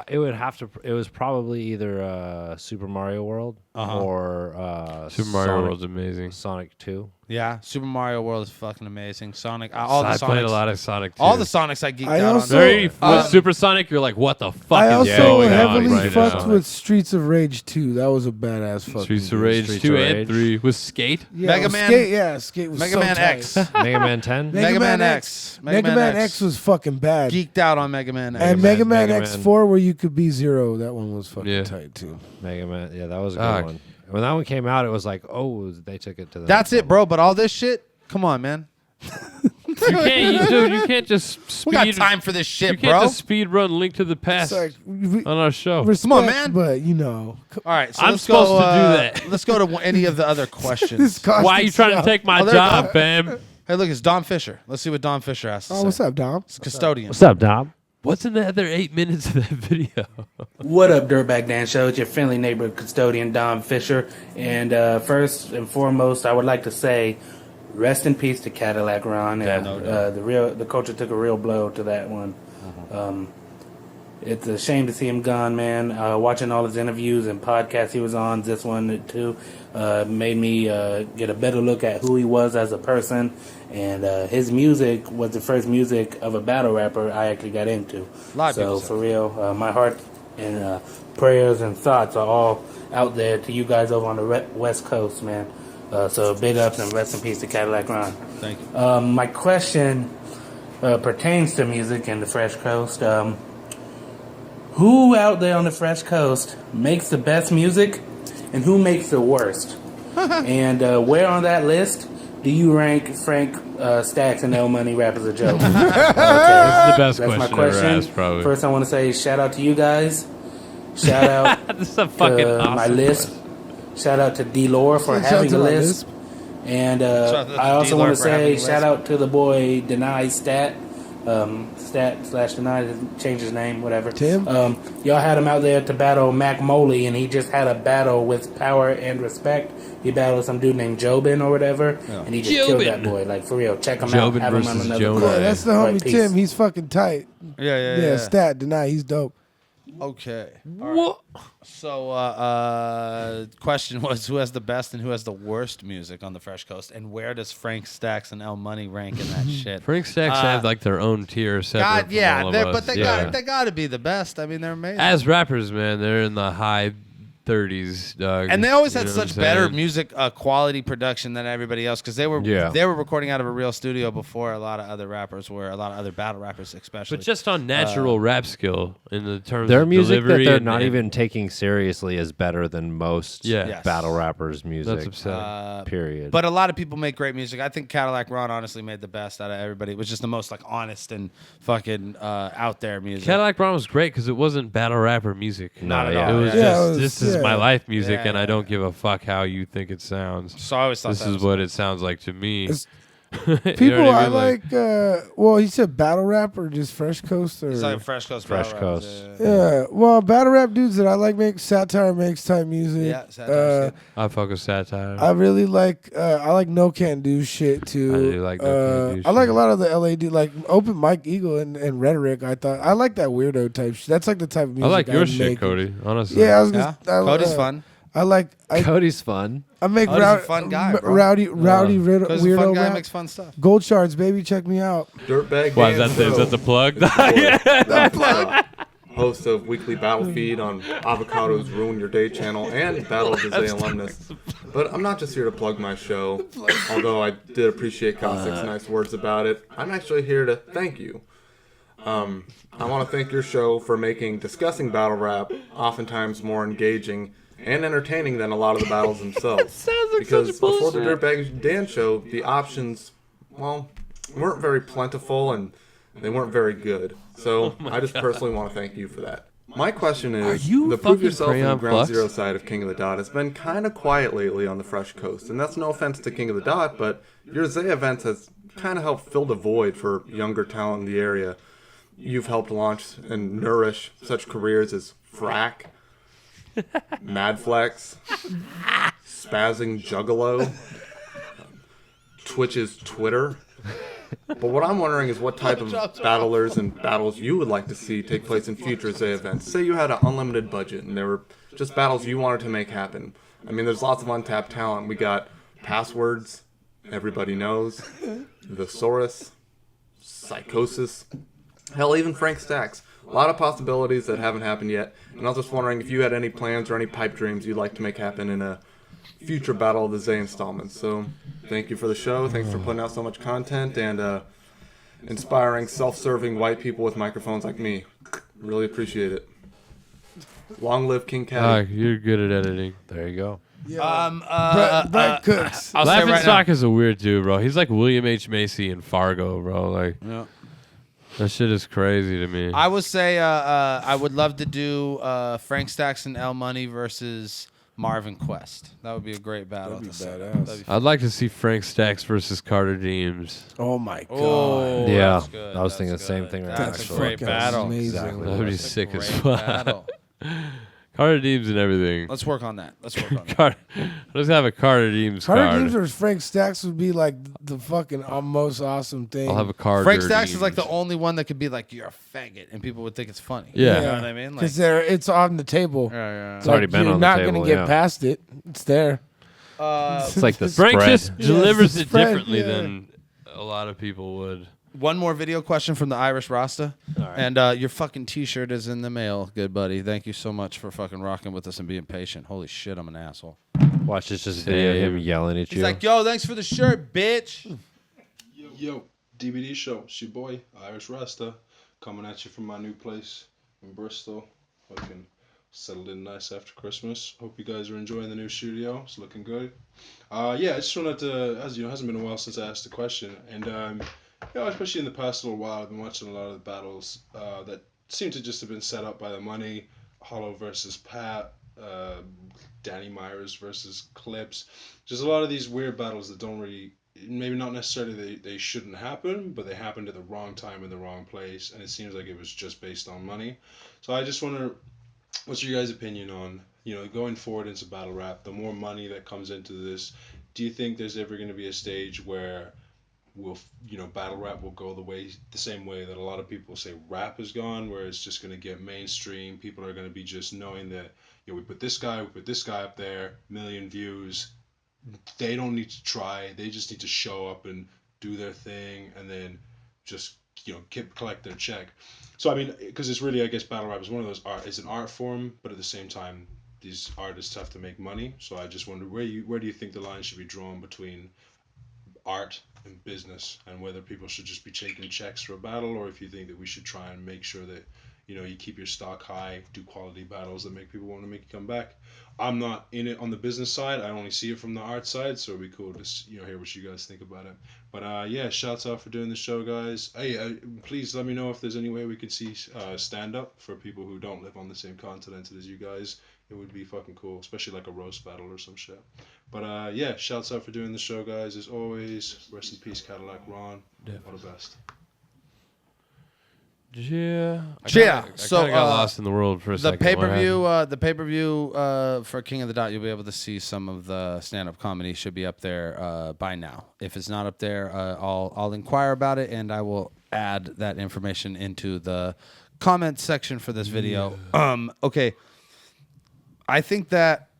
It would have to. It was probably either Super Mario World or Super Mario Sonic, World's amazing. Sonic 2. Yeah, Super Mario World is fucking amazing. Sonic, I played a lot of Sonic 2. All the Sonics I geeked I out also- on. With Super Sonic, you're like, what the fuck I is also going on heavily right fucked now? with Streets of Rage 2. That was a badass fucking Streets of game. Rage Streets 2 of and Rage. 3 with Skate. Yeah, Mega well, Man- Skate was Mega so Man tight. X. Mega Man 10. Mega Man X. Mega Man X was fucking bad. Geeked out on Mega Man X. And Mega Man Mega X4 where you could be Zero. That one was fucking tight too. Mega Man. Yeah, that was a Fuck. good one. When that one came out, it was like, oh, they took it to the. That's it, bro. But all this shit, come on, man. You can't just speed. We got time for this shit, You can't bro. just speed run Link to the Past on our show. Respect, Come on, man. But you know, All right, so I'm let's supposed go, to do that. Let's go to any of the other questions. Why are you trying to take my Oh, there you job, go. fam? Hey, look, it's Dom Fisher. Let's see what Dom Fisher has to Oh, say. what's up, Dom? It's custodian. What's up, Dom? What's in the other 8 minutes of that video? What up, Dirtbag Dan Show? It's your friendly neighborhood custodian, Dom Fisher. And first and foremost, I would like to say, rest in peace to Cadillac Ron. The culture took a real blow to that one. It's a shame to see him gone, man. Watching all his interviews and podcasts he was on, this one too, made me get a better look at who he was as a person. And his music was the first music of a battle rapper I actually got into. So for real, my heart and prayers and thoughts are all out there to you guys over on the West Coast, man. So big ups and rest in peace to Cadillac Ron. Thank you. My question pertains to music and the Fresh Coast. Who out there on the Fresh Coast makes the best music and who makes the worst? And where on that list do you rank Frank Stacks and L Money Rap as a joke? Okay. That's the best That's my question question. ever asked, probably. First, I want to say shout out to you guys. Shout out This is a fucking to my awesome list. Shout out to D-Lore for Shout out having to a my list. And Shout out to I also D-Lord want to for having say me shout listen. out to the boy Deny Stat. Stat/Deny, change his name, whatever. Tim? Y'all had him out there to battle Mac Moley, and he just had a battle with Power and Respect. He battled some dude named Jobin or whatever, and he just killed that boy. Like, for real, check him out. Jobin Have him on versus another Jonah. card. Yeah, that's the Right, homie peace. Tim. He's fucking tight. Yeah. Stat, Deny. He's dope. Okay. What? So, question was, who has the best and who has the worst music on the Fresh Coast, and where does Frank Stacks and L Money rank in that shit? Frank Stacks have like their own tier separate. God, from yeah, all of they're- us. but they got to be the best. I mean, they're amazing. As rappers, man, they're in the high 30s, dog. And they always You had know what such I'm better saying? music quality production than everybody else because they were recording out of a real studio before a lot of other rappers were, a lot of other battle rappers especially. But just on natural rap skill in the terms Their of music that delivery they're and- not and- even taking seriously is better than most battle rappers' music. That's upsetting. Period. But a lot of people make great music. I think Cadillac Ron honestly made the best out of everybody. It was just the most like honest and fucking out there music. Cadillac Brown was great because it wasn't battle rapper music. Not at It all. was Yeah. just this is my life music, Yeah, and I don't give a fuck how you think it sounds. So I always thought this that is was what it sounds like to me. You know People what I mean? like, well, he said battle rap or just Fresh Coast or It's like Fresh Coast. Fresh battle rappers, Coast. Yeah, well, battle rap dudes that I like make satire makes type music. Yeah, satire's good. I fuck with satire. I really like. I like No Can Do shit too. I do like No Can Do I like shit. a lot of the LAD, like Open Mike Eagle and Rhetoric. I thought I like that weirdo type shit. That's like the type of music I like your I'd shit, make. Cody. Honestly, Yeah, I was gonna. Cody's fun. I like. Cody's fun. I make Cody's a fun guy, bro. rowdy weirdo, Cody's a fun guy, rap. makes fun stuff. Gold shards, baby, check me out. Dirtbag. Why, is that the plug? Host of Weekly Battle Feed on Avocado's Ruin Your Day channel and Battle of the Zay alumnus. But I'm not just here to plug my show, although I did appreciate Caustic's nice words about it. I'm actually here to thank you. I want to thank your show for making discussing battle rap oftentimes more engaging and entertaining than a lot of the battles themselves. Because before the Dirtbag Dan show, the options, well, weren't very plentiful and they weren't very good. So I just personally want to thank you for that. My question is, the Prove Yourself and Ground Zero side of King of the Dot has been kind of quiet lately on the Fresh Coast. And that's no offense to King of the Dot, but your Zay events has kind of helped fill the void for younger talent in the area. You've helped launch and nourish such careers as Frack, Madflex, Spazzing Juggalo, Twitch's Twitter. But what I'm wondering is what type of battlers and battles you would like to see take place in future Zay events. Say you had an unlimited budget and there were just battles you wanted to make happen. I mean, there's lots of untapped talent. We got Passwords, everybody knows, Thesaurus, Psychosis, hell, even Frank Stacks. A lot of possibilities that haven't happened yet. And I was just wondering if you had any plans or any pipe dreams you'd like to make happen in a future Battle of the Zay installments. So thank you for the show. Thanks for putting out so much content and inspiring self-serving white people with microphones like me. Really appreciate it. Long live King Caddy. You're good at editing. There you go. Brett Cooks. I'll say Laughing right Stock is a weird dude, bro. He's like William H. Macy in Fargo, bro. Like, that shit is crazy to me. I would say I would love to do Frank Stacks and L Money versus Marvin Quest. That would be a great battle. That'd be to badass. That'd be I'd like to see Frank Stacks versus Carter Deems. Oh my god. Oh, Yeah, that's good. I was That's thinking the same good. thing right That's actually. a great Fucking battle. amazing. Exactly. That would be That's a sick as great fuck. battle. Carter Deems and everything. Let's work on that. Let's work on that. Carter, let's have a Carter Deems Carter card. Deems versus Frank Stacks would be like the fucking most awesome thing. I'll have a Carter Frank Stacks Deems. is like the only one that could be like, you're a faggot, and people would think it's funny. Yeah. You know what I mean? Like, Because it's on the table. yeah. It's already been you're on the not table, gonna get yeah. past it. It's there. It's like the Frank spread. just delivers it spread, differently yeah. than a lot of people would. One more video question from the Irish Rasta. And your fucking t-shirt is in the mail, good buddy. Thank you so much for fucking rocking with us and being patient. Holy shit, I'm an asshole. Watch this just video of him yelling at He's you. like, yo, thanks for the shirt, bitch. Yo, DVD show. It's your boy, Irish Rasta, coming at you from my new place in Bristol. Fucking settled in nice after Christmas. Hope you guys are enjoying the new studio. It's looking good. Yeah, I just wanted to, as you know, it hasn't been a while since I asked the question. And, especially in the past little while, I've been watching a lot of the battles that seem to just have been set up by the money. Hollow versus Pat, Danny Myverse versus Clips. Just a lot of these weird battles that don't really, maybe not necessarily they shouldn't happen, but they happened at the wrong time in the wrong place, and it seems like it was just based on money. So I just wonder, what's your guys' opinion on, going forward into battle rap, the more money that comes into this, do you think there's ever going to be a stage where battle rap will go the same way that a lot of people say rap has gone, where it's just going to get mainstream, people are going to be just knowing that, we put this guy up there, million views, they don't need to try, they just need to show up and do their thing, and then just collect their check. So I mean, because it's really, I guess battle rap is one of those it's an art form, but at the same time these artists have to make money. So I just wonder, where do you think the line should be drawn between art and business, and whether people should just be taking checks for a battle, or if you think that we should try and make sure that you keep your stock high, do quality battles that make people want to make you come back. I'm not in it on the business side, I only see it from the art side, so it'd be cool to hear what you guys think about it. But yeah, shouts out for doing the show, guys. Hey, please let me know if there's any way we could see stand up for people who don't live on the same continent as you guys. It would be fucking cool, especially like a roast battle or some shit. But yeah, shouts out for doing the show, guys. As always, rest in peace, Cadillac Ron. All the best. Yeah. So I got lost in the world for a second. The pay-per-view for King of the Dot, you'll be able to see some of the stand-up comedy. Should be up there by now. If it's not up there, I'll inquire about it, and I will add that information into the comment section for this video. Okay. I think that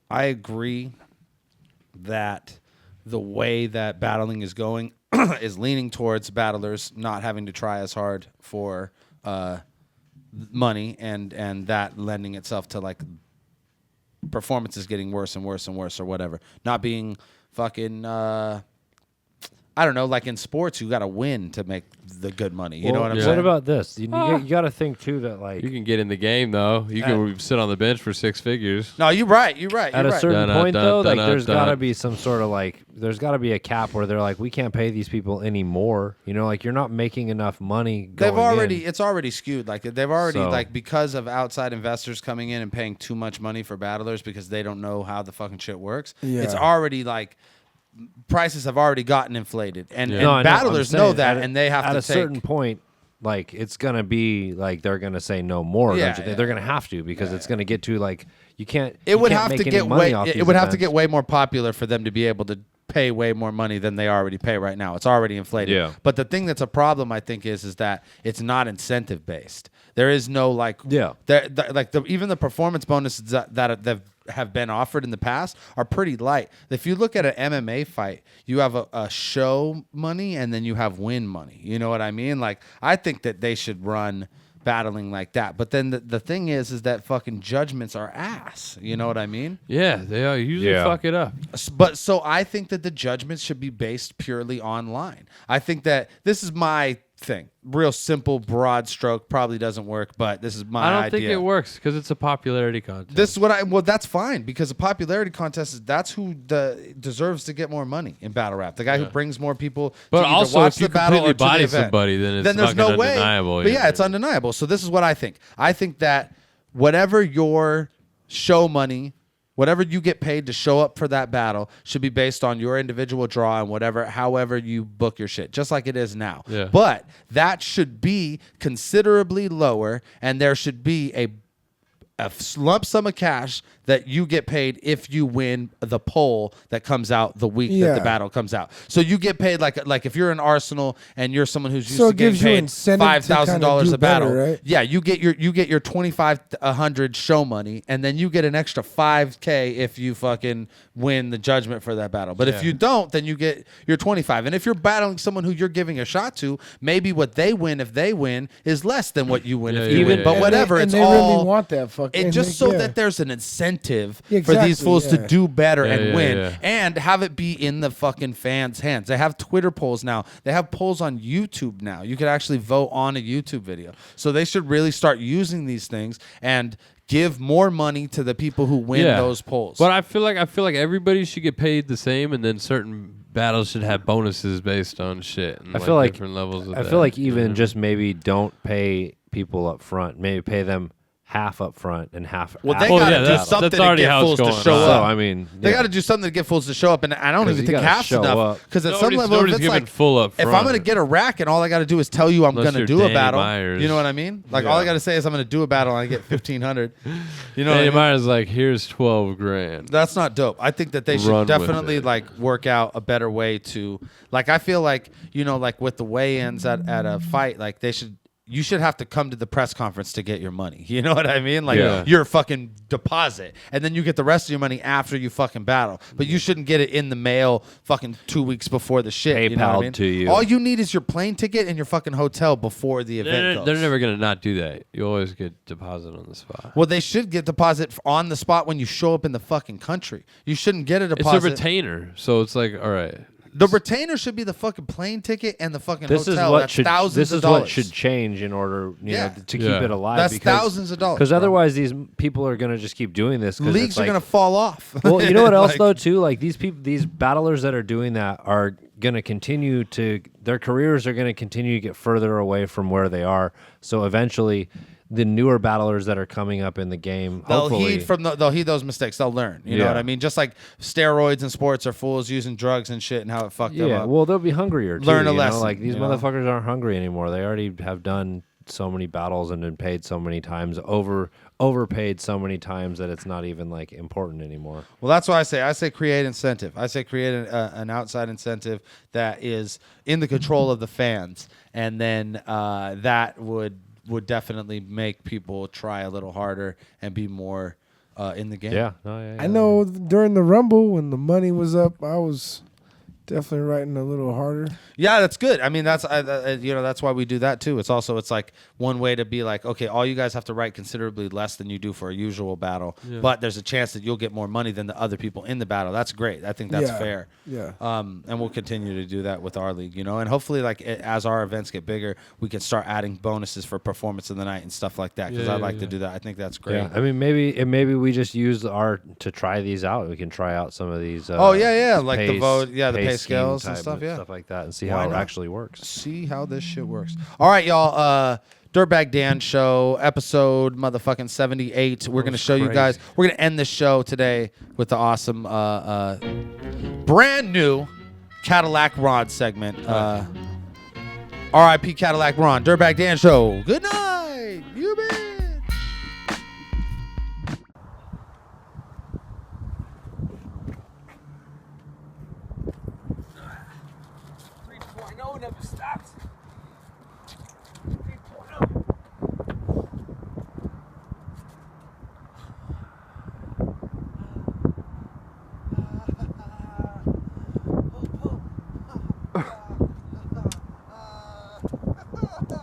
I agree that the way that battling is going is leaning towards battlers not having to try as hard for money, and that lending itself to like performances getting worse and worse and worse, or whatever. Not being fucking I don't know, like in sports, you got to win to make the good money. You know what I'm saying? What about this? You got to think too that like you can get in the game though. You can sit on the bench for 6 figures. No, you're right. At a certain point though, like there's got to be some sort of like there's got to be a cap where they're like, we can't pay these people anymore. Like you're not making enough money. It's already skewed. Like they've already like, because of outside investors coming in and paying too much money for battlers because they don't know how the fucking shit works. Yeah. It's already like prices have already gotten inflated, and battlers know that, and they have to at a certain point, like it's gonna be like they're gonna say no more. They're gonna have to, because it's gonna get to like you can't. It would have make to any get money way. off It these would have to events. get way more popular for them to be able to pay way more money than they already pay right now. It's already inflated. Yeah. But the thing that's a problem, I think, is that it's not incentive based. There is no like. Yeah. Even the performance bonuses that have been offered in the past are pretty light. If you look at an MMA fight, you have a show money and then you have win money. You know what I mean? Like, I think that they should run battling like that. But then the thing is that fucking judgments are ass. You know what I mean? Yeah, they are usually fuck it up. But so I think that the judgments should be based purely online. I think that this is my thing. Real simple, broad stroke, probably doesn't work, but this is my idea. I don't think it works because it's a popularity contest. This is what that's fine, because a popularity contest that's who deserves to get more money in battle rap. The guy who brings more people but to either also, watch if you the battle or completely to the body event. somebody, then it's there's no way. undeniable. But yeah, it's undeniable. So this is what I think. I think that whatever your show money, whatever you get paid to show up for that battle, should be based on your individual draw and however you book your shit, just like it is now. Yeah. But that should be considerably lower, and there should be a lump sum of cash that you get paid if you win the poll that comes out the week that the battle comes out. So you get paid like if you're an Arsenal and you're someone who's used to getting paid $5,000 a battle. Right? Yeah, you get your 2,500 show money, and then you get an extra $5K if you fucking win the judgment for that battle. But if you don't, then you get your 25. And if you're battling someone who you're giving a shot to, maybe what they win if they win is less than what you win if you win. But whatever, and it's they all really want that fucking. that there's an incentive for these fools to do better and win, and have it be in the fucking fans' hands. They have Twitter polls now. They have polls on YouTube now. You could actually vote on a YouTube video. So they should really start using these things and give more money to the people who win those polls. But I feel like everybody should get paid the same, and then certain battles should have bonuses based on shit. And I feel like different levels of I that. feel like even just maybe don't pay people up front. Maybe pay them half up front and half. Well, they after got to the do battle. something that's already to get how it's fools to going show on. up. I mean, they yeah. got to do something to get fools to show up, and I don't 'Cause even you think gotta half's show enough. up. Because at some level, if Nobody's it's giving like, full up if front. I'm going to get a rack and all I got to do is tell you I'm Unless going to you're do a Danny battle, Myers. you know what I mean? Like all I got to say is I'm going to do a battle and I get 1,500. You know what I Danny mean? Myers like, here's 12 grand. That's not dope. I think that they should Run with definitely it. like work out a better way to like. I feel like like with the weigh-ins at a fight, like you should have to come to the press conference to get your money. You know what I mean? Like your fucking deposit, and then you get the rest of your money after you fucking battle. But you shouldn't get it in the mail fucking 2 weeks before the shit. You know what I PayPal'd mean? to you. All you need is your plane ticket and your fucking hotel before the event goes. They're never gonna not do that. You always get deposit on the spot. Well, they should get deposit on the spot when you show up in the fucking country. You shouldn't get a It's deposit. a retainer, so it's like, all right. The retainer should be the fucking plane ticket and the fucking This is hotel. what That's should thousands this of is dollars. what should change in order Yeah. to keep it alive. That's because, thousands of dollars, Because bro. otherwise, these people are gonna just keep doing this. 'Cause Leagues it's are like- gonna fall off. Well, you know what else Like- though too? Like these battlers that are doing that are gonna continue to their careers are gonna continue to get further away from where they are. So eventually, the newer battlers that are coming up in the game, They'll hopefully, they'll heed those mistakes. They'll learn. You know Yeah. what I mean? Just like steroids in sports are fools using drugs and shit and how it fucked them yeah. up. Well, they'll be hungrier. Too, Learn a you know? lesson, Like these you know? motherfuckers aren't hungry anymore. They already have done so many battles and been paid so many times, overpaid so many times that it's not even like important anymore. Well, that's why I say create incentive. I say create an outside incentive that is in the control of the fans, and then that would definitely make people try a little harder and be more in the game. Yeah. I know during the Rumble when the money was up, I was definitely writing a little harder. Yeah, that's good. I mean, that's that's why we do that too. It's like one way to be like, okay, all you guys have to write considerably less than you do for a usual battle, Yeah. but there's a chance that you'll get more money than the other people in the battle. That's great. I think that's Yeah. fair. Yeah. And we'll continue to do that with our league, and hopefully, like as our events get bigger, we can start adding bonuses for performance of the night and stuff like that. Because I like to do that. I think that's great. Yeah, I mean, maybe we just use to try these out. We can try out some of these. Like the vote, the pay scheme scales and type stuff, stuff like that, and see Why how it not? actually works. See how this shit works. All right, y'all. Dirtbag Dan Show, episode motherfucking 78. We're going to show you guys. We're going to end this show today with the awesome, brand new Cadillac Ron segment. R.I.P. Cadillac Ron. Dirtbag Dan Show. Good night. You bitch. 3.0 never stops.